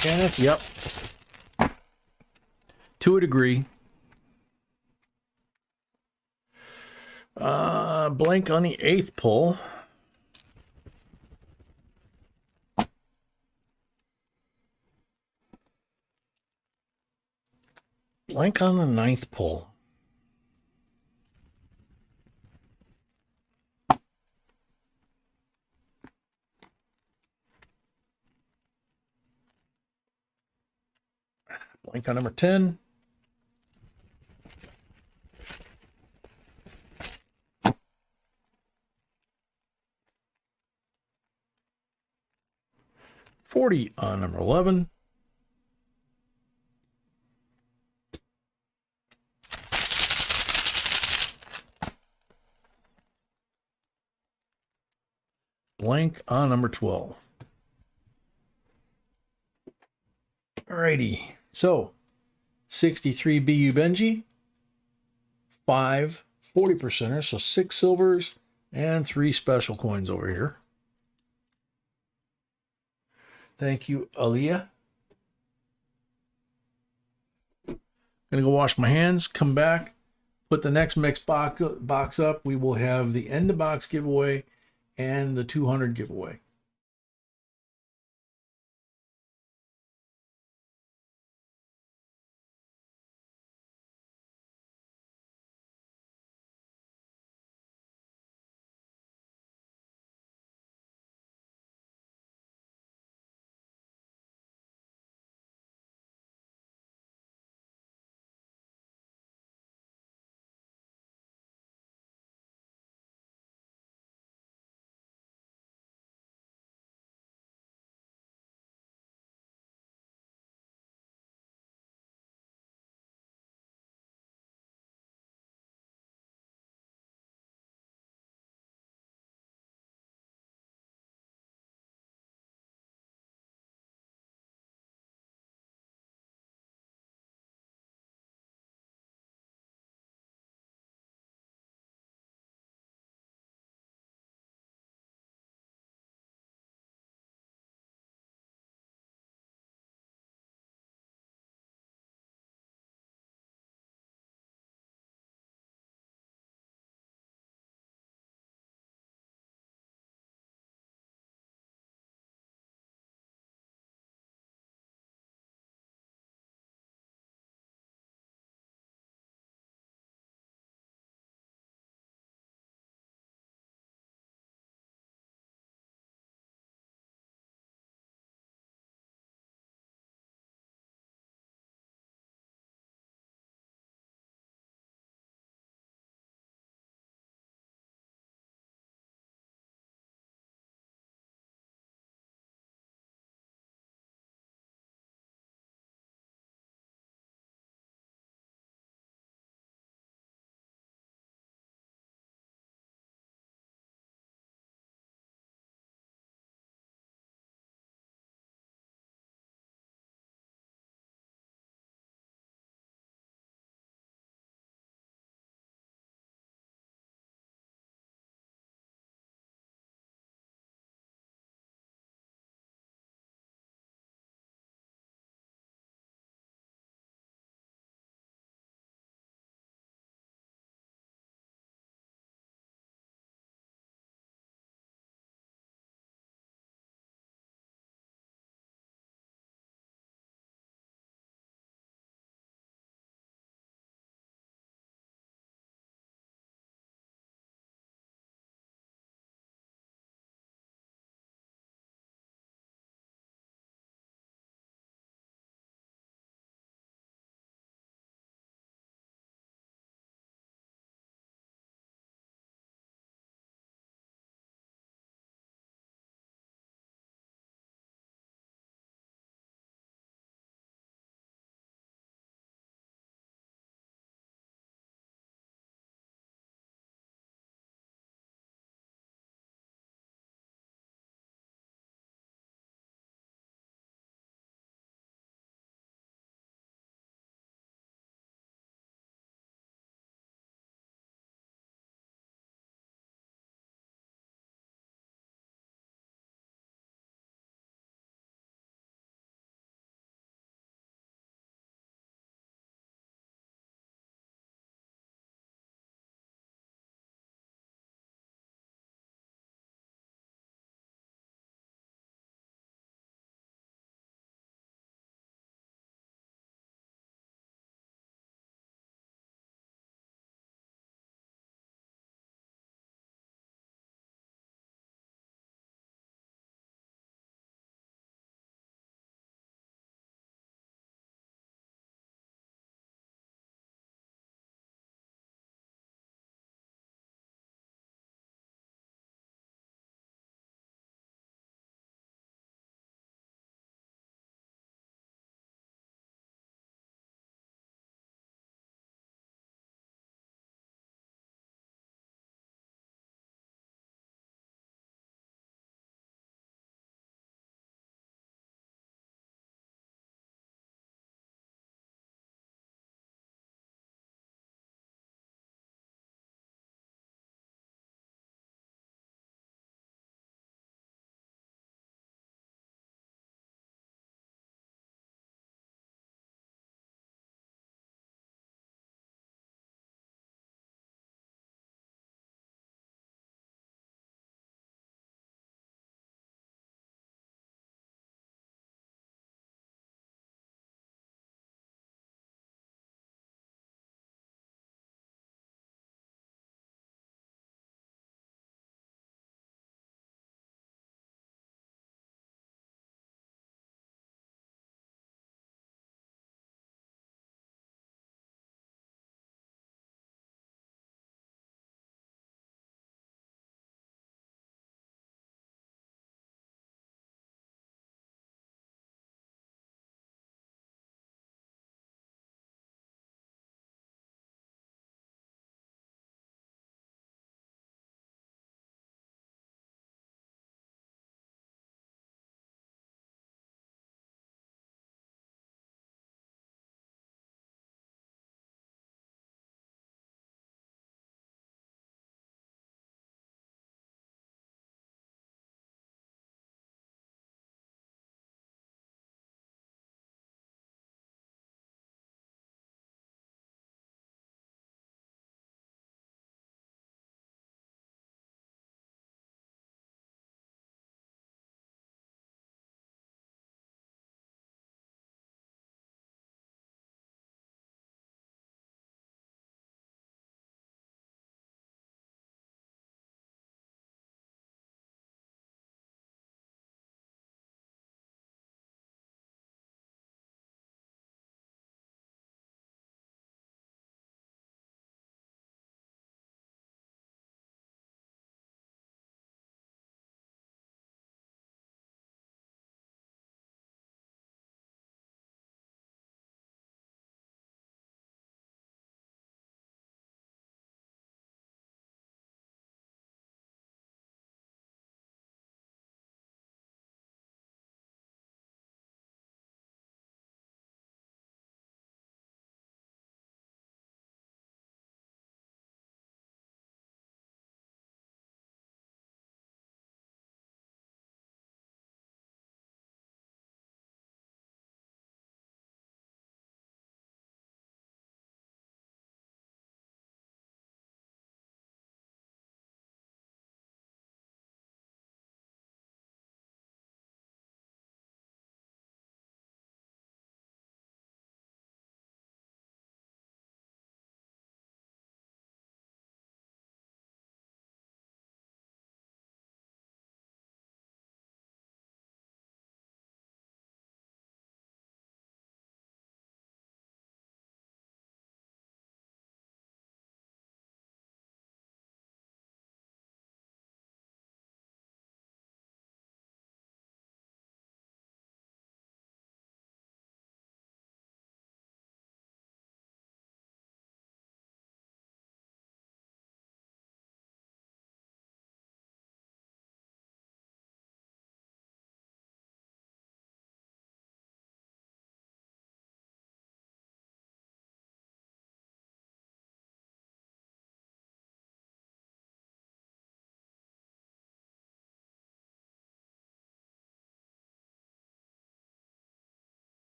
[SPEAKER 3] Kenneth, yep. To a degree. Blank on the eighth pull. Blank on the ninth pull. Blank on number 10. $40 on number 11. Blank on number 12. Alrighty. So 63 BU Benji, 5 40%ers, so 6 silvers and 3 special coins over here. Thank you, Aaliyah. Gonna go wash my hands, come back, put the next mix box up. We will have the end of box giveaway and the 200 giveaway.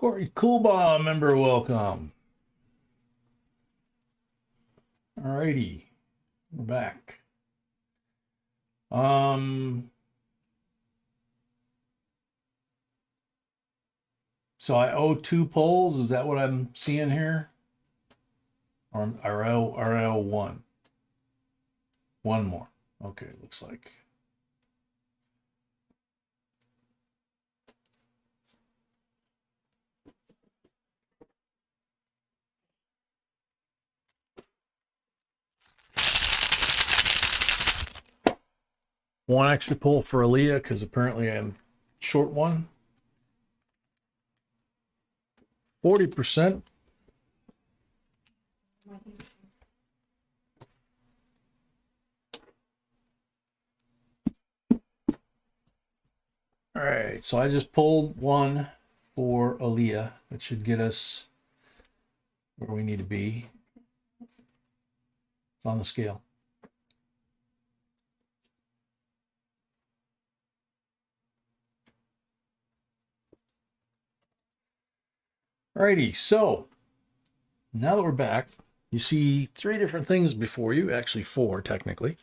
[SPEAKER 1] Corey Coolbaugh, member, welcome. Alrighty, we're back. So I owe 2 polls. Is that what I'm seeing here? Or I owe 1. 1 more. Okay, looks like. One extra pull for Aaliyah because apparently I'm short one. 40%. All right, so I just pulled 1 for Aaliyah. That should get us where we need to be. It's on the scale. Alrighty, so now that we're back, you see 3 different things before you, actually 4 technically.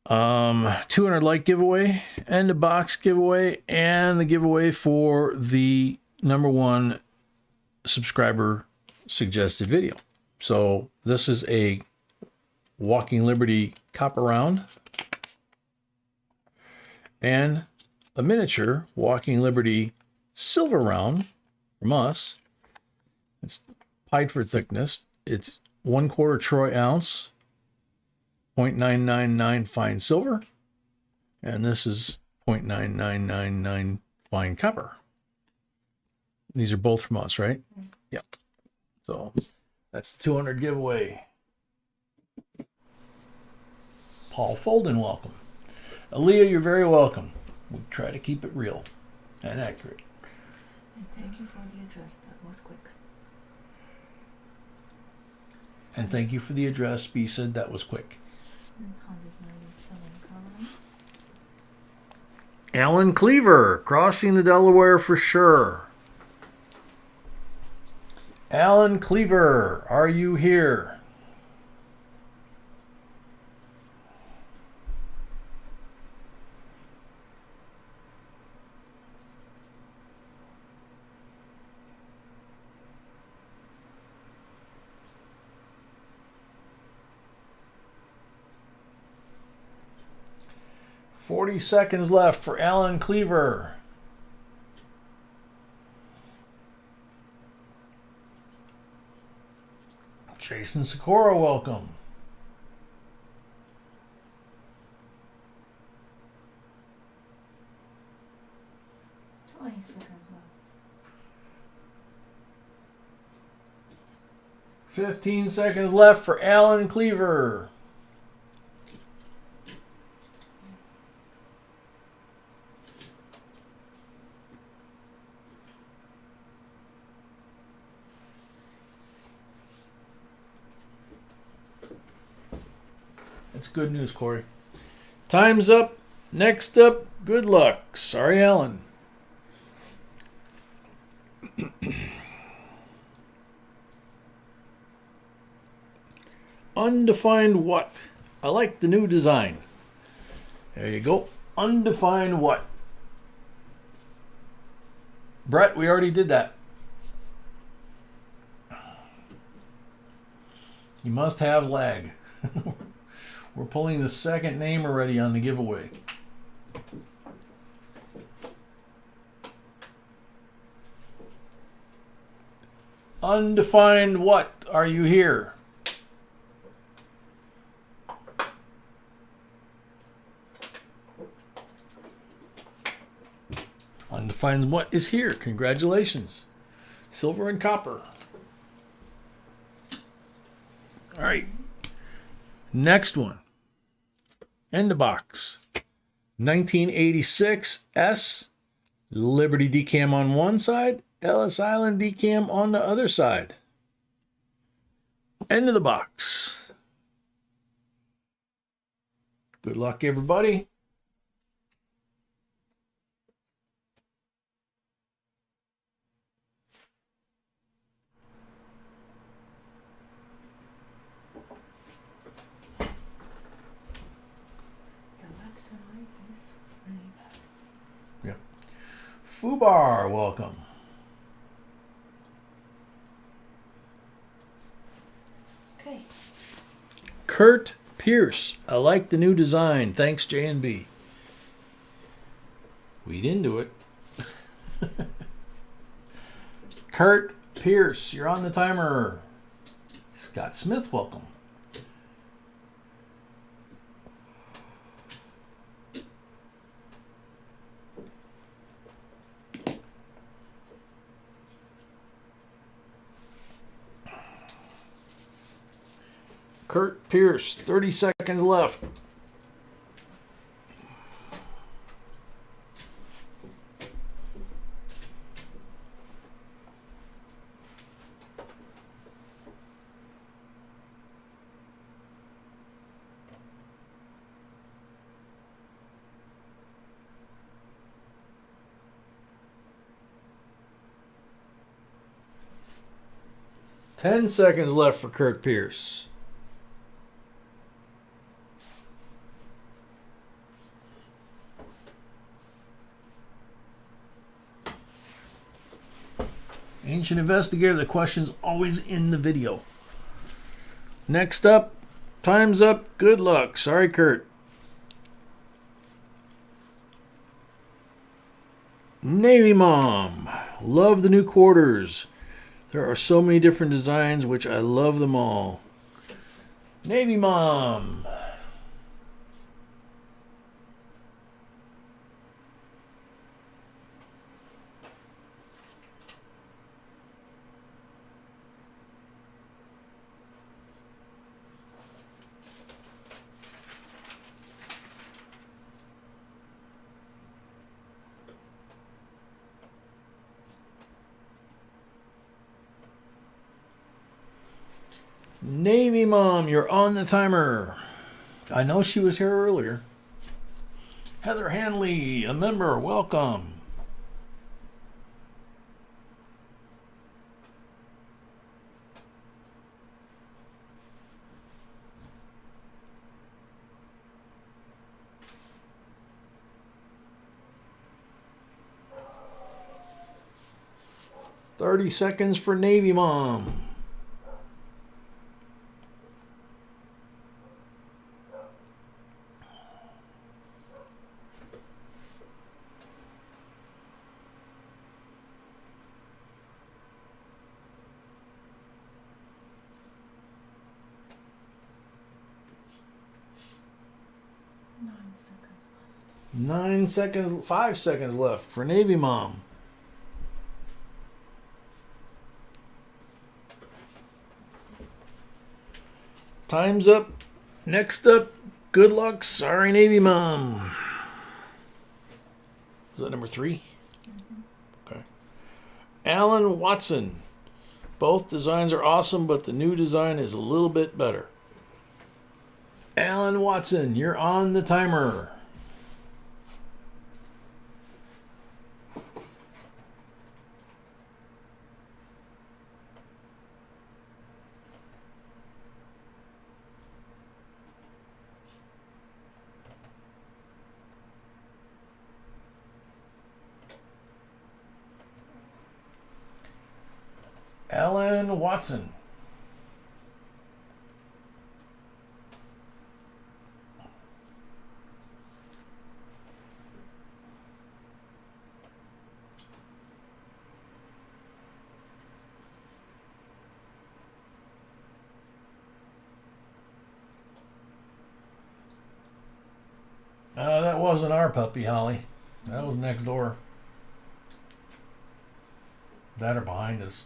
[SPEAKER 1] 200 like giveaway, and a box giveaway, and the giveaway for the #1 subscriber suggested video. So this is a Walking Liberty copper round and a miniature Walking Liberty silver round from us. It's pied for thickness. It's 1/4 troy ounce, 0.999 fine silver, and this is 0.9999 fine copper. These are both from us, right? Yep. So that's the 200 giveaway. Paul Folden, welcome. Aaliyah, you're very welcome. We try to keep it real and accurate.
[SPEAKER 2] And thank you for the address. That was quick.
[SPEAKER 1] And thank you for the address. B said that was quick.
[SPEAKER 2] 197 columns.
[SPEAKER 1] Alan Cleaver, crossing the Delaware for sure. Alan Cleaver, are you here? Forty seconds left for Alan Cleaver. Jason Sikora, welcome.
[SPEAKER 2] Seconds left.
[SPEAKER 1] 15 seconds left for Alan Cleaver. That's good news, Corey. Time's up. Next up, good luck. Sorry, Alan. Undefined what? I like the new design. There you go. Undefined what? Brett, we already did that. You must have lag. We're pulling the second name already on the giveaway. Undefined what? Are you here? Undefined what is here? Congratulations. Silver and copper. All right. Next one. End of box. 1986 S. Liberty decam on one side. Ellis Island decam on the other side. End of the box. Good luck, everybody. Fubar, welcome.
[SPEAKER 2] Okay.
[SPEAKER 1] Kurt Pierce, I like the new design. Thanks, J&B. We didn't do it. Kurt Pierce, you're on the timer. Scott Smith, welcome. Kurt Pierce, 30 seconds left. Ten seconds left for Kurt Pierce. Ancient Investigator, the question's always in the video. Next up, time's up, good luck. Sorry, Kurt. Navy Mom, love the new quarters. There are so many different designs, which I love them all. Navy Mom. Navy Mom, you're on the timer. I know she was here earlier. Heather Hanley, a member, welcome. "30 seconds for Navy Mom. Nine seconds, 5 seconds left for Navy Mom. Time's up. Next up, good luck. Sorry, Navy Mom. Is that number 3? Okay. Alan Watson. Both designs are awesome, but the new design is a little bit better. Alan Watson, you're on the timer. Alan Watson. That wasn't our puppy, Holly. That was next door. That or behind us.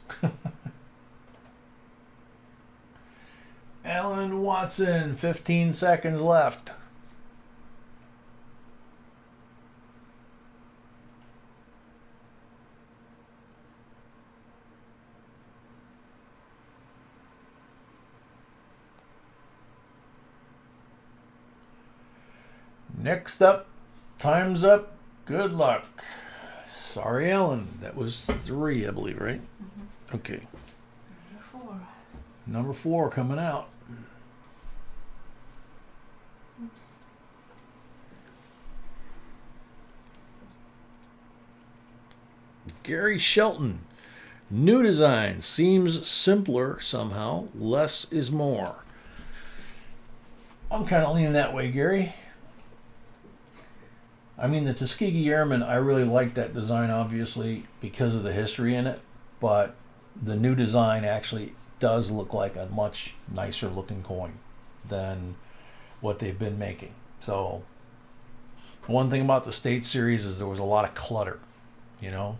[SPEAKER 1] Alan Watson, 15 seconds left. Next up, time's up. Good luck. Sorry, Ellen. That was 3, I believe, right? Mm-hmm. Okay. Number 4 coming out.
[SPEAKER 2] Oops.
[SPEAKER 3] Gary Shelton. New design seems simpler somehow. Less is more. I'm kind of leaning that way, Gary. I mean, the Tuskegee Airmen, I really like that design, obviously, because of the history in it. But the new design actually does look like a much nicer looking coin than what they've been making. So, one thing about the State Series is there was a lot of clutter, you know.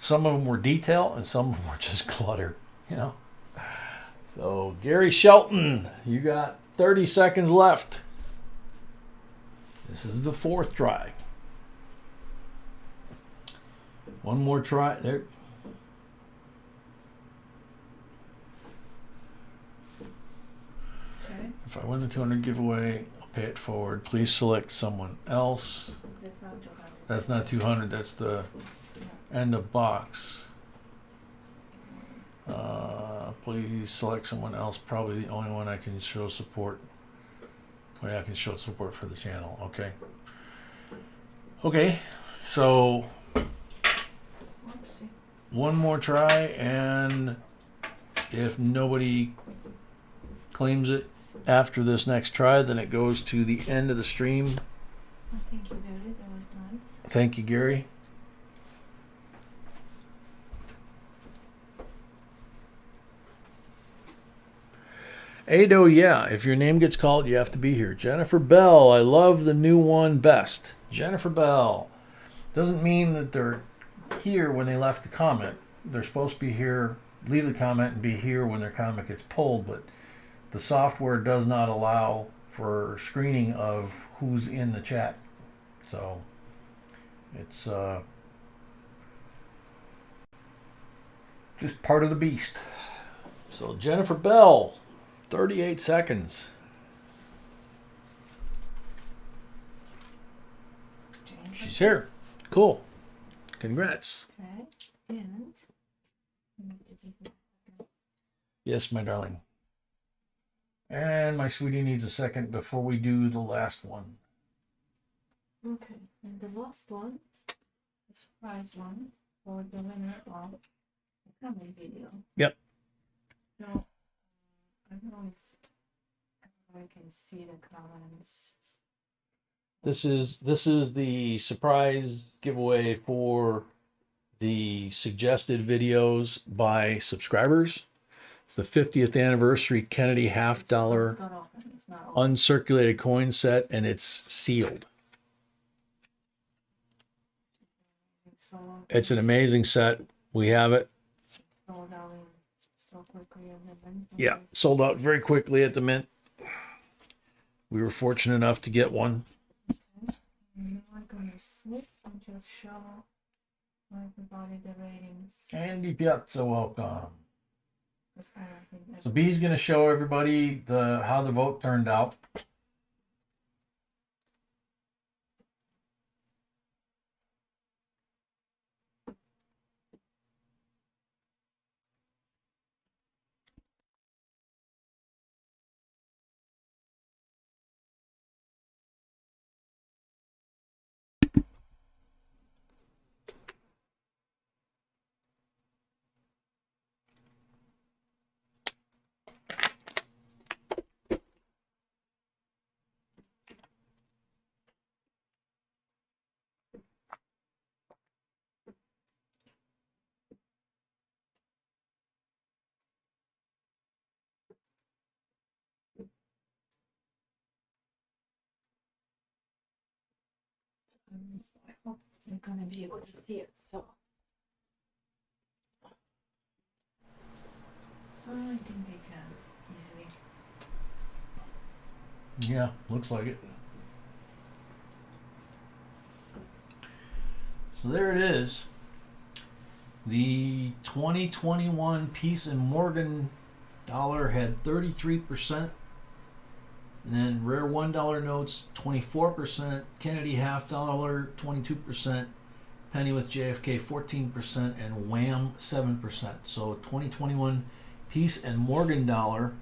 [SPEAKER 3] Some of them were detail and some of them were just clutter, you know. So, Gary Shelton, you got 30 seconds left. This is the fourth try. One more try. There.
[SPEAKER 2] Okay,
[SPEAKER 3] If I win the 200 giveaway, I'll pay it forward. Please select someone else.
[SPEAKER 2] that's not 200.
[SPEAKER 3] That's not 200. That's the end of box. Please select someone else. Probably the only one I can show support. Oh, yeah, I can show support for the channel. Okay. Okay. So
[SPEAKER 2] Whoopsie.
[SPEAKER 3] one more try, and if nobody claims it after this next try, then it goes to the end of the stream.
[SPEAKER 2] I think you did it. That was nice.
[SPEAKER 3] Thank you, Gary. Ado, yeah, if your name gets called, you have to be here. Jennifer Bell, I love the new one best. Jennifer Bell. Doesn't mean that they're here when they left the comment. They're supposed to be here, leave the comment, and be here when their comment gets pulled, but the software does not allow for screening of who's in the chat. So it's just part of the beast. So Jennifer Bell, 38 seconds.
[SPEAKER 2] Change
[SPEAKER 3] She's
[SPEAKER 2] it.
[SPEAKER 3] here. Cool. Congrats.
[SPEAKER 2] Okay, and I need to give you a second.
[SPEAKER 3] Yes, my darling. And my sweetie needs a second before we do the last one.
[SPEAKER 2] Okay, and the last one, the surprise one for the winner of the coming video.
[SPEAKER 3] Yep.
[SPEAKER 2] So, I don't know if everybody can see the comments.
[SPEAKER 3] This is the surprise giveaway for the suggested videos by subscribers. It's the 50th anniversary Kennedy half dollar
[SPEAKER 2] Don't open, it's not open.
[SPEAKER 3] uncirculated coin set, and it's sealed.
[SPEAKER 2] So,
[SPEAKER 3] It's an amazing set. We have it.
[SPEAKER 2] it's sold out in so quickly and then.
[SPEAKER 3] Yeah, sold out very quickly at the mint. We were fortunate enough to get one.
[SPEAKER 2] And I'm gonna switch and just show everybody the ratings.
[SPEAKER 3] Andy Piazza, welcome.
[SPEAKER 2] 'Cause I don't think
[SPEAKER 3] So B's going to show everybody how the vote turned out.
[SPEAKER 2] I hope you're gonna be able to see it. So I think they can easily.
[SPEAKER 3] Yeah, looks like it. So there it is. The 2021 Peace and Morgan dollar had 33%. And then rare $1 notes, 24%. Kennedy half dollar, 22%. Penny with JFK, 14%. And Wham, 7%. So 2021 Peace and Morgan dollar.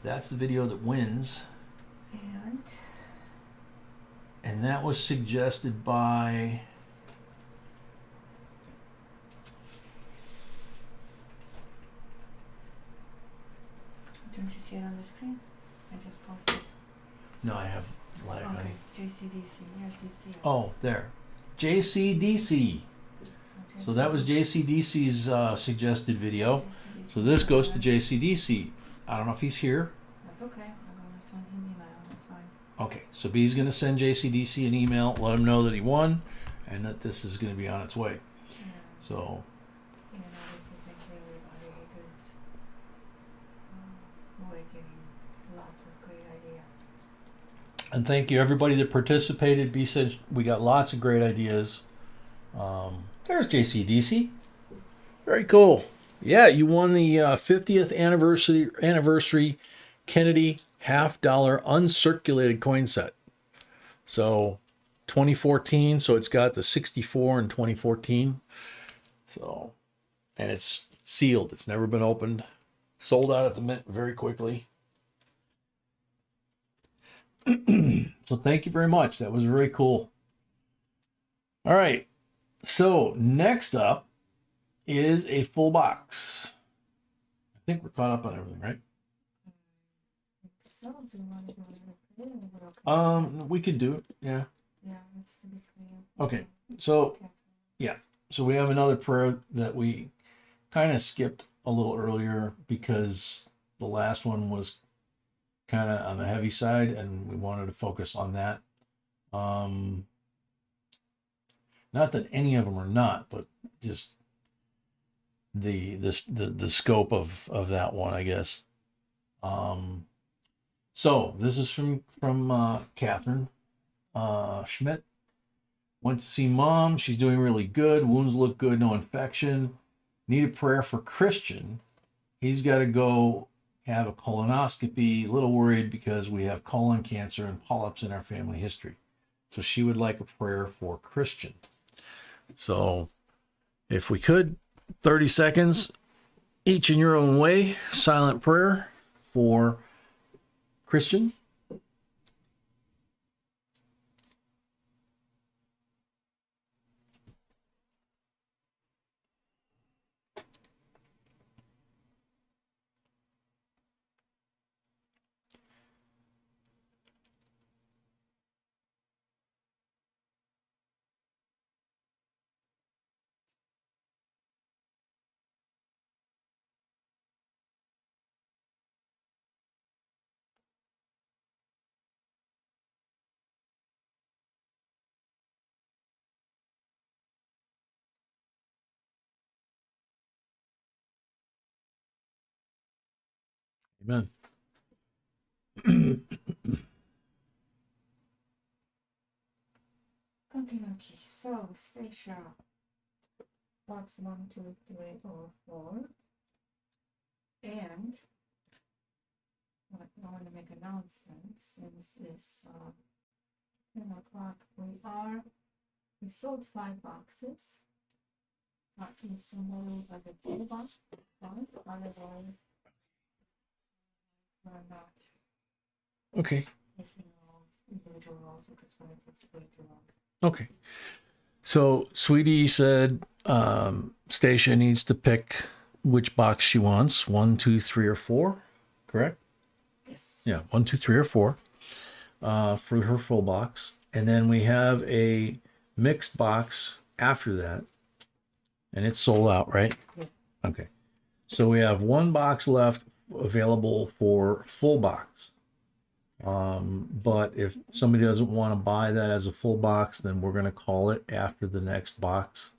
[SPEAKER 3] That's the video that wins.
[SPEAKER 2] And
[SPEAKER 3] And that was suggested by
[SPEAKER 2] Don't you see it on the screen? I just posted.
[SPEAKER 1] No, I have lag,
[SPEAKER 2] Okay,
[SPEAKER 1] honey.
[SPEAKER 2] JCDC. Yes, you see it.
[SPEAKER 1] Oh, there. JCDC. So that was JCDC's suggested video.
[SPEAKER 2] JCDC.
[SPEAKER 1] So this goes to JCDC. I don't know if he's here.
[SPEAKER 2] That's okay. I'm gonna send him an email. That's fine.
[SPEAKER 1] Okay, so B's going to send JCDC an email, let him know that he won, and that this is going to be on its way.
[SPEAKER 2] Yeah.
[SPEAKER 1] So,
[SPEAKER 2] And obviously thank you everybody because we're getting lots of great ideas.
[SPEAKER 1] and thank you everybody that participated. B said we got lots of great ideas. There's JCDC. Very cool. Yeah, you won the 50th anniversary Kennedy $50 uncirculated coin set. So 2014, so it's got the 64 and 2014. So, and it's sealed. It's never been opened. Sold out at the mint very quickly. So thank you very much. That was very cool. All right. So next up is a full box. I think we're caught up on everything, right?
[SPEAKER 2] So do you want to do it?
[SPEAKER 1] We could do it. Yeah.
[SPEAKER 2] Yeah, it's to be clear.
[SPEAKER 1] Okay. So
[SPEAKER 2] Okay.
[SPEAKER 1] So we have another prayer that we kind of skipped a little earlier because the last one was kind of on the heavy side and we wanted to focus on that. Not that any of them are not, but just the scope of that one, I guess. So this is from Catherine Schmidt. Went to see mom. She's doing really good. Wounds look good. No infection. Need a prayer for Christian. He's got to go have a colonoscopy. A little worried because we have colon cancer and polyps in our family history. So she would like a prayer for Christian. So if we could, 30 seconds, each in your own way, silent prayer for Christian. Amen.
[SPEAKER 2] Okay. So Stacia, box 1, 2, 3, or 4, and I want to make announcements since it's 10 o'clock. We sold 5 boxes. Is somebody at the full box? Otherwise, we're not
[SPEAKER 1] Okay.
[SPEAKER 2] making individual rolls because it's going to take way too long.
[SPEAKER 1] Okay. So Sweetie said Stacia needs to pick which box she wants. 1, 2, 3, or 4. Correct?
[SPEAKER 2] Yes.
[SPEAKER 1] Yeah, 1, 2, 3, or 4 for her full box. And then we have a mixed box after that. And it's sold out, right?
[SPEAKER 2] Yes.
[SPEAKER 1] Okay. So we have 1 box left available for full box. But if somebody doesn't want to buy that as a full box, then we're going to call it after the next box.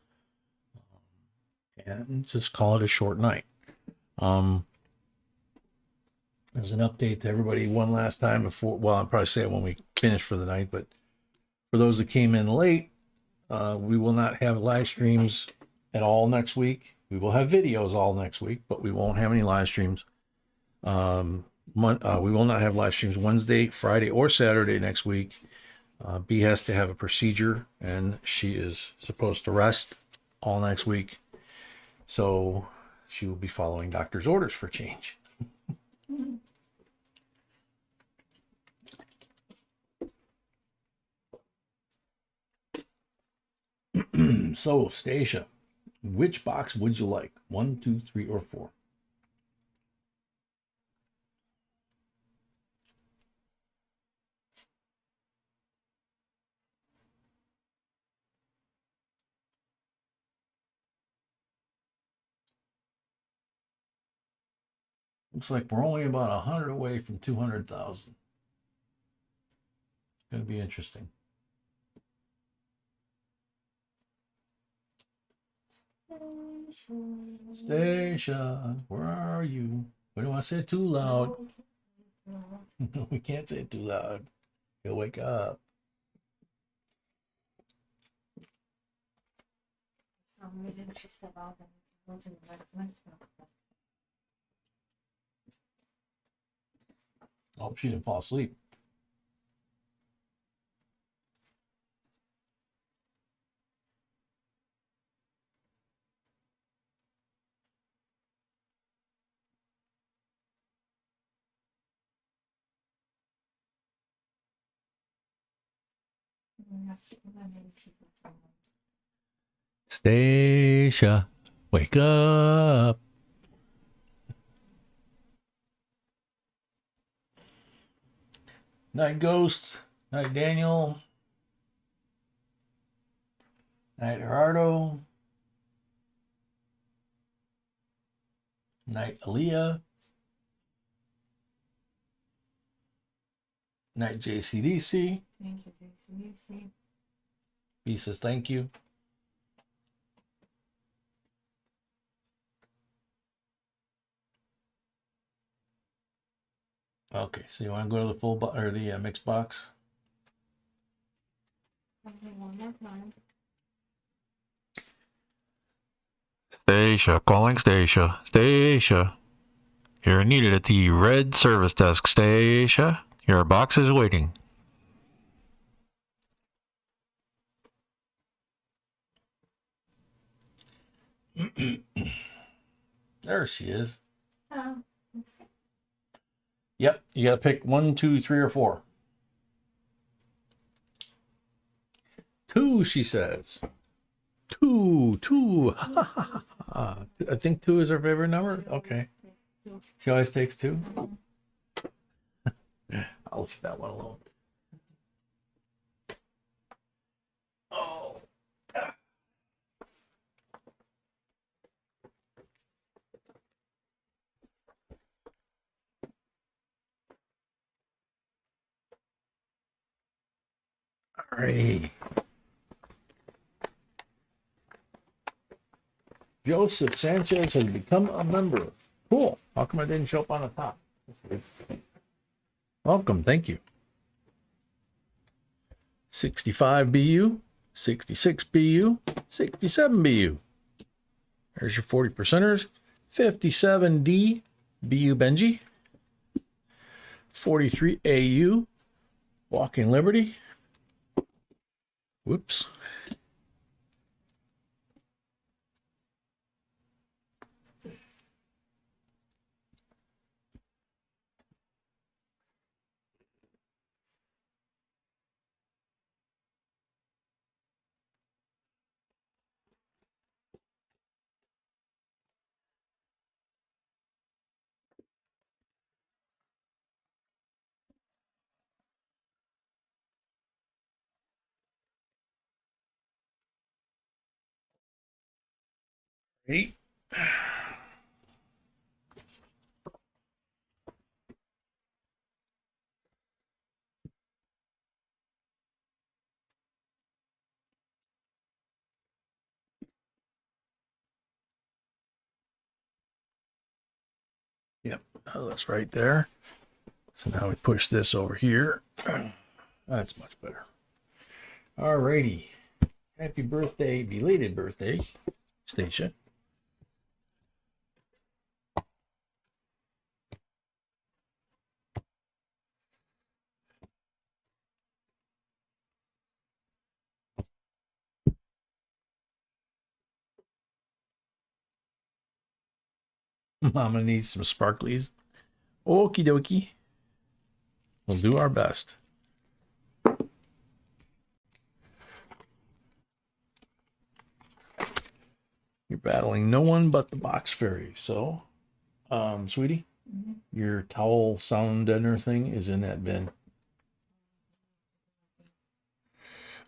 [SPEAKER 1] And just call it a short night. There's an update to everybody one last time before, well, I'll probably say it when we finish for the night, but for those that came in late, we will not have live streams at all next week. We will have videos all next week, but we won't have any live streams. We will not have live streams Wednesday, Friday, or Saturday next week. B has to have a procedure, and she is supposed to rest all next week. So she will be following doctor's orders for change. So, Stacia, which box would you like? 1, 2, 3, or 4? Looks like we're only about 100 away from 200,000. Gonna be interesting. Station, where are you? We don't want to say it too loud. We can't say it too loud. He'll wake up.
[SPEAKER 2] For some reason she stepped out and go to the next one.
[SPEAKER 1] I hope she didn't fall asleep. Stacia, wake up. Night Ghost. Night Daniel. Night Gerardo. Night Aaliyah. Night JCDC.
[SPEAKER 2] Thank you, JCDC.
[SPEAKER 1] B says thank you. Okay, so you want to go to the full or the mixed box?
[SPEAKER 2] Okay, one more time.
[SPEAKER 4] Stacia, calling Stacia. Stacia. You're needed at the red service desk, Stacia. Your box is waiting.
[SPEAKER 1] There she is.
[SPEAKER 2] Oh, let's see.
[SPEAKER 1] Yep, you got to pick 1, 2, 3, or 4. 2, she says. 2, 2. I think 2 is her favorite number. Okay. She always takes 2. I'll leave that one alone. Oh. Alrighty. Joseph Sanchez has become a member. Cool. How come I didn't show up on the top? Welcome. Thank you. 65 BU, 66 BU, 67 BU. There's your 40 percenters. 57D BU Benji. 43 AU Walking Liberty. Whoops. Eight. Yep, that's right there. So now we push this over here. That's much better. Alrighty. Happy birthday, belated birthday, Stacia. Mama needs some sparklies. Okie dokie. We'll do our best. You're battling no one but the box fairy. So, sweetie, your towel sound deadener thing is in that bin.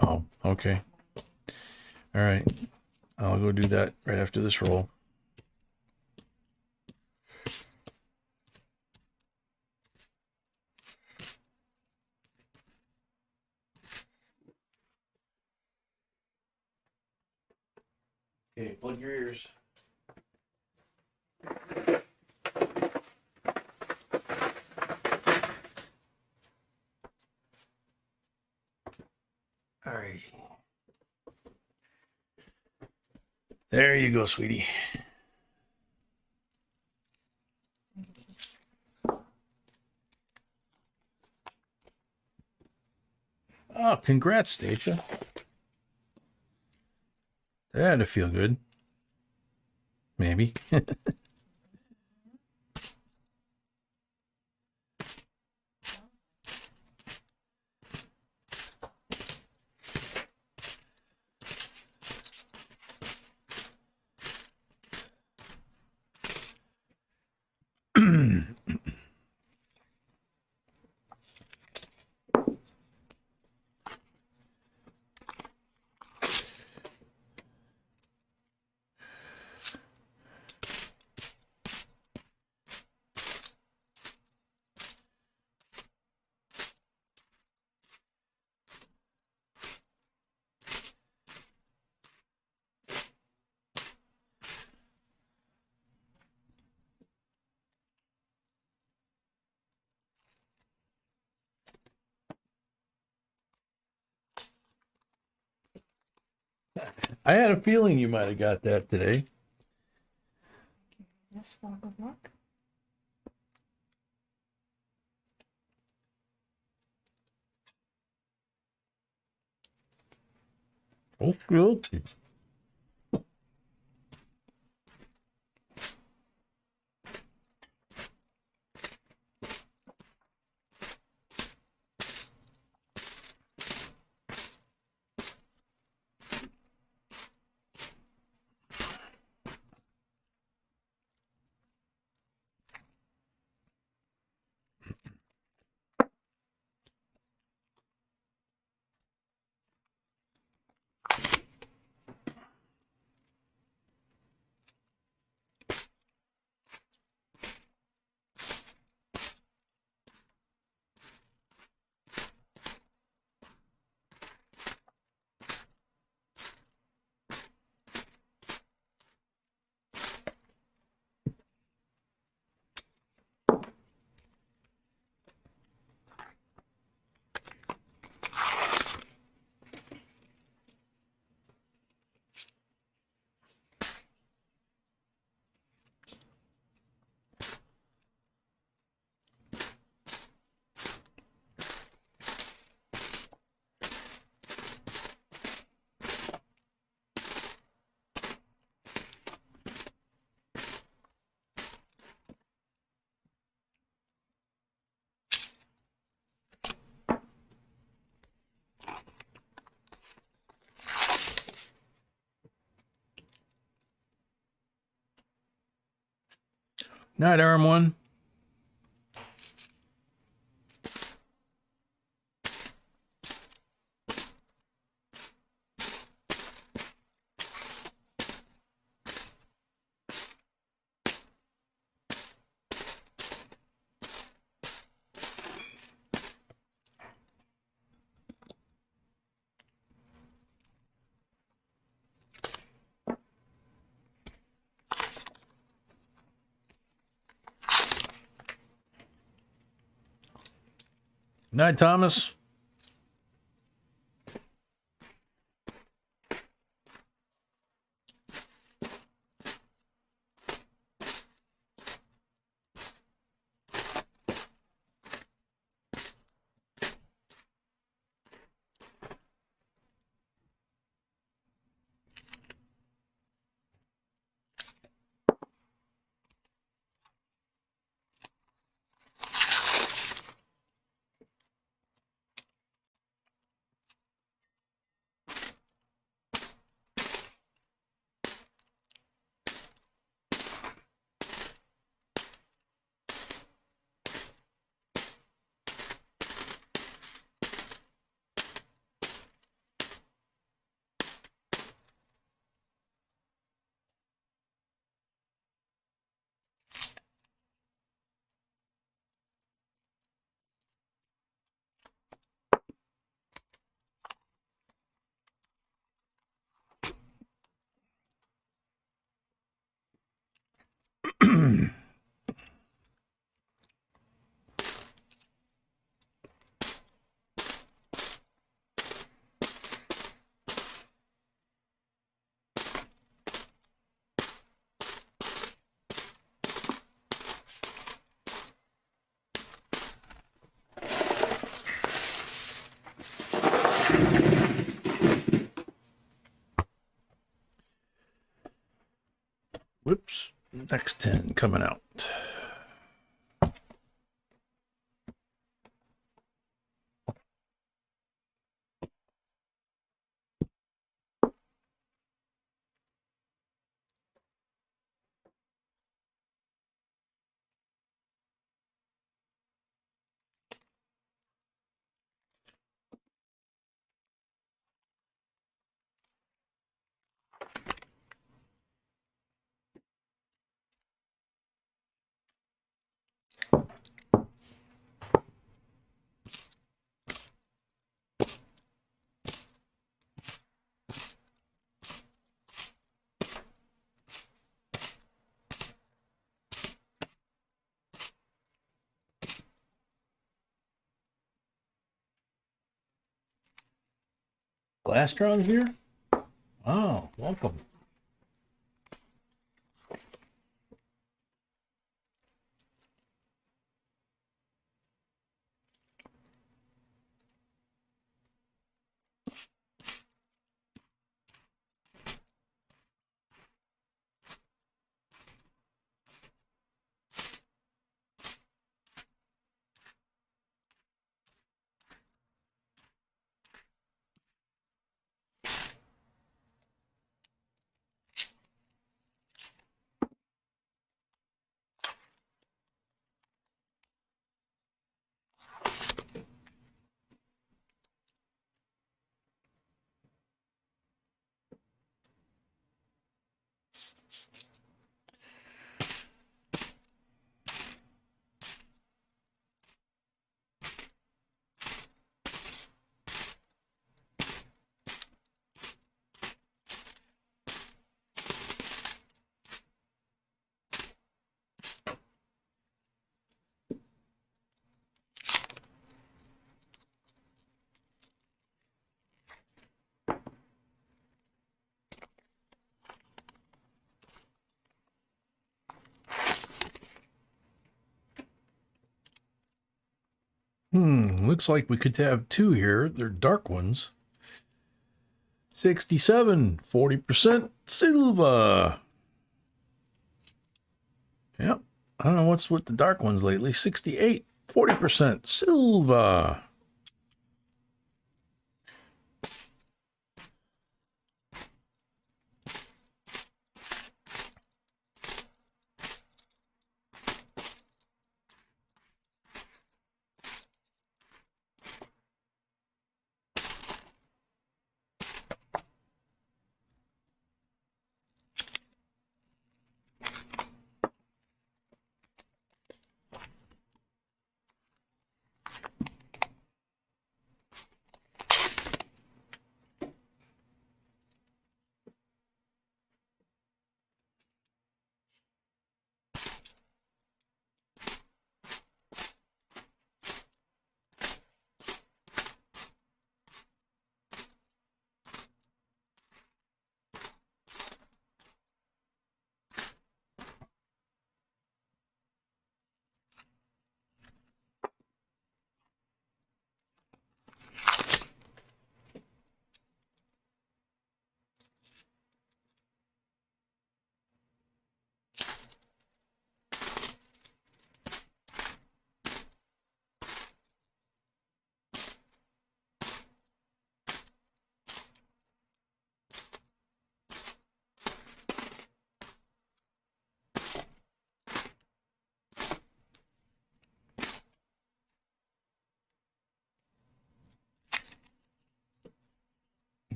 [SPEAKER 1] Oh, okay. All right. I'll go do that right after this roll. Okay, plug your ears. All right. There you go, sweetie.
[SPEAKER 3] Oh, congrats, Stacia. That had to feel good. Maybe. I had a feeling you might have got that today.
[SPEAKER 2] Yes, for good luck.
[SPEAKER 3] Okay. Night, RM1. Night, Thomas. next 10 coming out. Glastron's here? Oh, welcome. Looks like we could have two here. They're dark ones. 67, 40% silver. Yep. I don't know what's with the dark ones lately. 68, 40% silver.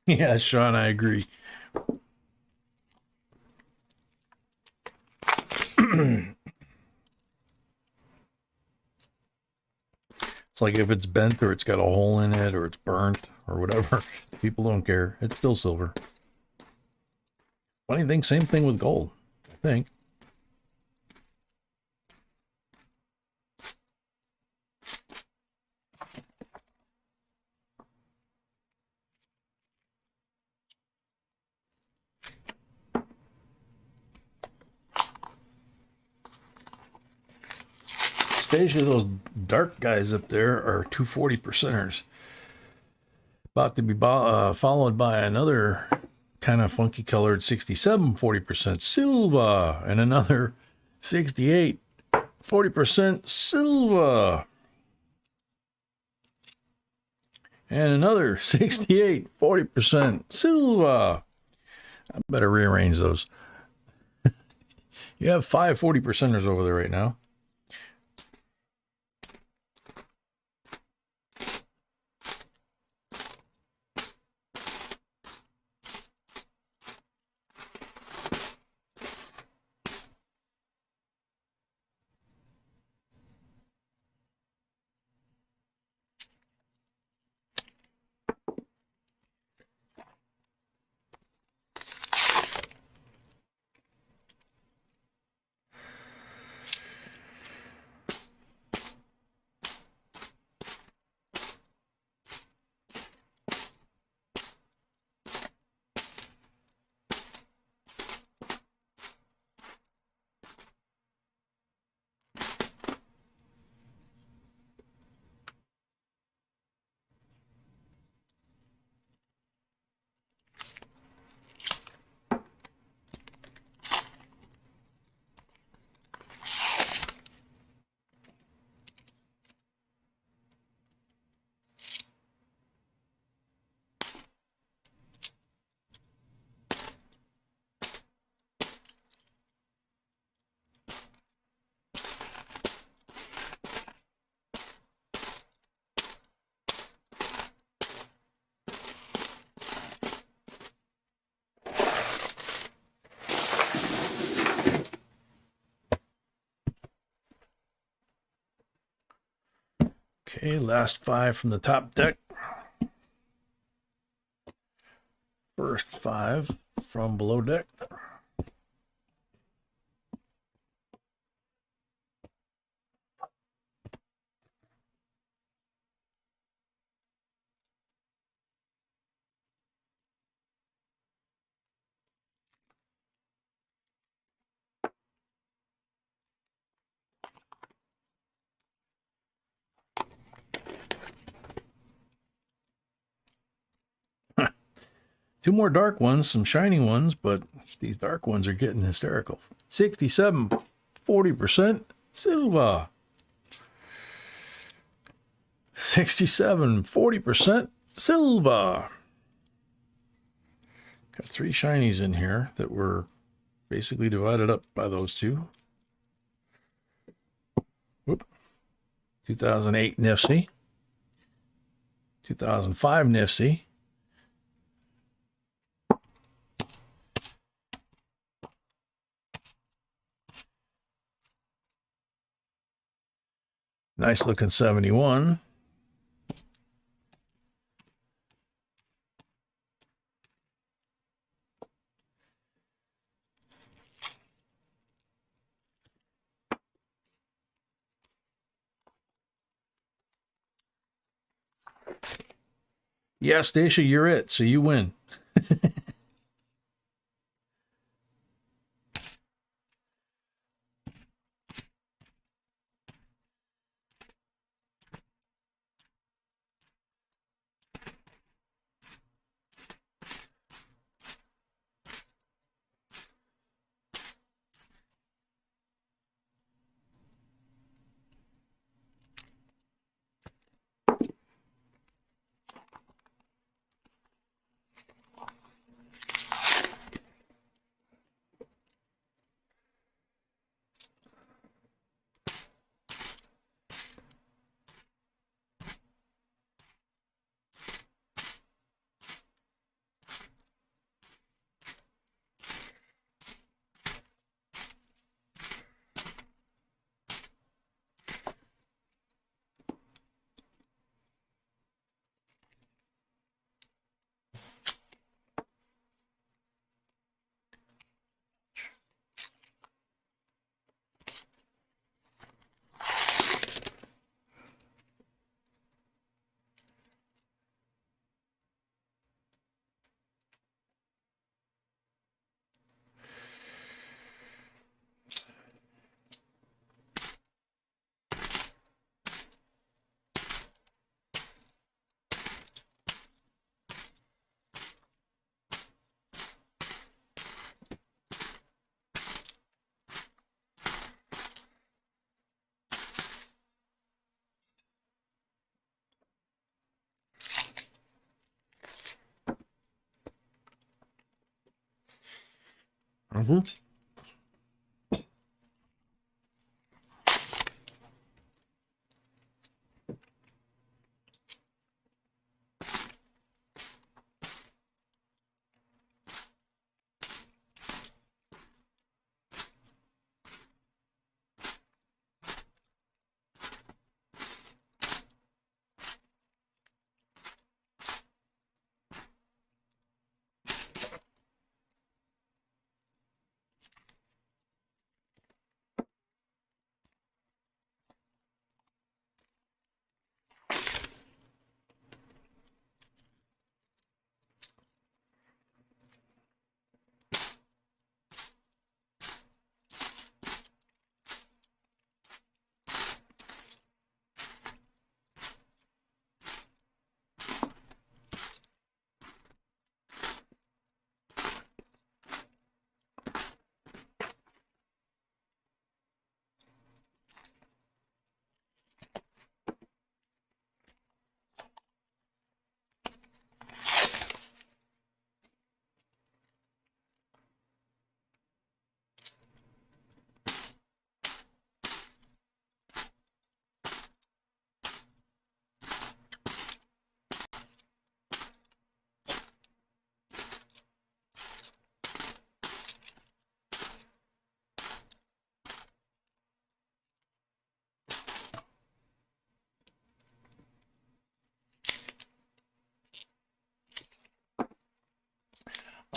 [SPEAKER 3] Yeah, Sean, I agree. It's like if it's bent or it's got a hole in it or it's burnt or whatever, people don't care. It's still silver. Funny thing, same thing with gold, I think. Stage of those dark guys up there are 240%ers. About to be followed by another kind of funky colored 67, 40% silver, and another 68, 40% silver, and another 68, 40% silver. I better rearrange those. You have 5 40%ers over there right now. Okay, last 5 from the top deck. First 5 from below deck. Two more dark ones, some shiny ones, but these dark ones are getting hysterical. 67, 40% silver. 67, 40% silver. Got 3 shinies in here that were basically divided up by those two. Whoop. 2008 Nifty. 2005 Nifty. Nice looking 71. Yeah, Stacia, you're it, so you win. Mm-hmm.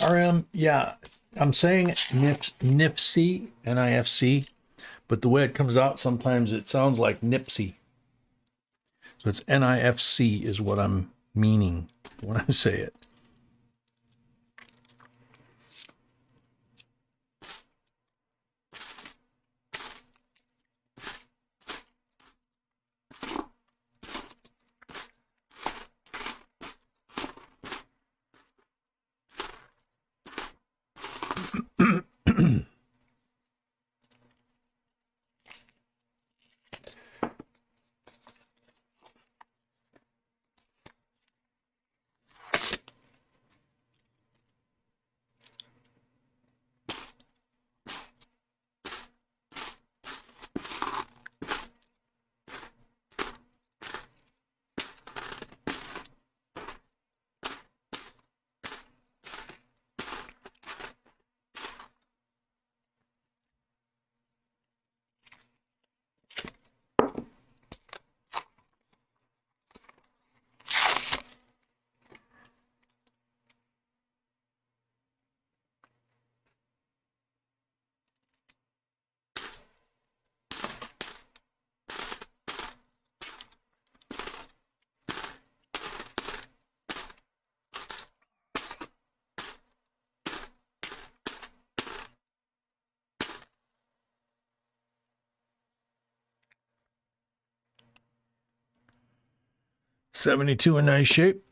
[SPEAKER 3] RM, yeah, I'm saying NIFC, NIFC, but the way it comes out sometimes it sounds like Nipsey. So it's NIFC is what I'm meaning when I say it. '72 in nice shape.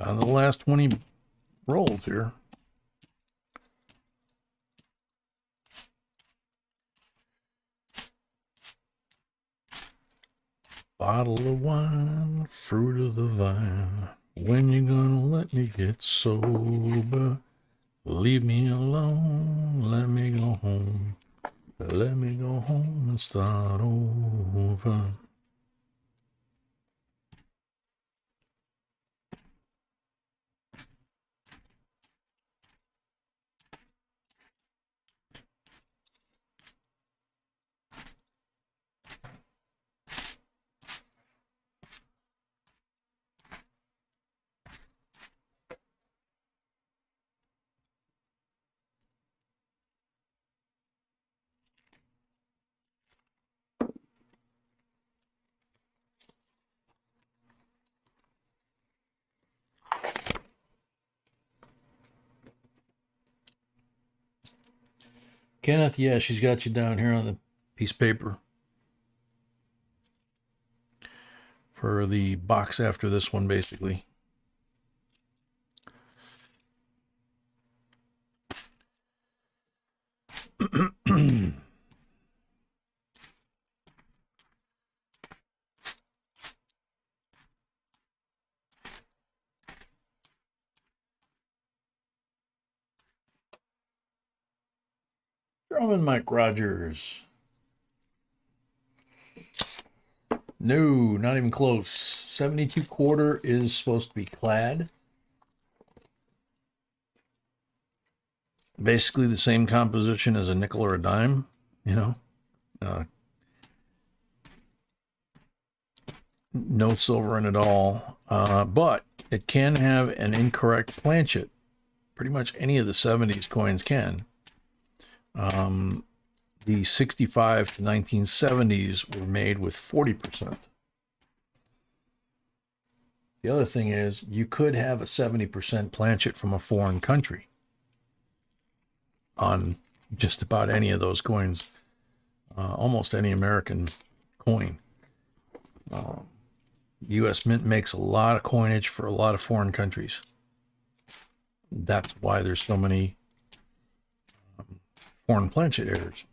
[SPEAKER 3] Down to the last 20 rolls here. Bottle of wine, fruit of the vine. When you gonna let me get sober? Leave me alone, let me go home. Let me go home and start over. Kenneth, yeah, she's got you down here on the piece of paper for the box after this one, basically. Drummond Mike Rogers. No, not even close. 72 quarter is supposed to be clad. Basically the same composition as a nickel or a dime, you know. No silver in it all, but it can have an incorrect planchet. Pretty much any of the 70s coins can. The 65 to 1970s were made with 40%. The other thing is you could have a 70% planchet from a foreign country on just about any of those coins, almost any American coin. U.S. Mint makes a lot of coinage for a lot of foreign countries. That's why there's so many foreign planchet errors.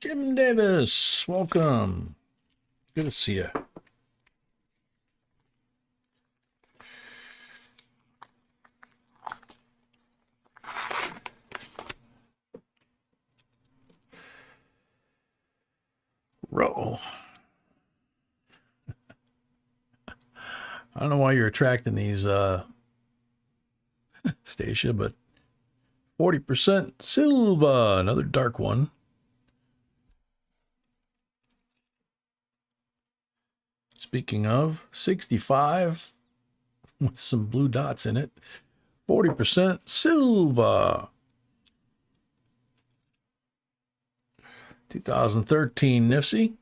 [SPEAKER 3] Jim Davis, welcome. Good to see you. Roll. I don't know why you're attracting these, Stacia, but 40% Silva, another dark one. Speaking of, 65 with some blue dots in it. 40% Silva. 2013 Nifty.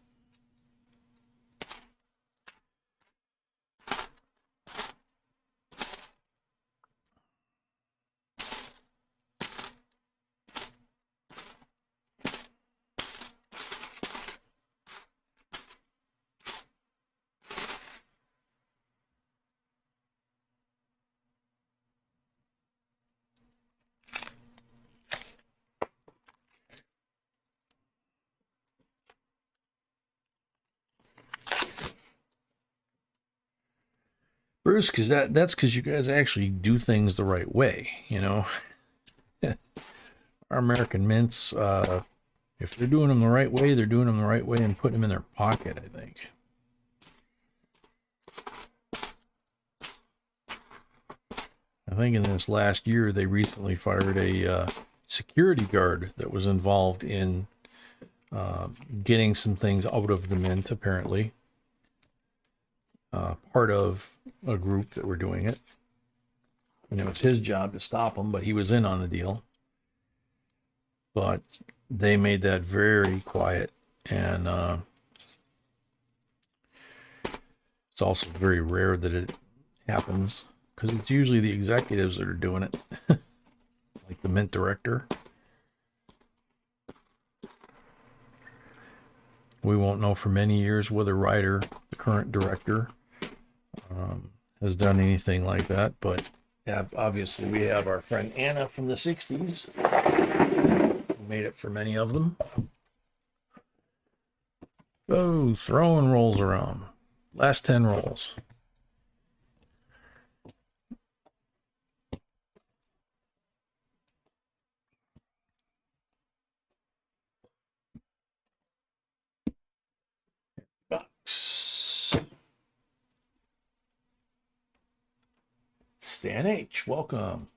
[SPEAKER 3] Bruce, because that's because you guys actually do things the right way, you know. Our American mints, if they're doing them the right way, they're doing them the right way and putting them in their pocket, I think. I think in this last year, they recently fired a security guard that was involved in getting some things out of the mint, apparently. Part of a group that were doing it. And it was his job to stop him, but he was in on the deal. But they made that very quiet, and it's also very rare that it happens, because it's usually the executives that are doing it, like the mint director. We won't know for many years whether Ryder, the current director, has done anything like that. But yeah, obviously we have our friend Anna from the 60s, who made it for many of them. Oh, throwing rolls around. Last 10 rolls. Box. Stan H, welcome.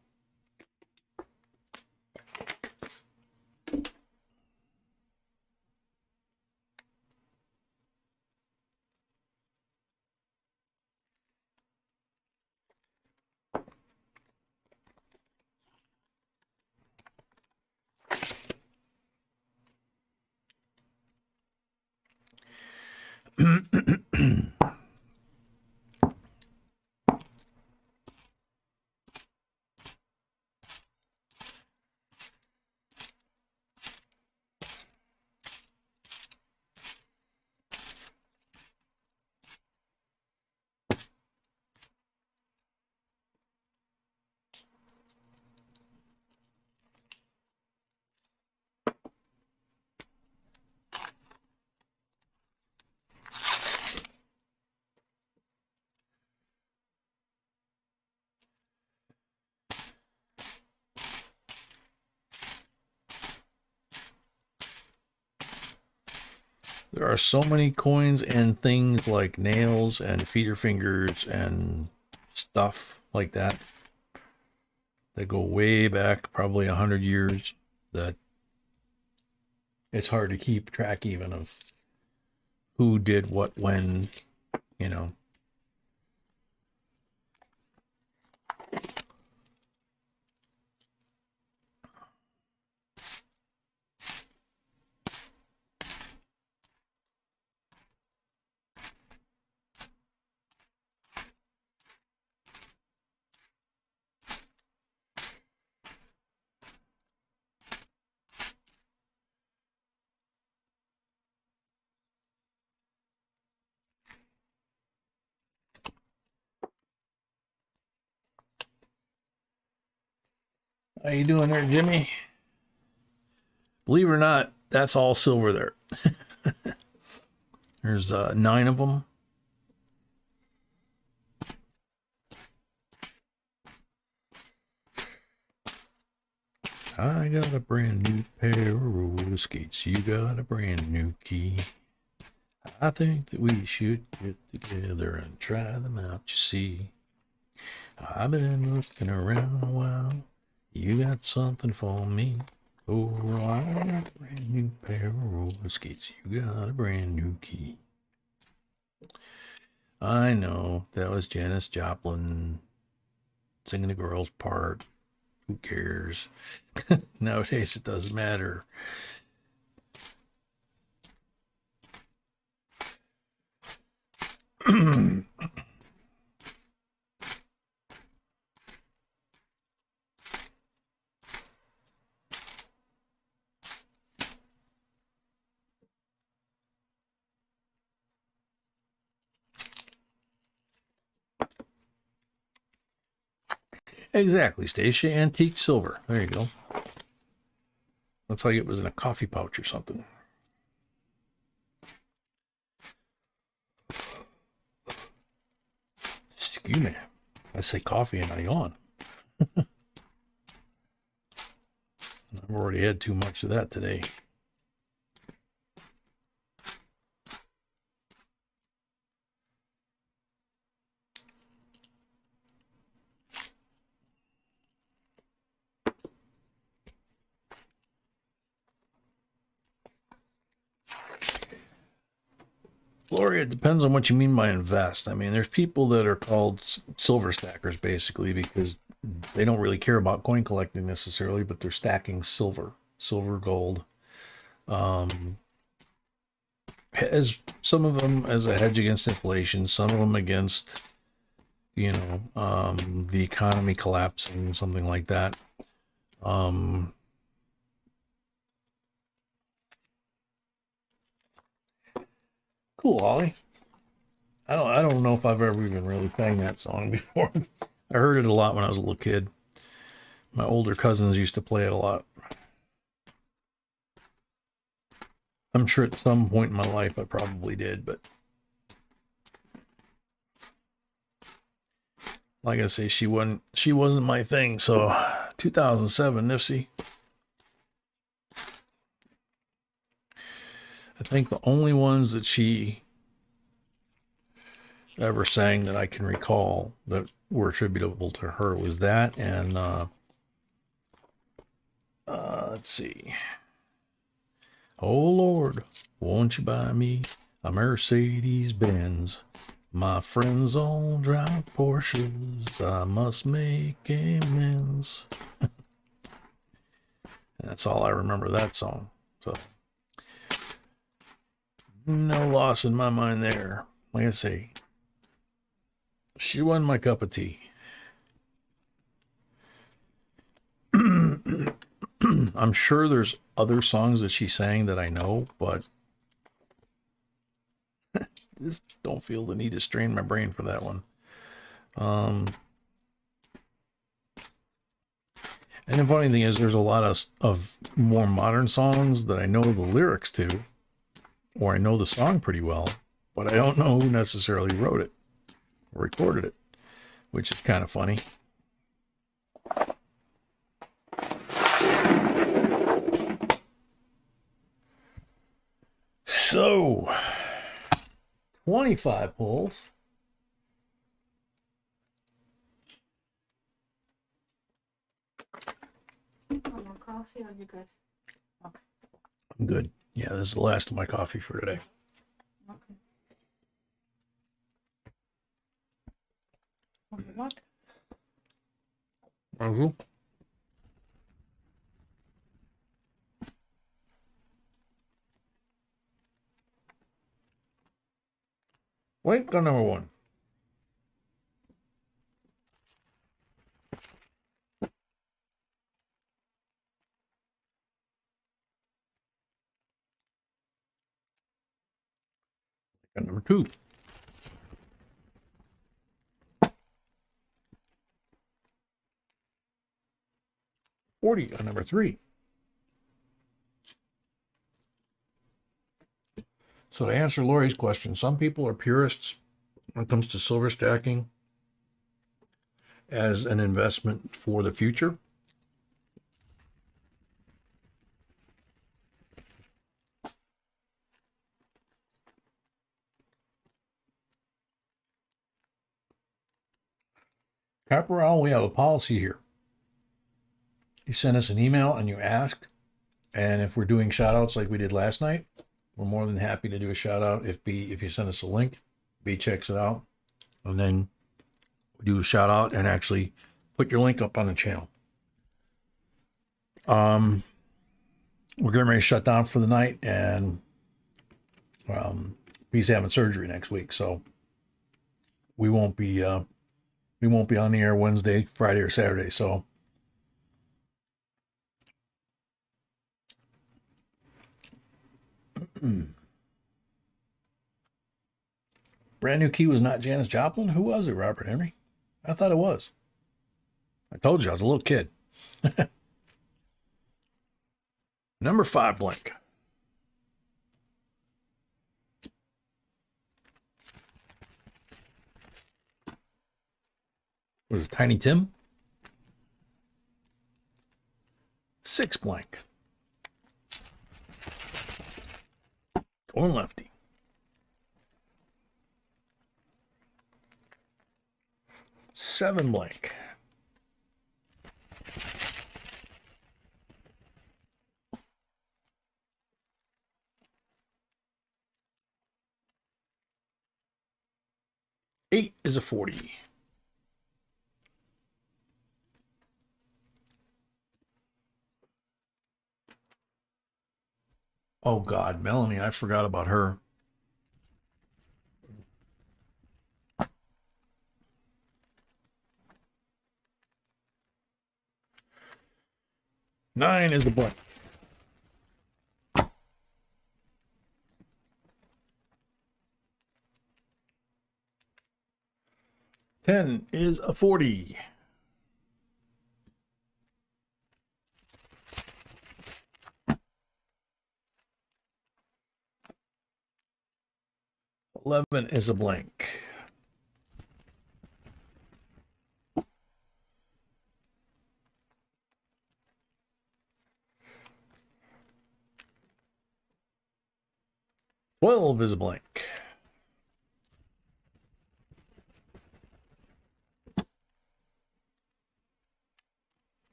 [SPEAKER 3] There are so many coins and things like nails and feeder fingers and stuff like that that go way back, probably 100 years, that it's hard to keep track even of who did what when, you know. How you doing there, Jimmy? Believe it or not, that's all silver there. There's 9 of them. I got a brand new pair of roller skates. You got a brand new key. I think that we should get together and try them out, you see. I've been looking around a while. You got something for me. Oh, I got a brand new pair of roller skates. You got a brand new key. I know, that was Janis Joplin singing the girl's part. Who cares? Nowadays it doesn't matter. Exactly, Stacia. Antique silver. There you go. Looks like it was in a coffee pouch or something. Excuse me. I say coffee and I yawn. I've already had too much of that today. Gloria, it depends on what you mean by invest. I mean, there's people that are called silver stackers basically because they don't really care about coin collecting necessarily, but they're stacking silver, gold. As some of them as a hedge against inflation, some of them against, you know, the economy collapsing, something like that. Cool, Ollie. I don't know if I've ever even really sang that song before. I heard it a lot when I was a little kid. My older cousins used to play it a lot. I'm sure at some point in my life I probably did, but like I say, she wasn't my thing. So 2007 Nipsey. I think the only ones that she ever sang that I can recall that were attributable to her was that and let's see. Oh Lord, won't you buy me a Mercedes Benz? My friends all drive Porsches. I must make amends. That's all I remember that song. So no loss in my mind there. Like I say, she wasn't my cup of tea. I'm sure there's other songs that she sang that I know, but just don't feel the need to strain my brain for that one. And the funny thing is, there's a lot of more modern songs that I know the lyrics to, or I know the song pretty well, but I don't know who necessarily wrote it or recorded it, which is kind of funny. So, 25 pulls.
[SPEAKER 2] Want more coffee or you good? Okay.
[SPEAKER 3] I'm good. Yeah, this is the last of my coffee for today.
[SPEAKER 2] Okay. Good luck.
[SPEAKER 3] Wait, got number one. Got number two. $40 on number three. So to answer Lori's question, some people are purists when it comes to silver stacking as an investment for the future. Caporal, we have a policy here. You send us an email and you ask, and if we're doing shout outs like we did last night, we're more than happy to do a shout out. If you send us a link, B checks it out, and then we do a shout out and actually put your link up on the channel. We're getting ready to shut down for the night, and he's having surgery next week, so we won't be on the air Wednesday, Friday, or Saturday. So brand new key was not Janis Joplin. Who was it, Robert Henry? I thought it was. I told you I was a little kid. Number 5 blank. Was it Tiny Tim? 6 blank. Going lefty. 7 blank. Eight is a 40. Oh God, Melanie, I forgot about her. Nine is the blank. 10 is a 40. Eleven is a blank. Twelve is a blank.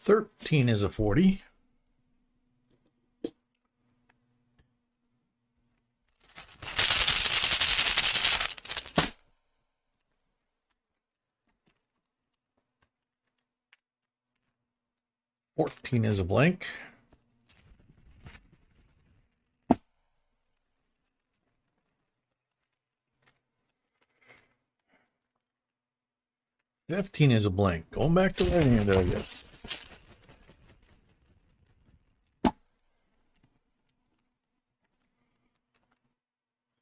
[SPEAKER 3] 13 is a 40. Fourteen is a blank. $15 is a blank. Going back to right hand, I guess.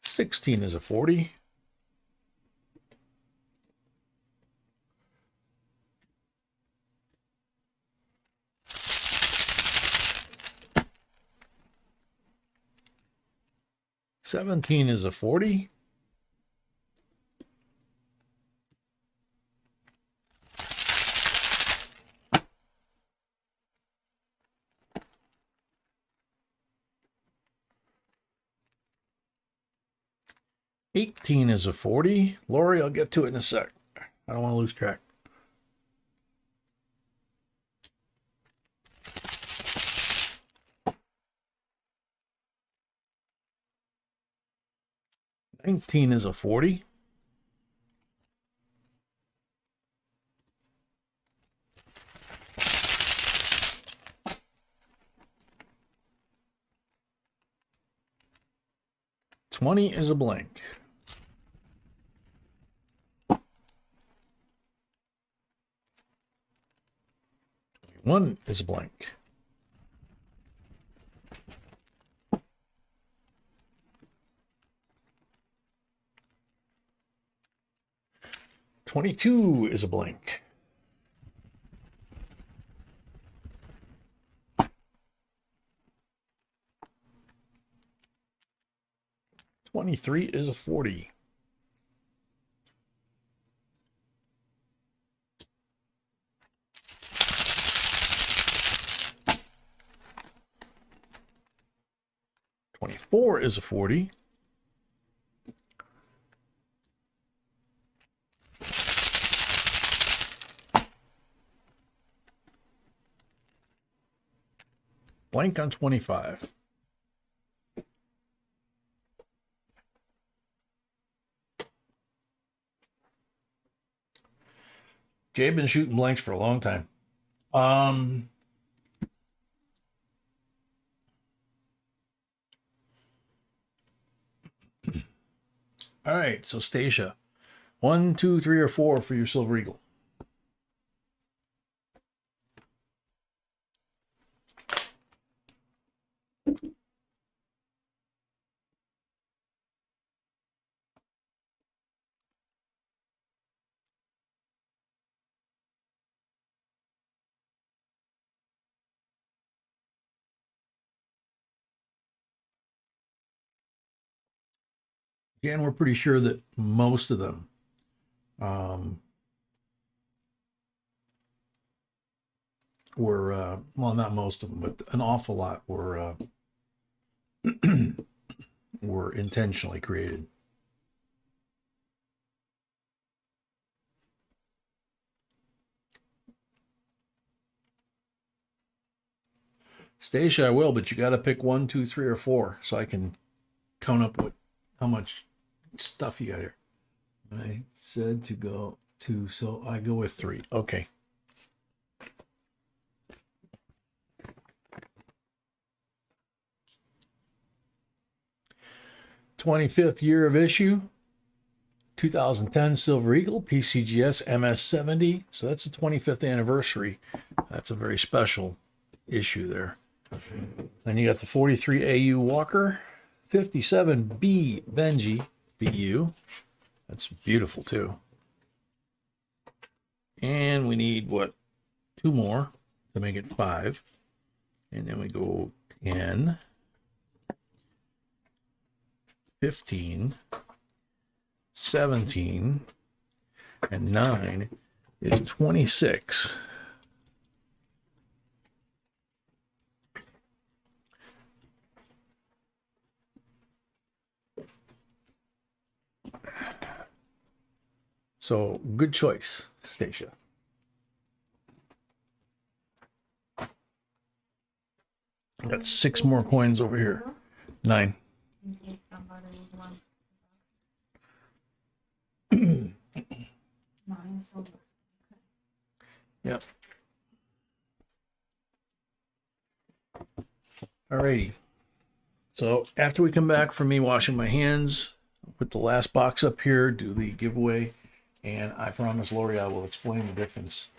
[SPEAKER 3] $16 is a 40. $17 is a 40. $18 is a 40. Lori, I'll get to it in a sec. I don't want to lose track. $19 is a 40. $20 is a blank. $21 is a blank. $22 is a blank. $23 is a 40. $24 is a 40. Blank on 25. Jay been shooting blanks for a long time. All right, so Stacia, 1, 2, 3, or 4 for your Silver Eagle. Jan, we're pretty sure that most of them were, well, not most of them, but an awful lot were were intentionally created. Stacia, I will, but you got to pick 1, 2, 3, or 4 so I can count up how much stuff you got here. I said to go 2, so I go with 3. Okay. '25th year of issue, 2010 Silver Eagle, PCGS MS70. So that's the 25th anniversary. That's a very special issue there. Then you got the 43 AU Walker, 57 B Benji BU. That's beautiful too. And we need what? 2 more to make it 5. And then we go 10, 15, 17, and 9 is 26. So good choice, Stacia. I got 6 more coins over here. 9.
[SPEAKER 2] In case somebody would want. 9 silver.
[SPEAKER 3] Yep. Alrighty. So after we come back from me washing my hands, I'll put the last box up here, do the giveaway, and I promise Lori I will explain the difference,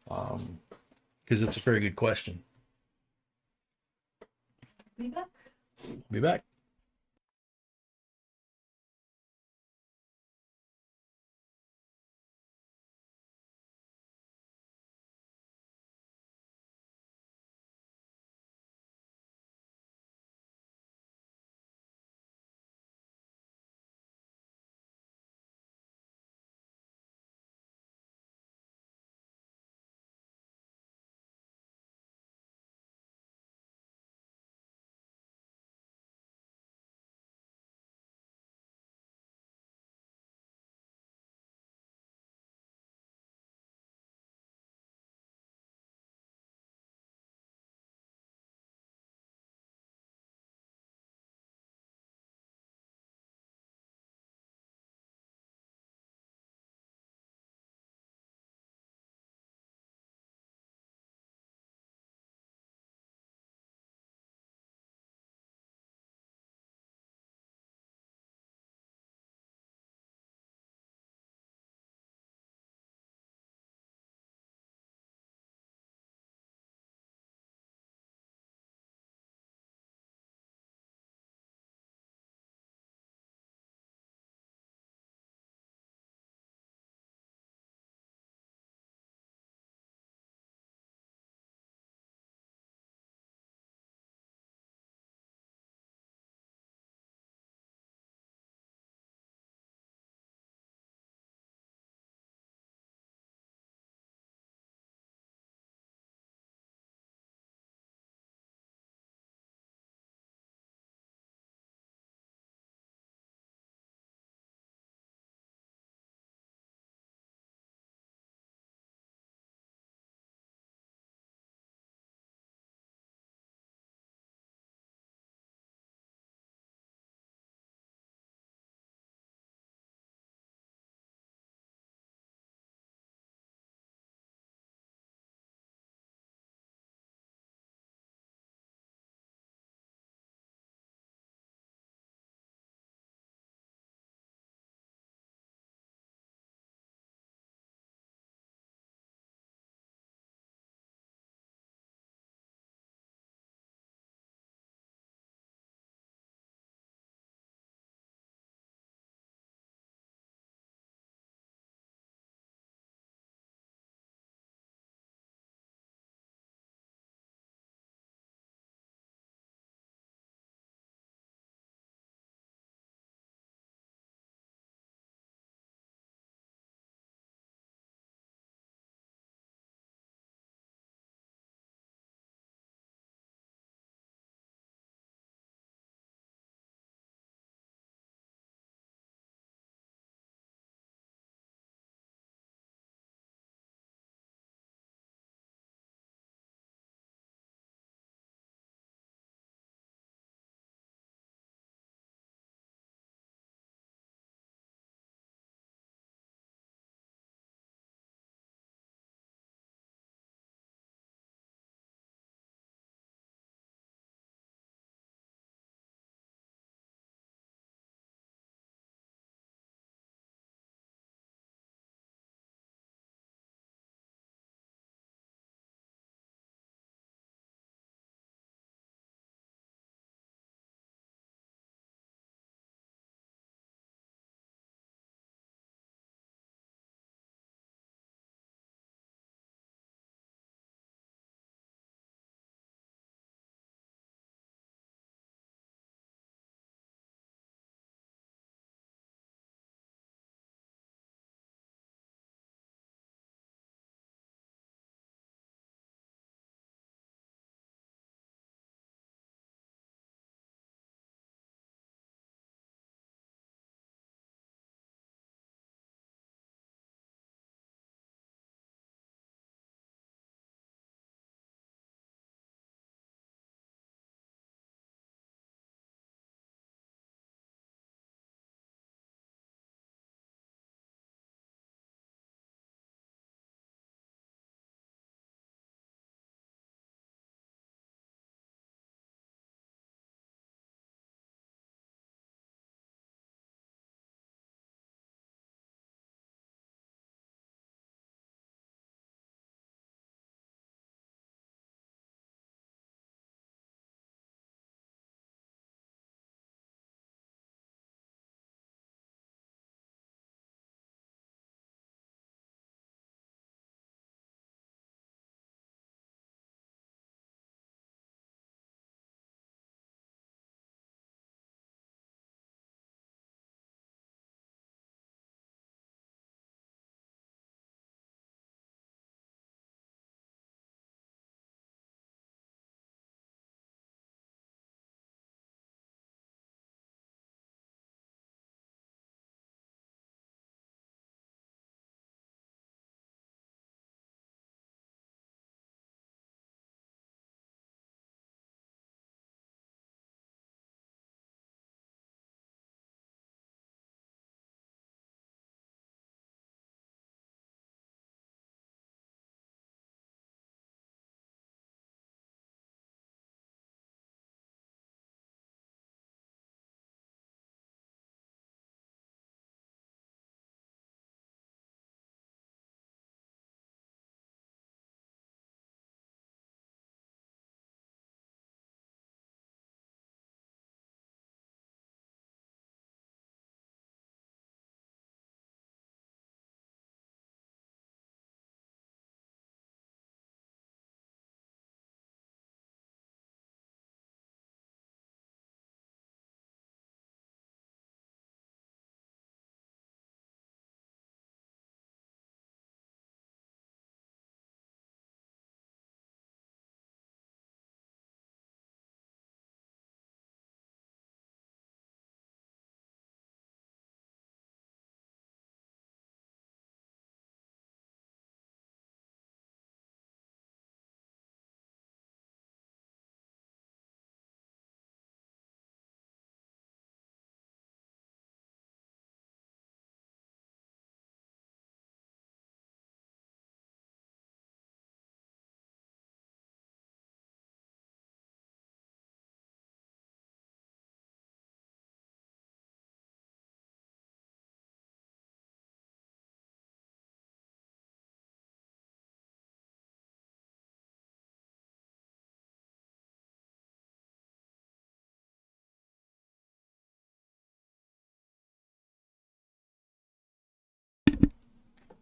[SPEAKER 3] because it's a very good question.
[SPEAKER 2] Be back.
[SPEAKER 3] Be back.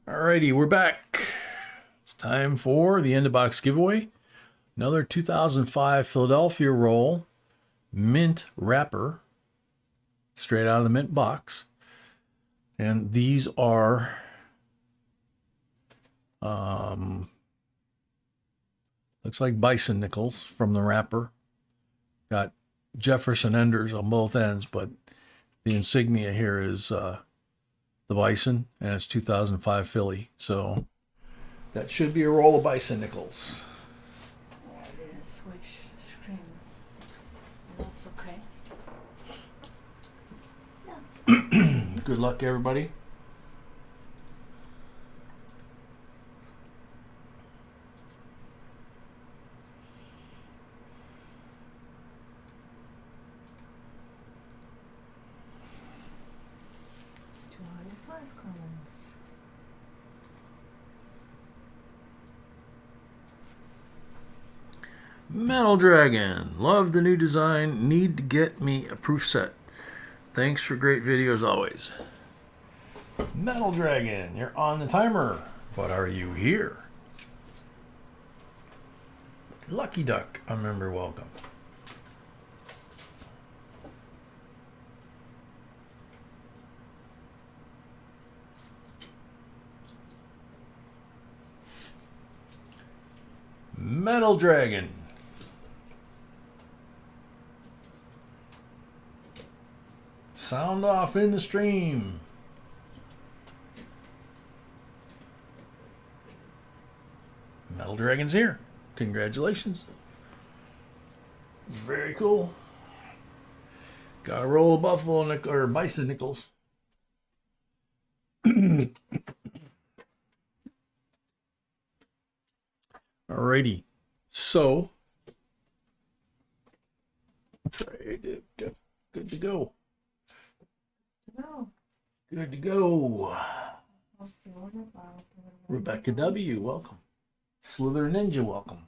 [SPEAKER 3] Alrighty, we're back. It's time for the end of box giveaway. Another 2005 Philadelphia roll mint wrapper, straight out of the mint box. And these are looks like bison nickels from the wrapper. Got Jefferson Enders on both ends, but the insignia here is the bison, and it's 2005 Philly. So that should be a roll of bison nickels.
[SPEAKER 2] Oh, I didn't switch screen. That's okay. That's okay.
[SPEAKER 3] Good luck, everybody.
[SPEAKER 2] Coins.
[SPEAKER 3] Metal Dragon. Love the new design. Need to get me a proof set. Thanks for great videos always. Metal Dragon, you're on the timer. But are you here? Lucky Duck, a member, welcome. Metal Dragon. Sound off in the stream. Metal Dragon's here. Congratulations. Very cool. Got a roll of buffalo or bison nickels. Alrighty. So good to go.
[SPEAKER 2] No.
[SPEAKER 3] Good to go.
[SPEAKER 2] What's the order about?
[SPEAKER 3] Rebecca W, welcome. Slither Ninja, welcome.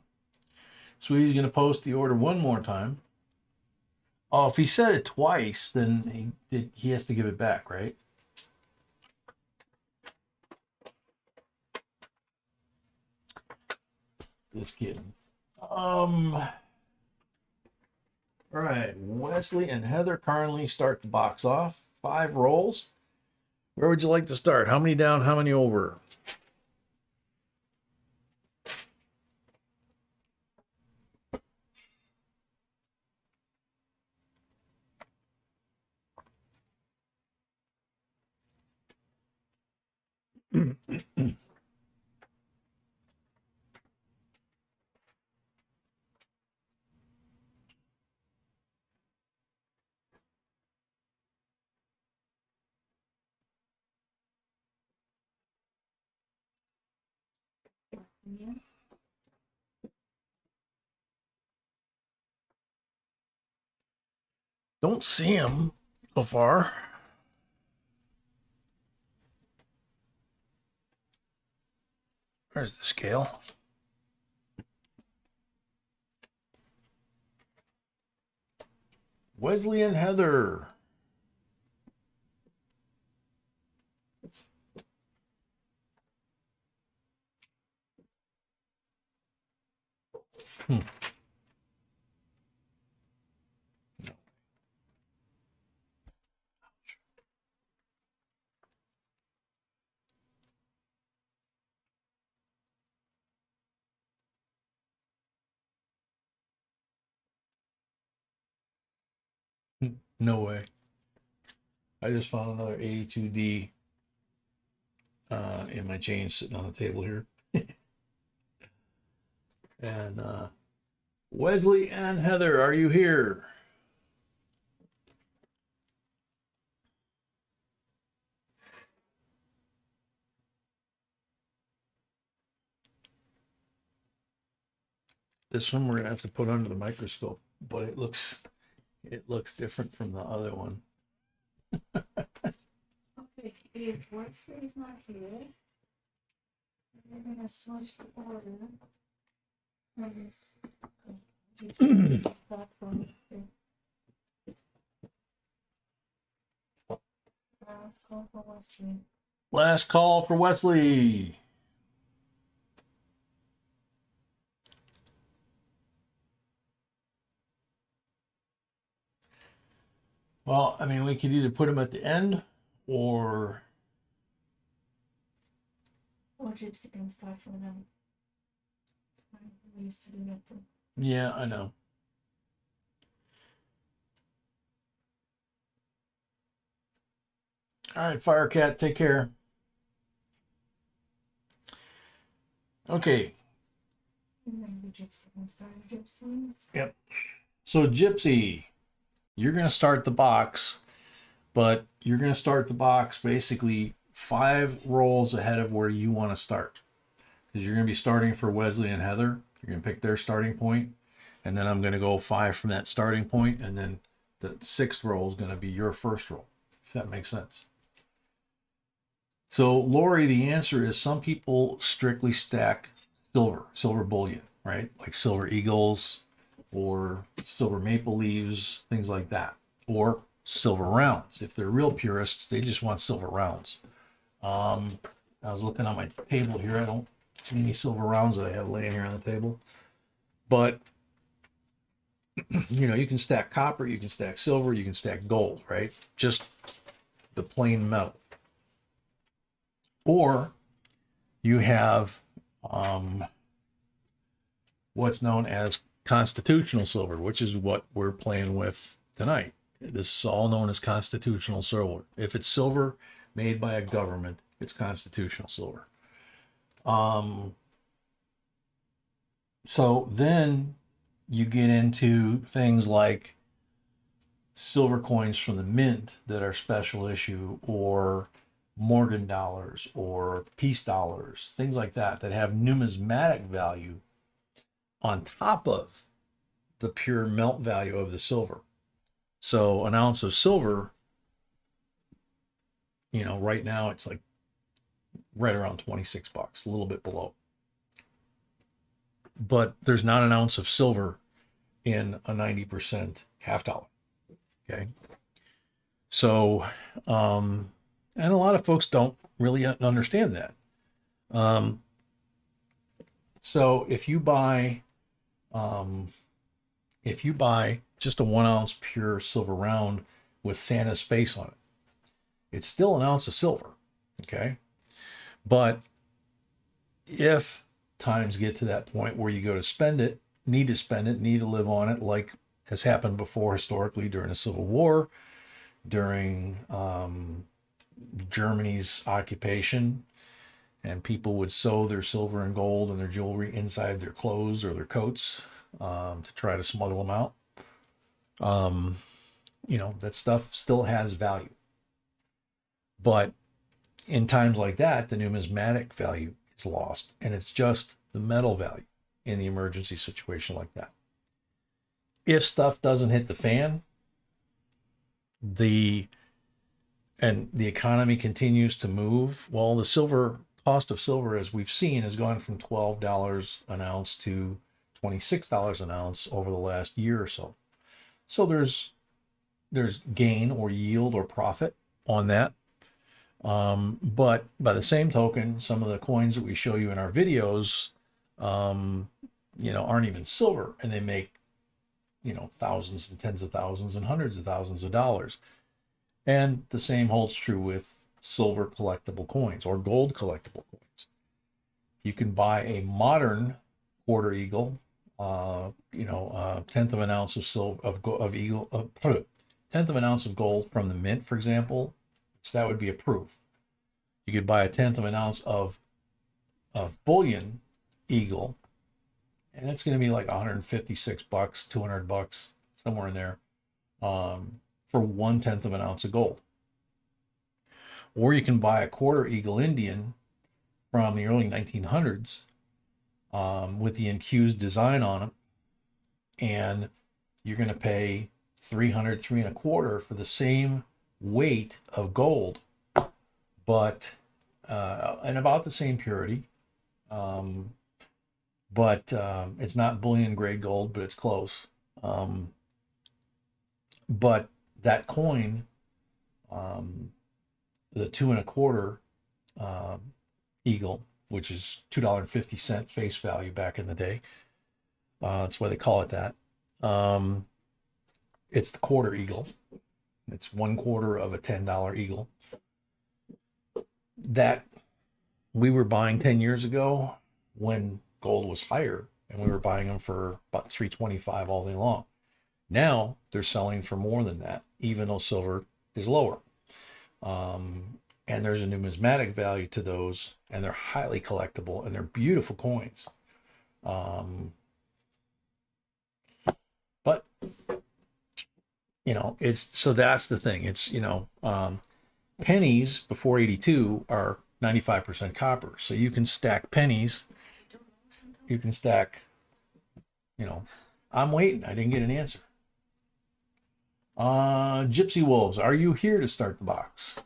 [SPEAKER 3] Sweetie's gonna post the order one more time. Oh, if he said it twice, then he has to give it back, right? Just kidding. All right, Wesley and Heather currently start the box off. 5 rolls. Where would you like to start? How many down, how many over?
[SPEAKER 2] Yeah.
[SPEAKER 3] Don't see him so far. Where's the scale? Wesley and Heather. No. No way. I just found another 82D in my chain sitting on the table here. And Wesley and Heather, are you here? This one we're gonna have to put under the microscope, but it looks different from the other one.
[SPEAKER 2] Okay, if Wesley is not here, we're gonna switch the order. And just start from let's go for Wesley.
[SPEAKER 1] Last call for Wesley. Well, I mean, we could either put him at the end or
[SPEAKER 2] Gypsy can start for them. It's fine. We used to do that too.
[SPEAKER 1] yeah, I know. All right, Firecat, take care. Okay,
[SPEAKER 2] And then the Gypsy can start Gypsy.
[SPEAKER 1] so Gypsy, you're going to start the box, but you're going to start the box basically 5 rolls ahead of where you want to start. Because you're going to be starting for Wesley and Heather. You're going to pick their starting point, and then I'm going to go 5 from that starting point, and then the 6th roll is going to be your first roll, if that makes sense. So, Lori, the answer is some people strictly stack silver bullion, right? Like silver eagles or silver maple leaves, things like that. Or silver rounds. If they're real purists, they just want silver rounds. I was looking on my table here. I don't see any silver rounds that I have laying here on the table. But, you know, you can stack copper, you can stack silver, you can stack gold, right? Just the plain metal. Or you have what's known as constitutional silver, which is what we're playing with tonight. This is all known as constitutional silver. If it's silver made by a government, it's constitutional silver. So then you get into things like silver coins from the mint that are special issue, or Morgan dollars or peace dollars, things like that, that have numismatic value on top of the pure melt value of the silver. So an ounce of silver, you know, right now it's like right around $26, a little bit below. But there's not an ounce of silver in a 90% half dollar. Okay. So, and a lot of folks don't really understand that. So if you buy just a 1 ounce pure silver round with Santa's face on it, it's still an ounce of silver. Okay. But if times get to that point where you go to spend it, need to live on it, like has happened before historically during the Civil War, during Germany's occupation, and people would sew their silver and gold and their jewelry inside their clothes or their coats to try to smuggle them out. You know, that stuff still has value. But in times like that, the numismatic value is lost, and it's just the metal value in the emergency situation like that. If stuff doesn't hit the fan, the economy continues to move, well, the cost of silver, as we've seen, has gone from $12 an ounce to $26 an ounce over the last year or so. So there's gain or yield or profit on that. But by the same token, some of the coins that we show you in our videos, you know, aren't even silver, and they make, you know, thousands and tens of thousands and hundreds of thousands of dollars. And the same holds true with silver collectible coins or gold collectible coins. You can buy a modern quarter eagle, tenth of an ounce of silver tenth of an ounce of gold from the mint, for example. So that would be a proof. You could buy a tenth of an ounce of bullion eagle, and it's going to be like $156, $200, somewhere in there, for 1/10 of an ounce of gold. Or you can buy a quarter eagle Indian from the early 1900s with the infused design on it, and you're going to pay $300, $325 for the same weight of gold, but and about the same purity. But it's not bullion grade gold, but it's close. But that coin, the 2 1/4, eagle, which is $2.50 face value back in the day. That's why they call it that. It's the quarter eagle. It's 1/4 of a $10 eagle that we were buying 10 years ago when gold was higher, and we were buying them for about $325 all day long. Now they're selling for more than that, even though silver is lower. And there's a numismatic value to those, and they're highly collectible, and they're beautiful coins. But you know, so that's the thing. It's, you know, pennies before 82 are 95% copper. So you can stack pennies. You can stack, you know, I'm waiting. I didn't get an answer. Gypsy Wolves, are you here to start the box?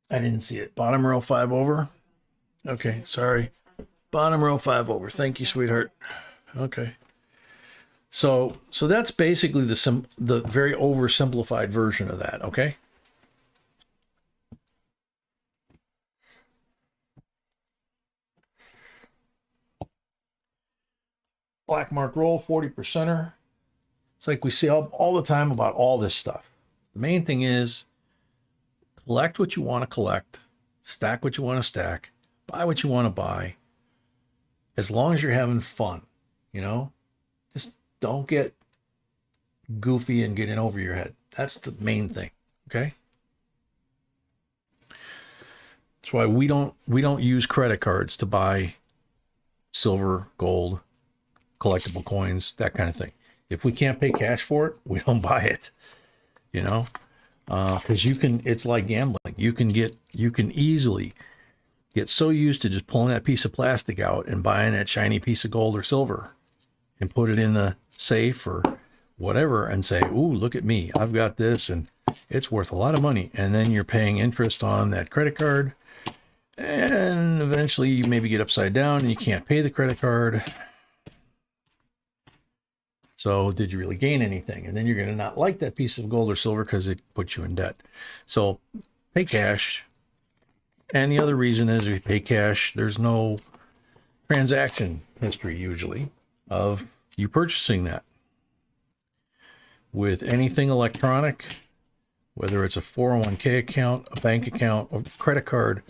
[SPEAKER 1] I didn't see it. Bottom row 5 over. Okay, sorry. Bottom row 5 over. Thank you, sweetheart. Okay. So that's basically the very oversimplified version of that, okay? Black mark roll, 40%er. It's like we see all the time about all this stuff. The main thing is collect what you want to collect, stack what you want to stack, buy what you want to buy, as long as you're having fun, you know? Just don't get goofy and get in over your head. That's the main thing, okay? That's why we don't use credit cards to buy silver, gold, collectible coins, that kind of thing. If we can't pay cash for it, we don't buy it, you know? Because it's like gambling. You can easily get so used to just pulling that piece of plastic out and buying that shiny piece of gold or silver and put it in the safe or whatever and say, ooh, look at me, I've got this and it's worth a lot of money. And then you're paying interest on that credit card, and eventually you maybe get upside down and you can't pay the credit card. So did you really gain anything? And then you're going to not like that piece of gold or silver because it puts you in debt. So pay cash. And the other reason is if you pay cash, there's no transaction history usually of you purchasing that. With anything electronic, whether it's a 401k account, a bank account, or credit card,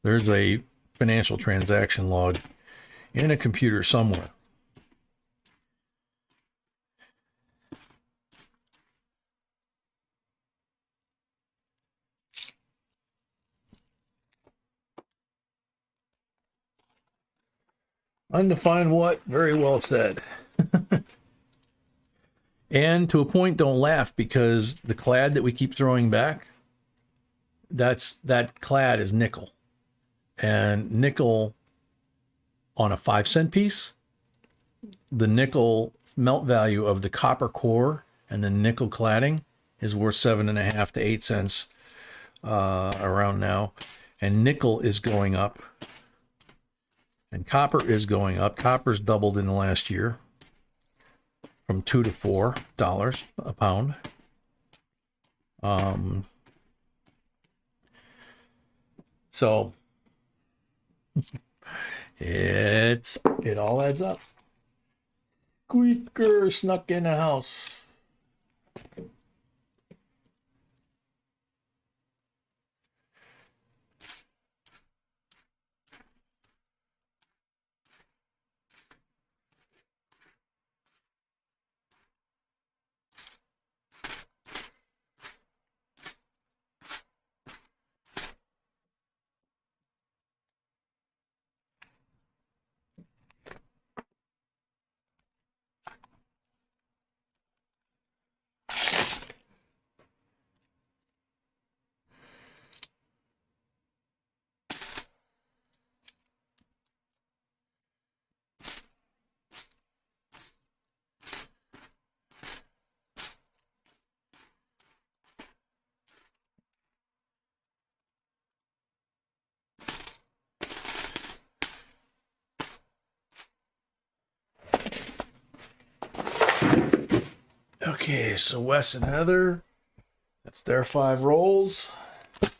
[SPEAKER 1] there's a financial transaction log in a computer somewhere. Undefined what? Very well said. And to a point, don't laugh, because the clad that we keep throwing back, that clad is nickel. And nickel on a 5-cent piece, the nickel melt value of the copper core and the nickel cladding is worth 7.5 to 8 cents around now. And nickel is going up. And copper is going up. Copper's doubled in the last year from $2 to $4 a pound. So it all adds up. Squeaker snuck in the house.
[SPEAKER 3] Okay, so Wes and Heather, that's their 5 rolls. 3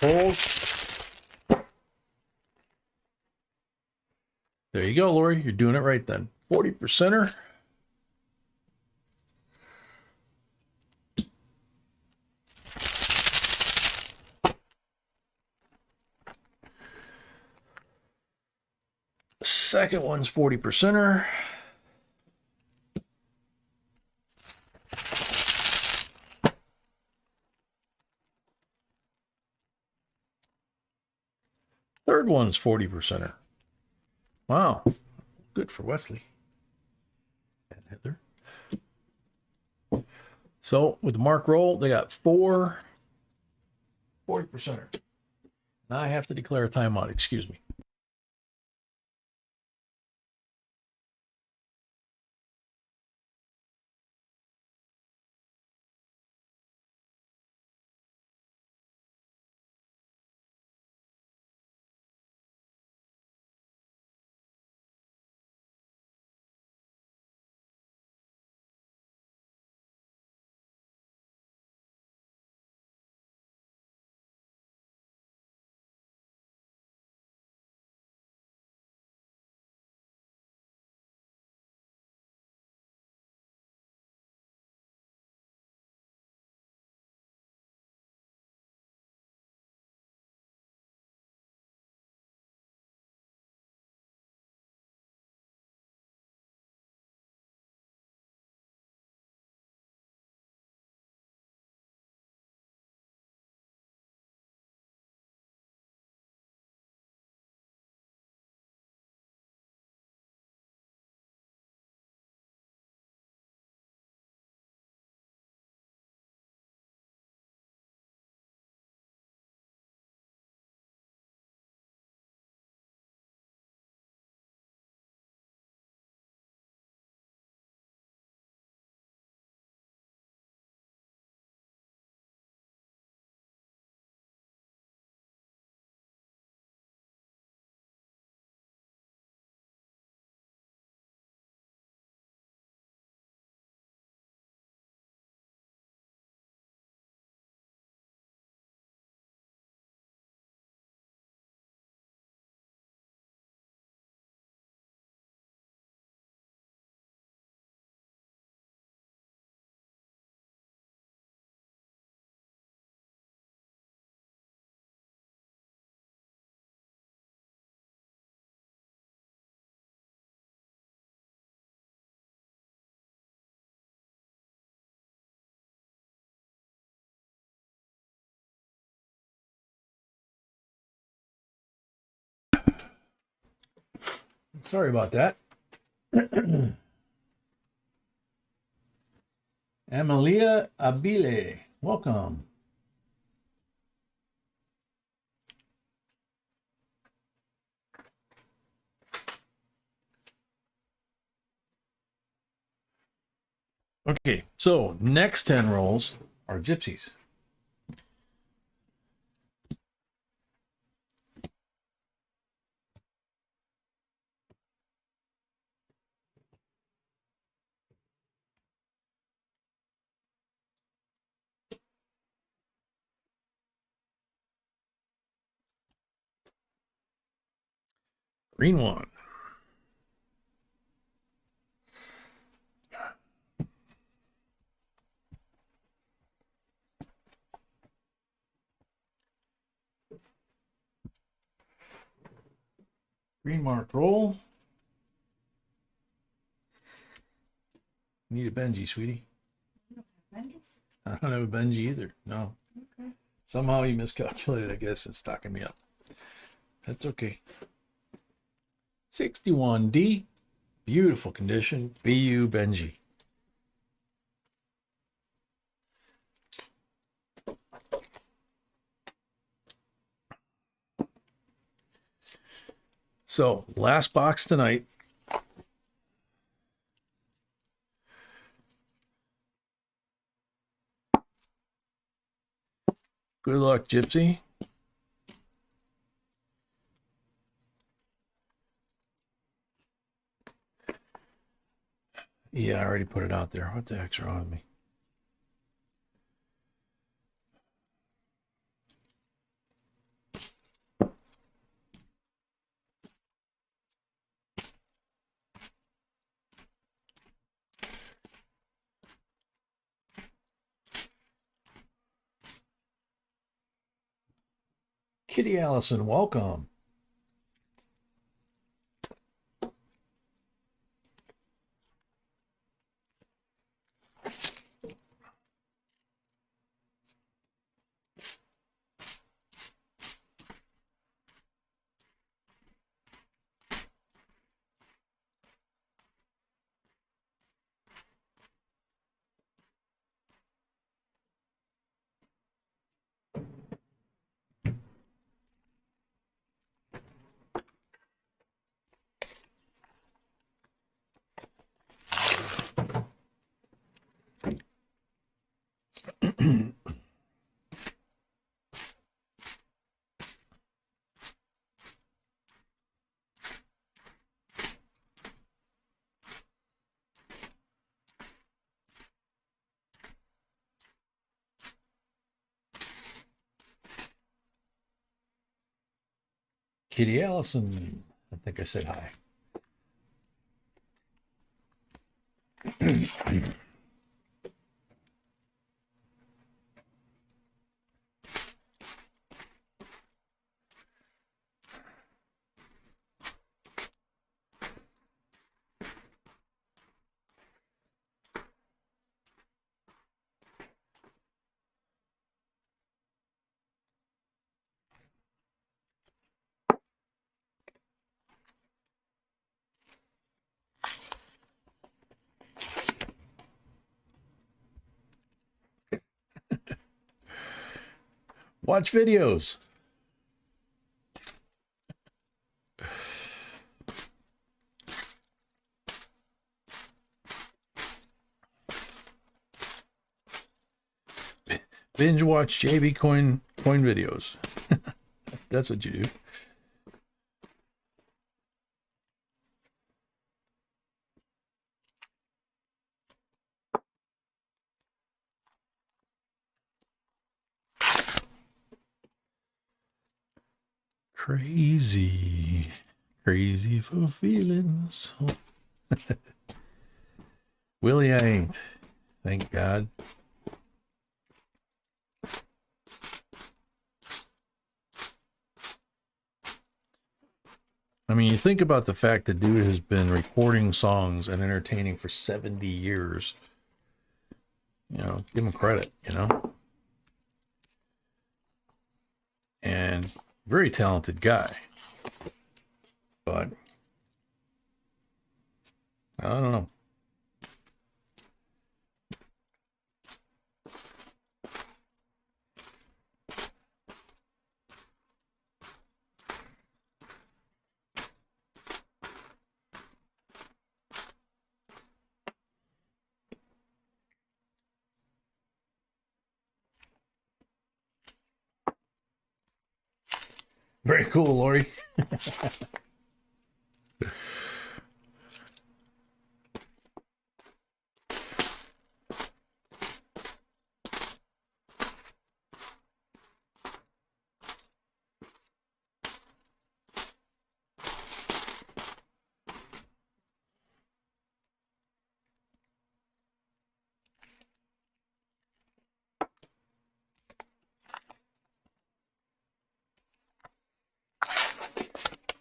[SPEAKER 3] pulls. There you go, Lori. You're doing it right then. 40%er. Second one's 40%er. Third one's 40%er. Wow. Good for Wesley and Heather. So with the mark roll, they got 4 40%er. Now I have to declare a timeout. Excuse me. Sorry about that. Amalia Abile, welcome. Okay, so next 10 rolls are gypsies. Green one. Green marked roll. Need a Benji, sweetie.
[SPEAKER 2] Benji's?
[SPEAKER 3] I don't have a Benji either. No.
[SPEAKER 2] Okay.
[SPEAKER 3] Somehow you miscalculated. I guess it's stocking me up. That's okay. 61D. Beautiful condition. BU Benji. So, last box tonight. Good luck, Gypsy. Yeah, I already put it out there. What the heck's wrong with me? Kitty Allison, welcome. Kitty Allison, I think I said hi. Watch videos. Binge watch JB coin videos. That's what you do. Crazy for feelings. Willie, I ain't. Thank God. I mean, you think about the fact that dude has been recording songs and entertaining for 70 years. You know, give him credit, you know? And very talented guy. But I don't know. Very cool, Lori.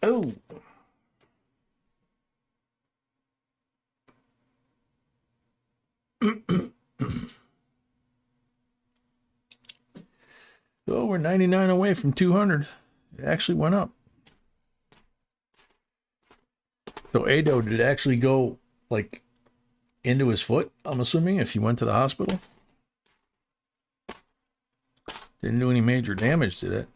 [SPEAKER 3] Oh. Oh, we're 99 away from 200. It actually went up. So Ado, did it actually go like into his foot? I'm assuming if he went to the hospital. Didn't do any major damage, did it?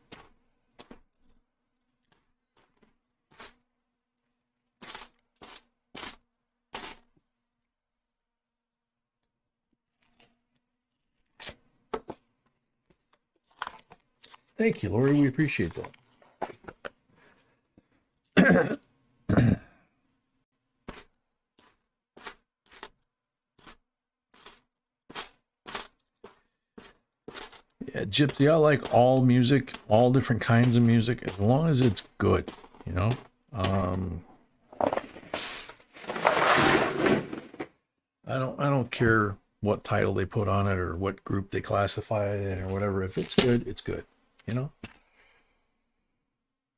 [SPEAKER 3] Thank you, Lori. We appreciate that. Gypsy, I like all music, all different kinds of music, as long as it's good, you know? I don't care what title they put on it or what group they classify it in or whatever. If it's good, it's good, you know?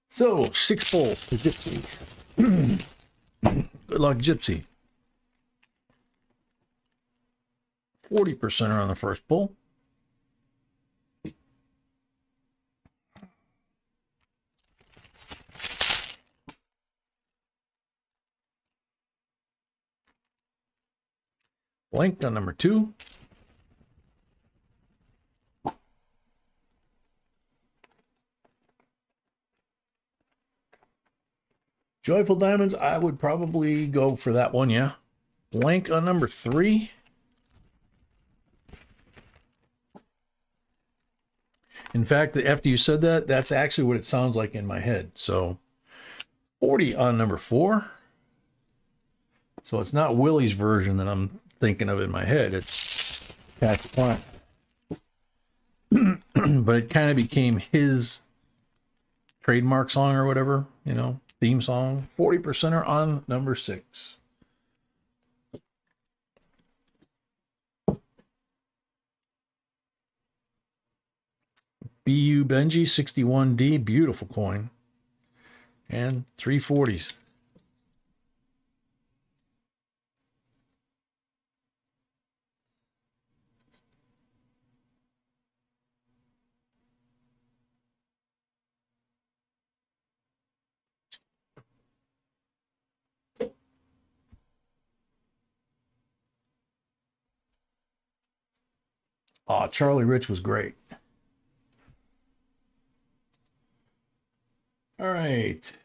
[SPEAKER 3] So, 6 pull for Gypsy. Good luck, Gypsy. 40% on the first pull. Blank on number 2. Joyful Diamonds, I would probably go for that one, yeah. Blank on number 3. In fact, after you said that, that's actually what it sounds like in my head. So 40 on number 4. So it's not Willie's version that I'm thinking of in my head. It's Catch Plant. But it kind of became his trademark song or whatever, you know, theme song. 40% on number 6. BU Benji 61D, beautiful coin. And 340s. Oh, Charlie Rich was great. All right.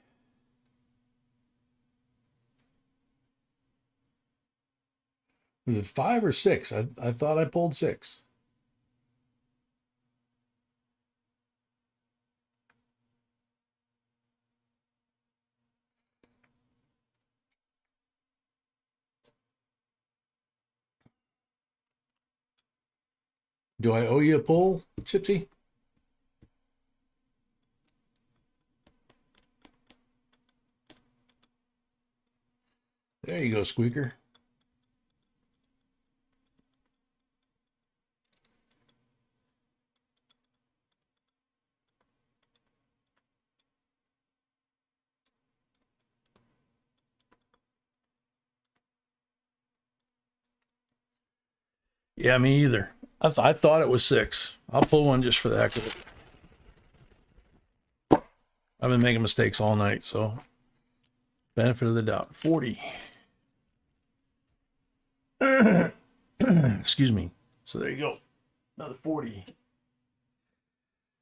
[SPEAKER 3] Was it 5 or 6? I thought I pulled 6. Do I owe you a pull, Gypsy? There you go, Squeaker. Yeah, me either. I thought it was 6. I'll pull one just for the heck of it. I've been making mistakes all night, so benefit of the doubt. 40. Excuse me. So there you go. Another 40.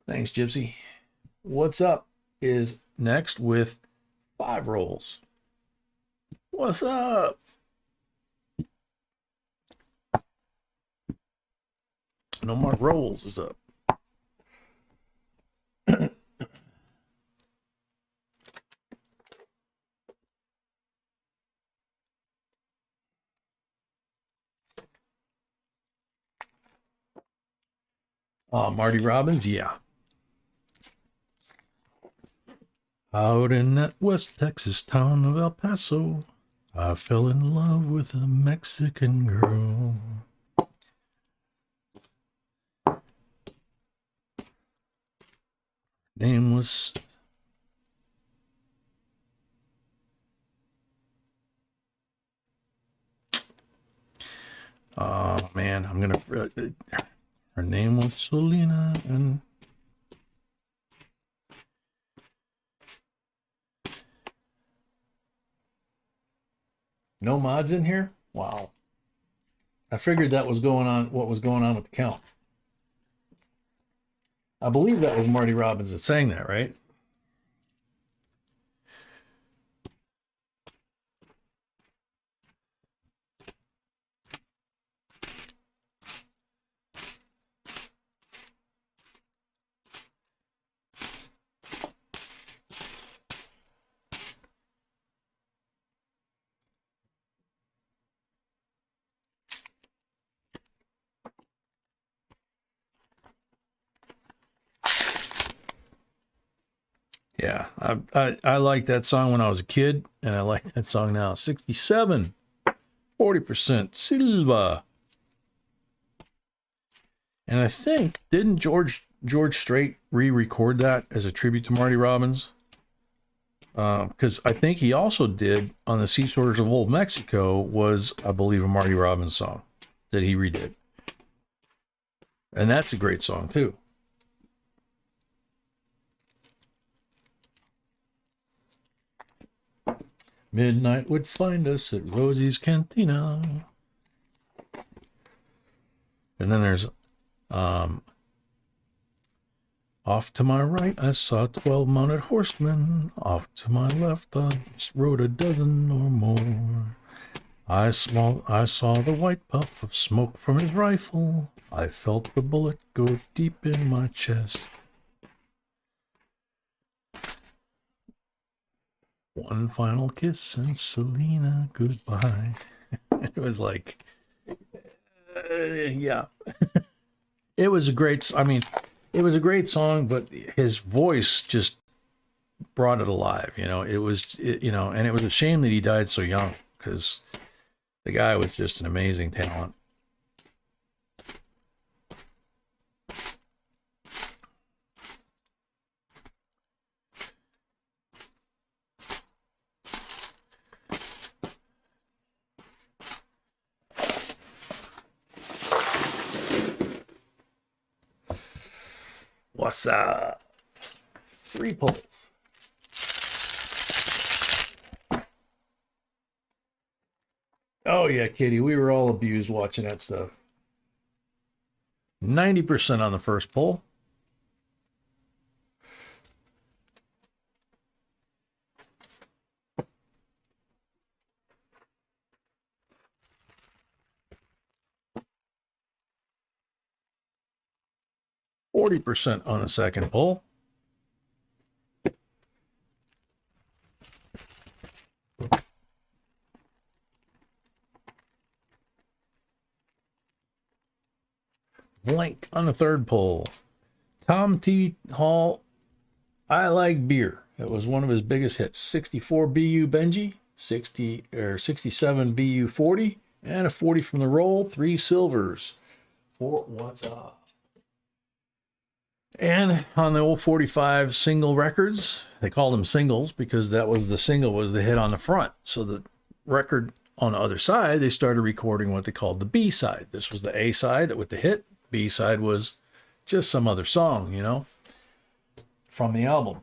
[SPEAKER 3] Thanks, Gypsy. What's up is next with 5 rolls. What's up? No more rolls is up. Marty Robbins, yeah. Out in that West Texas town of El Paso, I fell in love with a Mexican girl. Name was... Oh, man, I'm gonna... her name was Selena, and... No mods in here? Wow. I figured that was going on, what was going on with the count. I believe that was Marty Robbins that sang that, right? I liked that song when I was a kid, and I like that song now. 67, 40%, Silva. And I think, didn't George Strait re-record that as a tribute to Marty Robbins? Because I think he also did on the Sea Shores of Old Mexico was, I believe, a Marty Robbins song that he redid. And that's a great song, too. Midnight would find us at Rosie's Cantina. And then there's off to my right, I saw 12 mounted horsemen. Off to my left, I rode a dozen or more. I saw the white puff of smoke from his rifle. I felt the bullet go deep in my chest. One final kiss and Selena, goodbye. It was like, yeah. It was a great, I mean, it was a great song, but his voice just brought it alive. You know, it was, you know, and it was a shame that he died so young, because the guy was just an amazing talent. What's up? 3 pulls. Oh yeah, Kitty, we were all abused watching that stuff. 90% on the first pull. %40 on a second pull. Blank on the third pull. Tom T. Hall, I Like Beer. That was one of his biggest hits. 64 BU Benji, 67 BU 40, and a 40 from the roll. 3 silvers for What's Up. And on the old 45 single records, they called them singles because that was the single was the hit on the front. So the record on the other side, they started recording what they called the B side. This was the A side with the hit. B side was just some other song, you know, from the album.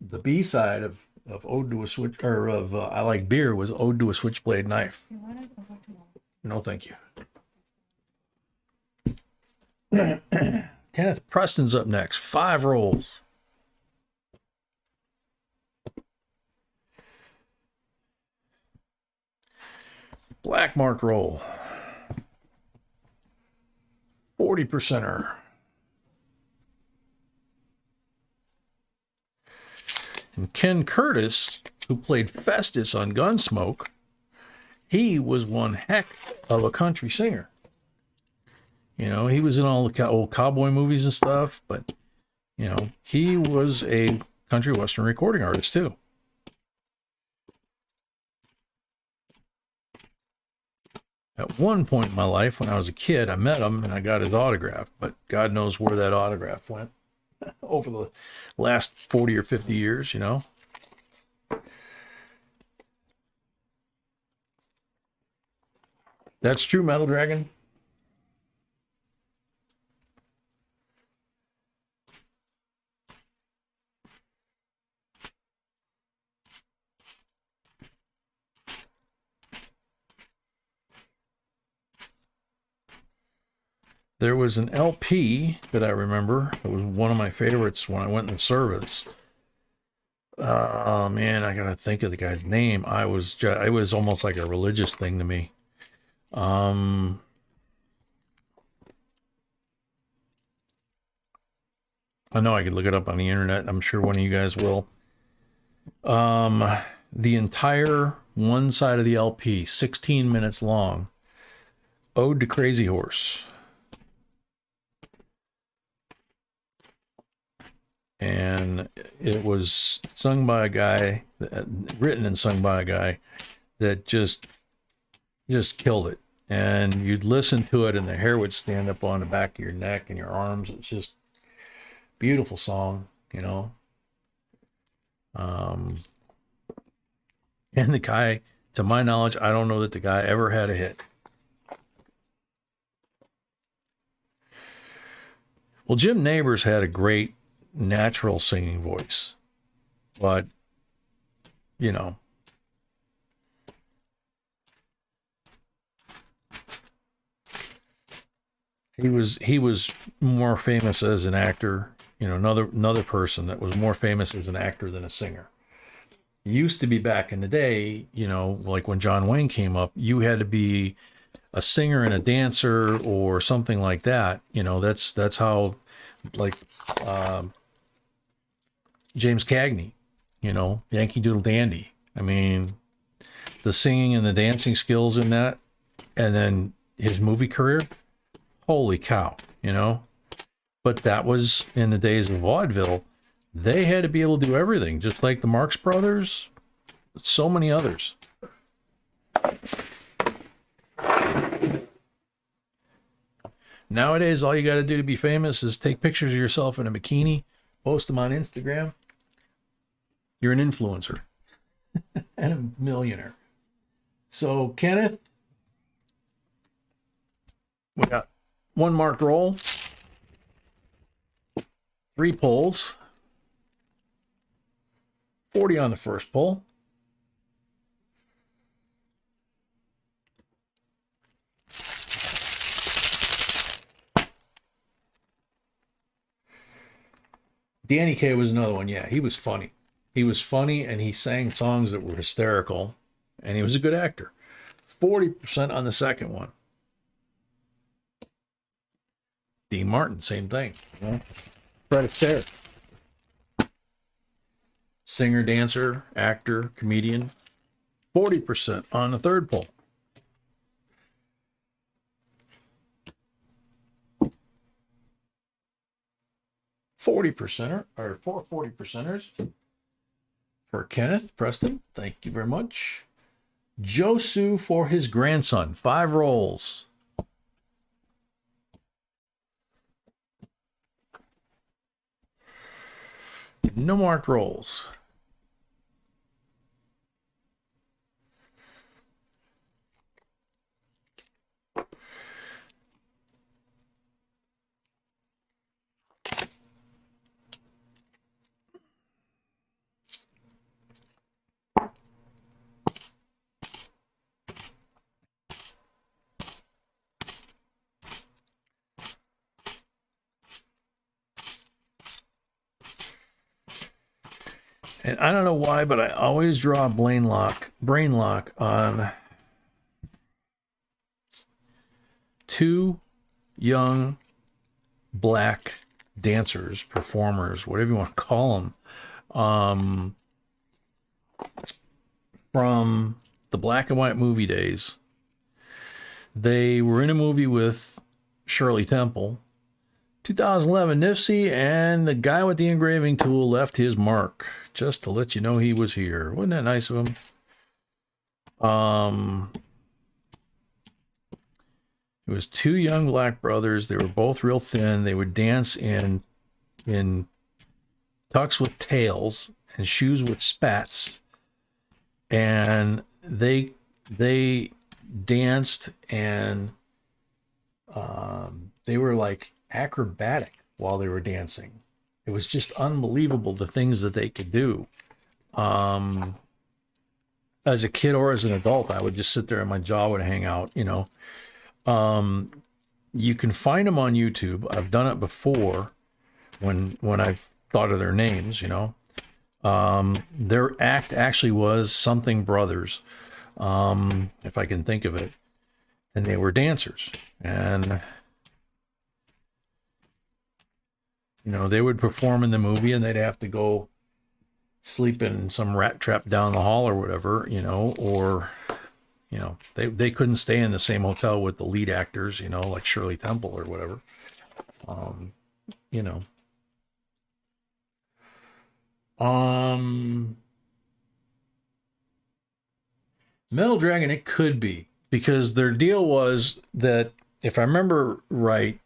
[SPEAKER 3] The B side of Ode to a Switch, or of I Like Beer, was Ode to a Switchblade Knife. No, thank you. Kenneth Preston's up next. 5 rolls. Black mark roll. 40%er. And Ken Curtis, who played Festus on Gunsmoke, he was one heck of a country singer. You know, he was in all the old cowboy movies and stuff, but, you know, he was a country western recording artist too. At one point in my life, when I was a kid, I met him and I got his autograph, but God knows where that autograph went over the last 40 or 50 years, you know. That's true, Metal Dragon. There was an LP that I remember. It was one of my favorites when I went in the service. Oh man, I gotta think of the guy's name. It was almost like a religious thing to me. I know I could look it up on the internet. I'm sure one of you guys will. The entire one side of the LP, 16 minutes long. Ode to Crazy Horse. and it was sung by a guy, written and sung by a guy that just killed it. And you'd listen to it and the hair would stand up on the back of your neck and your arms. It's just beautiful song, you know. And the guy, to my knowledge, I don't know that the guy ever had a hit. Well, Jim Nabors had a great natural singing voice, but, you know, he was more famous as an actor. You know, another person that was more famous as an actor than a singer. It used to be back in the day, you know, like when John Wayne came up, you had to be a singer and a dancer or something like that. You know, that's how, like, James Cagney, you know, Yankee Doodle Dandy. I mean, the singing and the dancing skills in that, and then his movie career, holy cow, you know. But that was in the days of vaudeville. They had to be able to do everything, just like the Marx Brothers, so many others. Nowadays, all you got to do to be famous is take pictures of yourself in a bikini, post them on Instagram. You're an influencer and a millionaire. So, Kenneth, we got one marked roll, 3 pulls, 40 on the first pull. Danny Kaye was another one. Yeah, he was funny. He was funny, and he sang songs that were hysterical, and he was a good actor. 40% on the second one. Dean Martin, same thing. Yeah. Fred Astaire. Singer, dancer, actor, comedian. 40% on the third pull. %er, or 4 40%ers for Kenneth Preston. Thank you very much. Josu for his grandson. 5 rolls. No marked rolls. And I don't know why, but I always draw a brain lock on 2 young black dancers, performers, whatever you want to call them, from the black and white movie days. They were in a movie with Shirley Temple. 2011 Nipsey, and the guy with the engraving tool left his mark just to let you know he was here. Wasn't that nice of him? It was 2 young black brothers. They were both real thin. They would dance in tux with tails and shoes with spats, and they danced, and they were like acrobatic while they were dancing. It was just unbelievable, the things that they could do. As a kid or as an adult, I would just sit there and my jaw would hang out, you know. You can find them on YouTube. I've done it before when I've thought of their names, you know. Their act actually was Something Brothers, if I can think of it. And they were dancers. And you know, they would perform in the movie and they'd have to go sleep in some rat trap down the hall or whatever, you know, or, you know, they couldn't stay in the same hotel with the lead actors, you know, like Shirley Temple or whatever. You know, Metal Dragon, it could be, because their deal was that, if I remember right,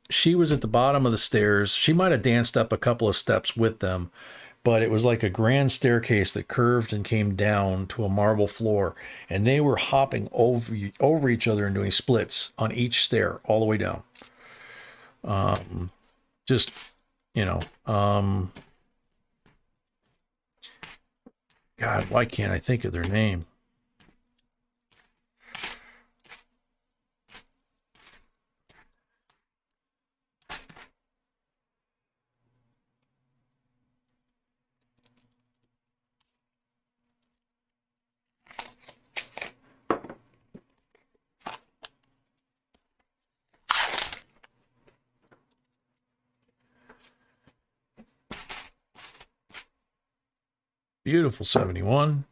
[SPEAKER 3] she was at the bottom of the stairs. She might have danced up a couple of steps with them, but it was like a grand staircase that curved and came down to a marble floor, and they were hopping over each other and doing splits on each stair all the way down. Just, you know, God, why can't I think of their name? Beautiful 71.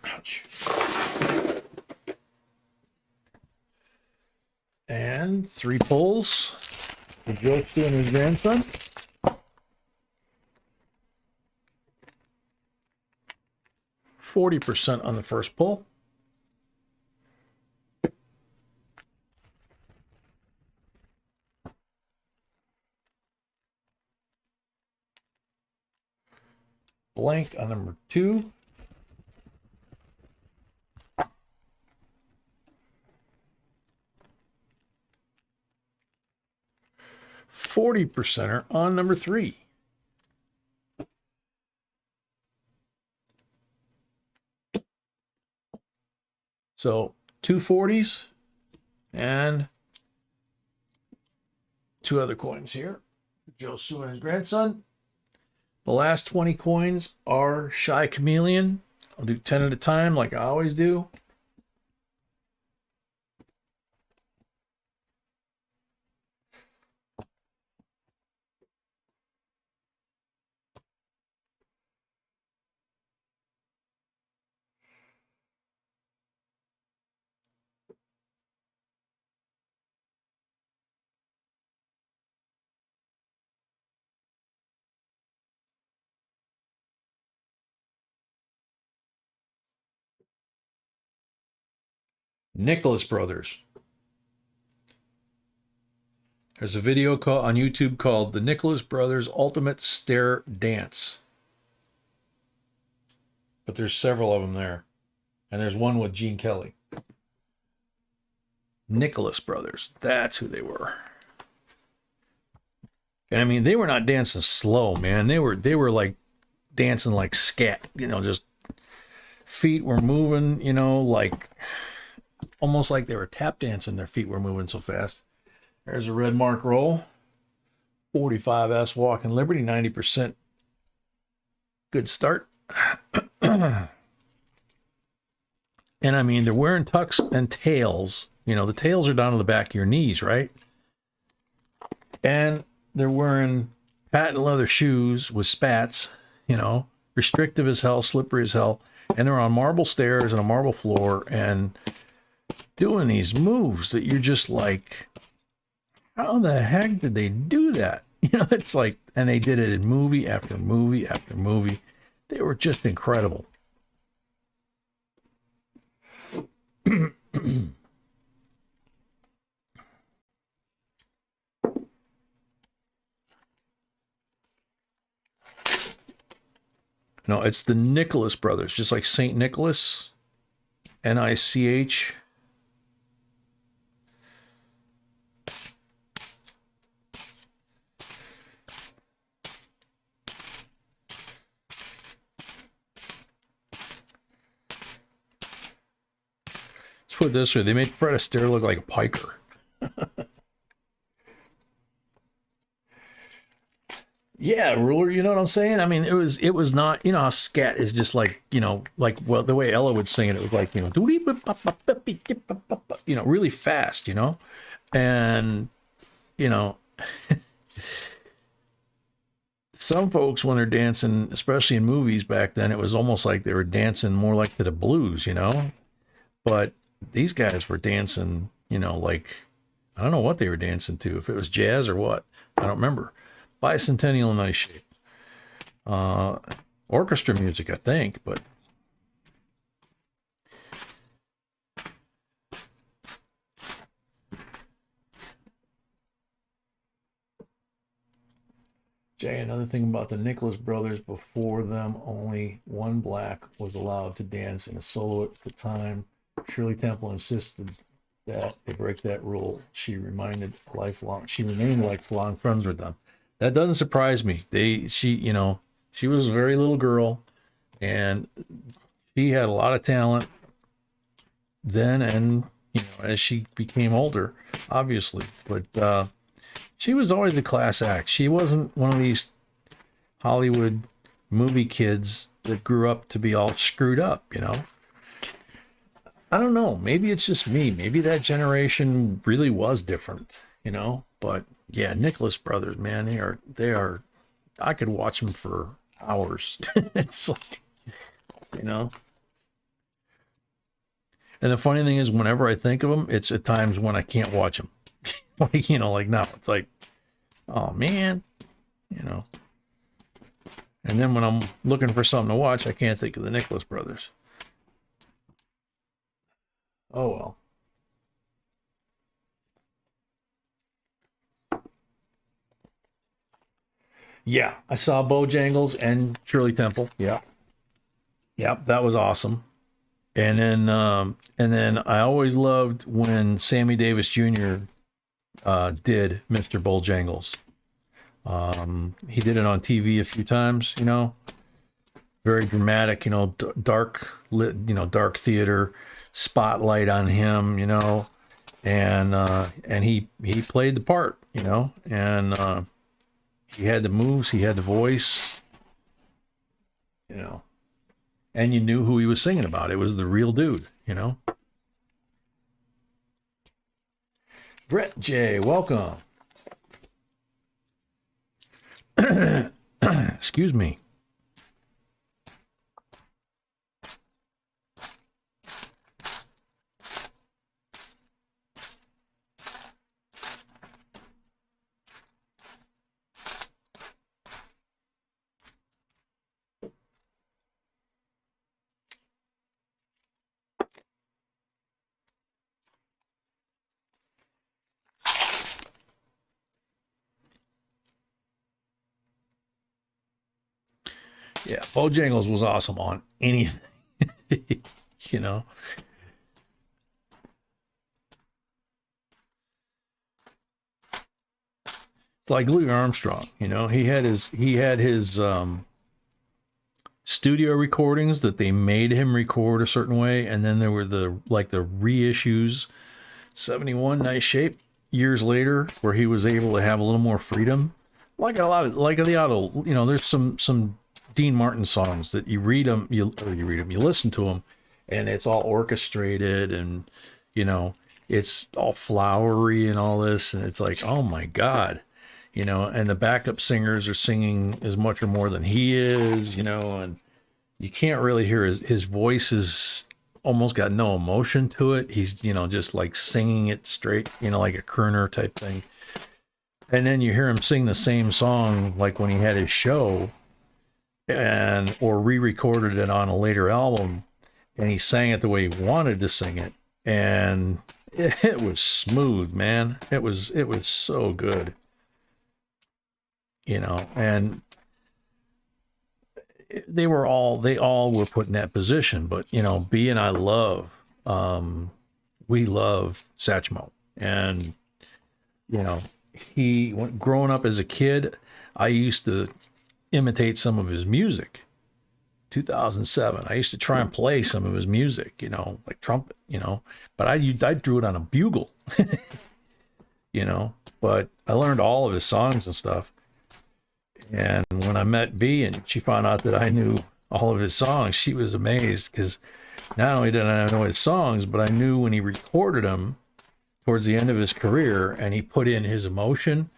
[SPEAKER 3] Ouch. And 3 pulls for Joe and his grandson. %40 on the first pull. Blank on number 2. %40 on number 3. So 2 40s and 2 other coins here. Joe Sue and his grandson. The last 20 coins are Shy Chameleon. I'll do 10 at a time like I always do. Nicholas Brothers. There's a video on YouTube called The Nicholas Brothers Ultimate Stair Dance. But there's several of them there. And there's one with Gene Kelly. Nicholas Brothers. That's who they were. And I mean, they were not dancing slow, man. They were like dancing like scat, you know, just feet were moving, you know, like almost like they were tap dancing. Their feet were moving so fast. There's a red mark roll. 45S Walking Liberty, 90%. Good start. And I mean, they're wearing tucks and tails. You know, the tails are down to the back of your knees, right? And they're wearing patent leather shoes with spats, you know, restrictive as hell, slippery as hell. And they're on marble stairs and a marble floor and doing these moves that you're just like, how the heck did they do that? You know, it's like, and they did it in movie after movie after movie. They were just incredible. No, it's the Nicholas Brothers, just like St. Nicholas, N-I-C-H. Let's put it this way, they made Fred Astaire look like a piker. Yeah, ruler, you know what I'm saying? I mean, it was not, you know how scat is just like, you know, like, well, the way Ella would sing it, it was like, you know, really fast, you know? And, you know, some folks, when they're dancing, especially in movies back then, it was almost like they were dancing more like to the blues, you know? But these guys were dancing, you know, like, I don't know what they were dancing to, if it was jazz or what. I don't remember. Bicentennial in Nice Shape. Orchestra music, I think, but Jay, another thing about the Nicholas brothers, before them, only one black was allowed to dance in a solo at the time. Shirley Temple insisted that they break that rule. She remained lifelong friends with them. That doesn't surprise me. She was a very little girl, and she had a lot of talent then, and as she became older, obviously. But she was always a class act. She wasn't one of these Hollywood movie kids that grew up to be all screwed up, I don't know. Maybe it's just me. Maybe that generation really was different, But yeah, Nicholas brothers, man, they are. I could watch them for hours. It's like, And the funny thing is, whenever I think of them, it's at times when I can't watch them. Like now it's like, oh man, And then when I'm looking for something to watch, I can't think of the Nicholas brothers. Oh well. Yeah, I saw Bojangles and Shirley Temple. Yeah. Yep, that was awesome. And then I always loved when Sammy Davis Jr. Did Mr. Bojangles. He did it on TV a few times, very dramatic, dark lit, dark theater, spotlight on him, and he played the part, and he had the moves, he had the voice, and you knew who he was singing about. It was the real dude, Brett J, welcome. Excuse me. Yeah, Bojangles was awesome on anything, It's like Louis Armstrong, he had his studio recordings that they made him record a certain way, and then there were the reissues, 71 Nice Shape years later, where he was able to have a little more freedom. There's some Dean Martin songs that you listen to them, and it's all orchestrated, and it's all flowery and all this, and it's like, oh my God, and the backup singers are singing as much or more than he is, and you can't really hear his voice is almost got no emotion to it. He's just like singing it straight, like a crooner type thing. And then you hear him sing the same song like when he had his show, or re-recorded it on a later album, and he sang it the way he wanted to sing it, and it was smooth, man. It was so good, and they all were put in that position. But B and I we love Satchmo, and growing up as a kid, I used to imitate some of his music. 2007, I used to try and play some of his music, like trumpet, but I drew it on a bugle, but I learned all of his songs and stuff. And when I met B and she found out that I knew all of his songs, she was amazed, because not only did I know his songs, but I knew when he recorded them towards the end of his career and he put in his emotion,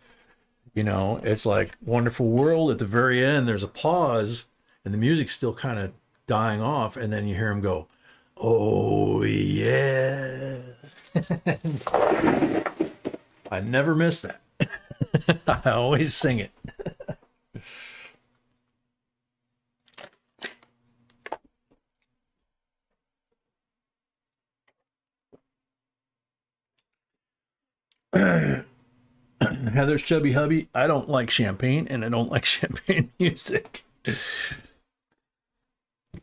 [SPEAKER 3] You know, it's like Wonderful World. At the very end, there's a pause, and the music's still kind of dying off, and then you hear him go, "Oh yeah." I never miss that. I always sing it. Heather's chubby hubby. I don't like champagne, and I don't like champagne music.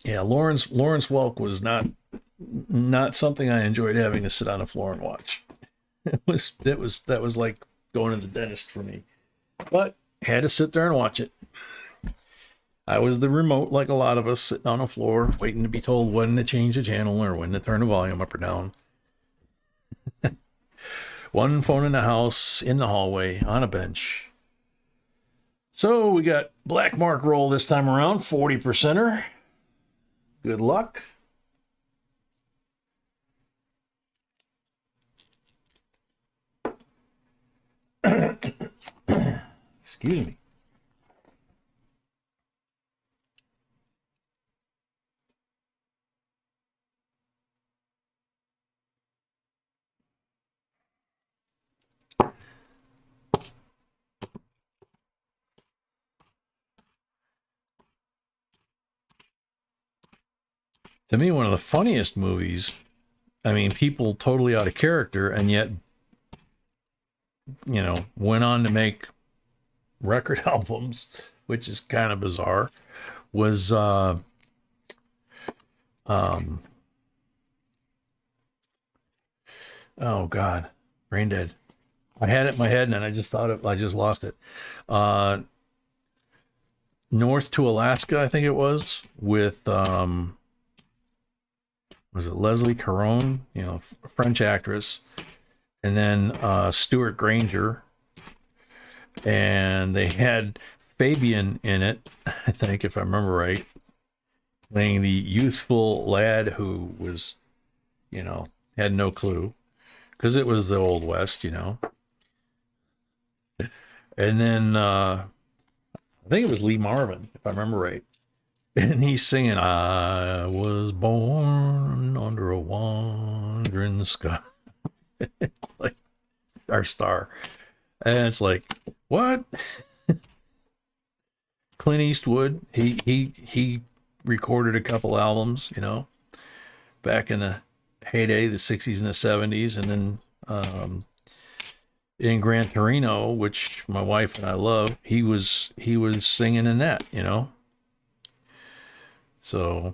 [SPEAKER 3] Yeah, Lawrence Welk was not something I enjoyed having to sit on the floor and watch. That was like going to the dentist for me. But had to sit there and watch it. I was the remote, like a lot of us, sitting on the floor, waiting to be told when to change the channel or when to turn the volume up or down. One phone in the house, in the hallway, on a bench. So we got black mark roll this time around, 40%er. Good luck. Excuse me. To me, one of the funniest movies. I mean, people totally out of character, and yet, you know, went on to make record albums, which is kind of bizarre. Was oh God, brain dead. I had it in my head, and then I just lost it. North to Alaska, I think it was, with was it Leslie Caron, you know, French actress, and then Stuart Granger, and they had Fabian in it, I think, if I remember right, playing the youthful lad who was, you know, had no clue, because it was the Old West, you know. And then I think it was Lee Marvin, if I remember right. And he's singing, "I was born under a wandering sky." Like our star. And it's like, what? Clint Eastwood, he recorded a couple albums, you know, back in the heyday, the 60s and the 70s. And then in Gran Torino, which my wife and I love, he was singing in that, you know. So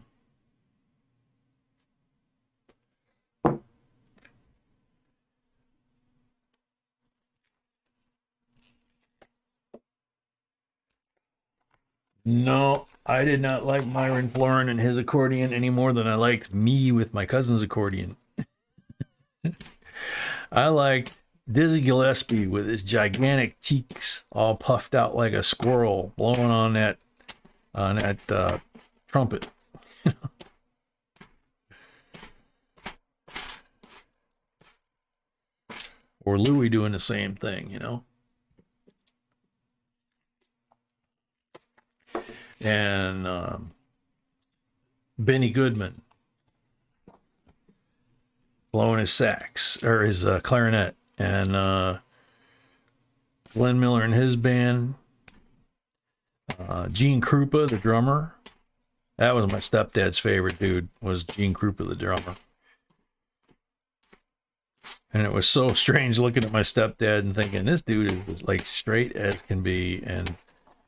[SPEAKER 3] no, I did not like Myron Florin and his accordion any more than I liked me with my cousin's accordion. I liked Dizzy Gillespie with his gigantic cheeks all puffed out like a squirrel blowing on that trumpet. Or Louis doing the same thing, you know. And Benny Goodman blowing his sax or his clarinet, and Glenn Miller and his band, Gene Krupa, the drummer. That was my stepdad's favorite dude, was Gene Krupa, the drummer. And it was so strange looking at my stepdad and thinking, this dude is like straight as can be, and,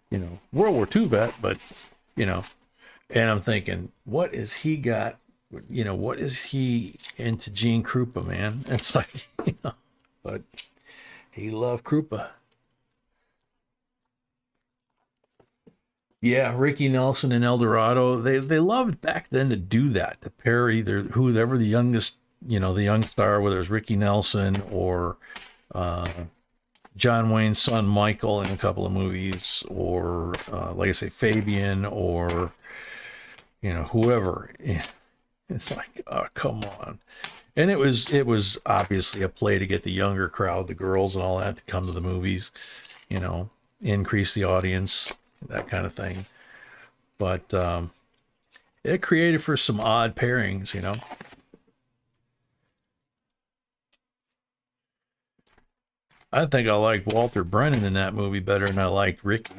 [SPEAKER 3] you know, World War II vet, but, you know, and I'm thinking, what is he got? You know, what is he into Gene Krupa, man? It's like, you know, but he loved Krupa. Yeah, Ricky Nelson and El Dorado, they loved back then to do that, to pair either whoever the youngest, you know, the young star, whether it was Ricky Nelson or John Wayne's son Michael in a couple of movies, or like I say, Fabian, or, you know, whoever. It's like, oh, come on. And it was obviously a play to get the younger crowd, the girls and all that, to come to the movies, you know. increase the audience, that kind of thing. But it created for some odd pairings, you know. I think I liked Walter Brennan in that movie better than I liked Ricky.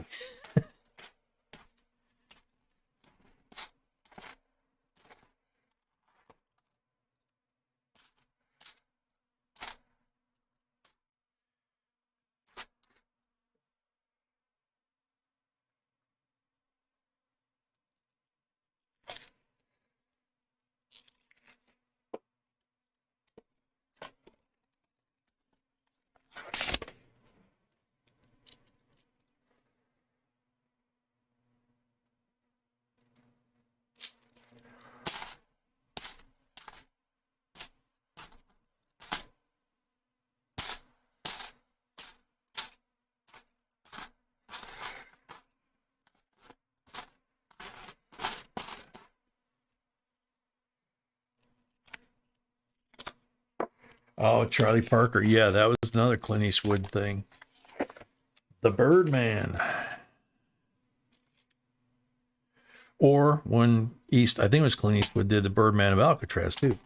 [SPEAKER 3] Oh, Charlie Parker. Yeah, that was another Clint Eastwood thing. The Birdman. Or when I think it was Clint Eastwood did the Birdman of Alcatraz too.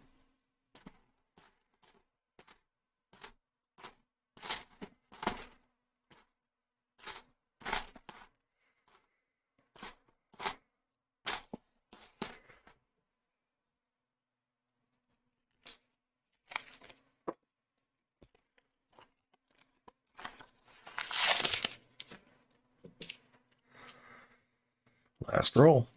[SPEAKER 3] Last roll.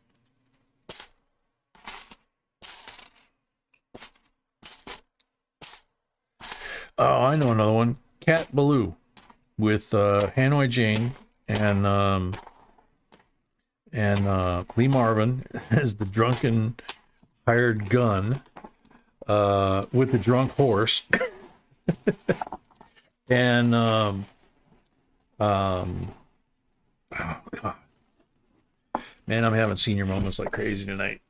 [SPEAKER 3] Oh, I know another one. Cat Ballou with Hanoi Jane and Lee Marvin as the drunken hired gun with the drunk horse. And oh God. Man, I'm having senior moments like crazy tonight.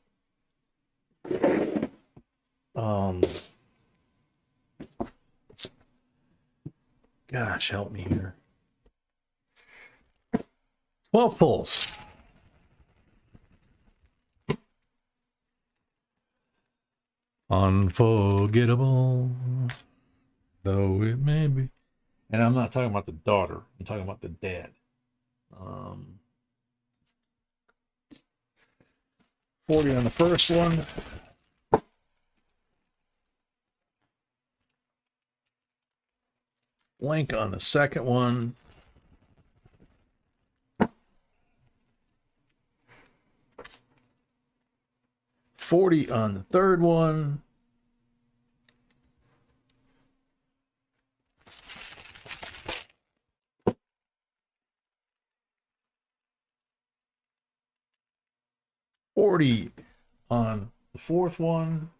[SPEAKER 3] Gosh, help me here. 12 pulls. Unforgettable, though it may be. And I'm not talking about the daughter. I'm talking about the dad. 40 on the first one. Blank on the second one. $40 on the third one. $40 on the fourth one.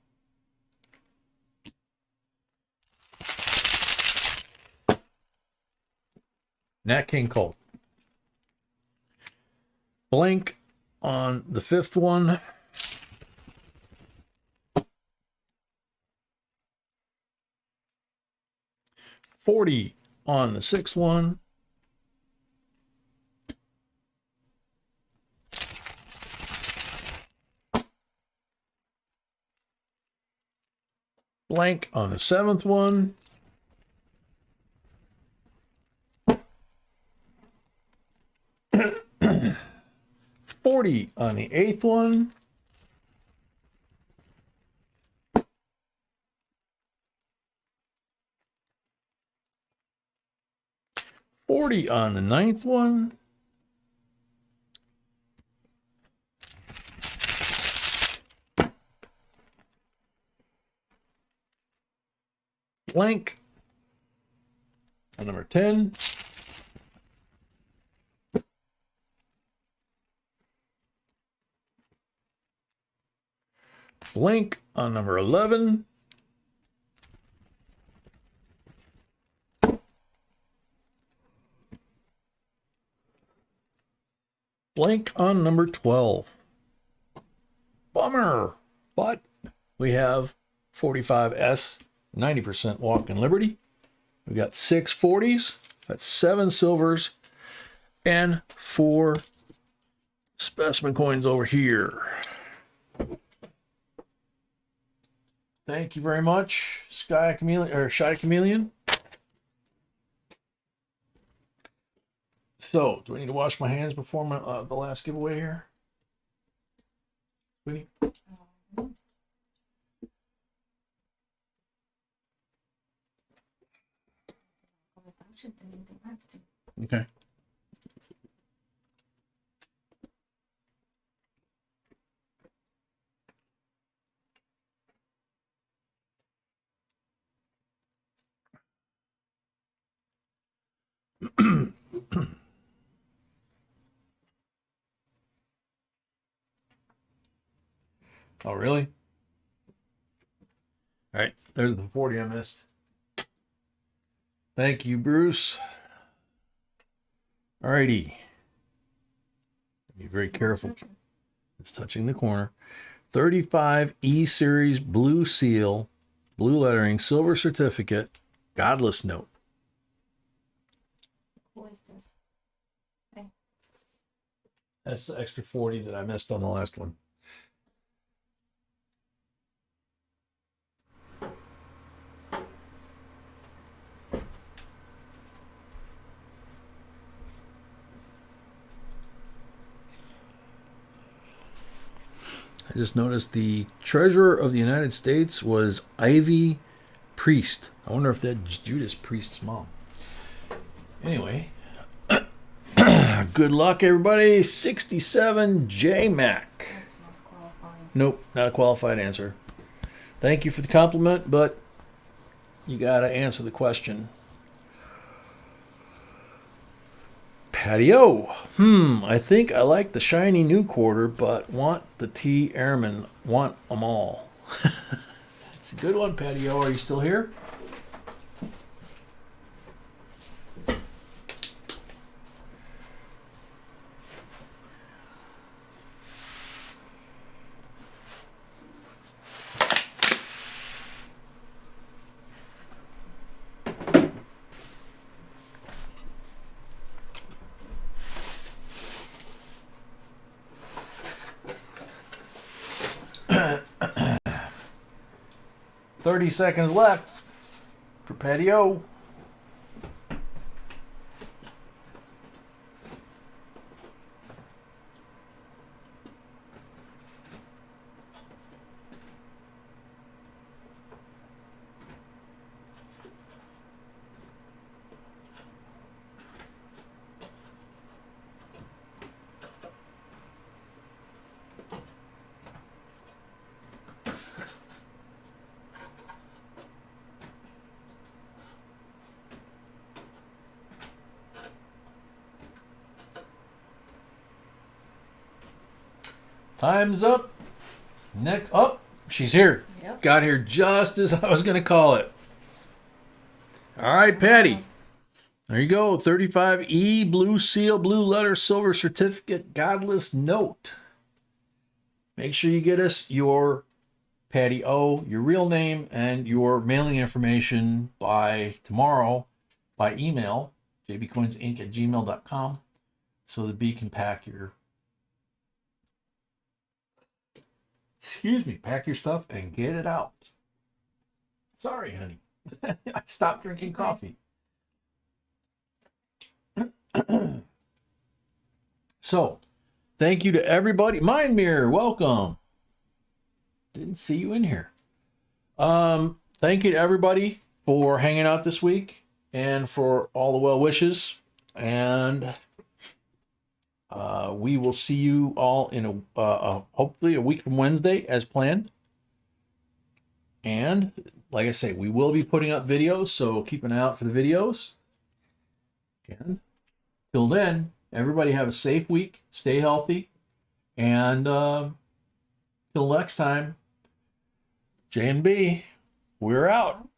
[SPEAKER 3] Nat King Cole. Blank on the fifth one. $40 on the sixth one. Blank on the seventh one. $40 on the eighth one. $40 on the ninth one. Blank on number 10. Blank on number 11. Blank on number 12. Bummer. But we have 45S, 90% walk in Liberty. We've got 6 40s. That's 7 silvers. and 4 specimen coins over here. Thank you very much, Shy Chameleon. So, do I need to wash my hands before the last giveaway here? Winnie? Okay. Oh, really? All right, there's the 40 I missed. Thank you, Bruce. All righty. Be very careful. It's touching the corner. 35 E Series blue seal, blue lettering, silver certificate, godless note.
[SPEAKER 2] Who is this?
[SPEAKER 3] That's the extra 40 that I missed on the last one. I just noticed the Treasurer of the United States was Ivy Priest. I wonder if that's Judas Priest's mom. Anyway, good luck, everybody. 67 JMac.
[SPEAKER 2] That's not qualifying.
[SPEAKER 3] Nope, not a qualified answer. Thank you for the compliment, but you got to answer the question. Patio. I think I like the shiny new quarter, but want the T Airman. Want them all. It's a good one, Patio. Are you still here? $30 seconds left for Patio. Time's up. Next up, she's here.
[SPEAKER 2] Yep.
[SPEAKER 3] Got here just as I was going to call it. All right, Patty. There you go. 35E, blue seal, blue letter, silver certificate, godless note. Make sure you get us your Patty O, your real name, and your mailing information by tomorrow by email, jbcoinsinc@gmail.com, so the bee can pack your pack your stuff and get it out. Sorry, honey. I stopped drinking coffee. So, thank you to everybody. Mind Mirror, welcome. Didn't see you in here. Thank you to everybody for hanging out this week and for all the well wishes. And we will see you all in hopefully a week from Wednesday as planned. And like I say, we will be putting up videos, so keep an eye out for the videos. And till then, everybody have a safe week, stay healthy, and till next time, J and B, we're out.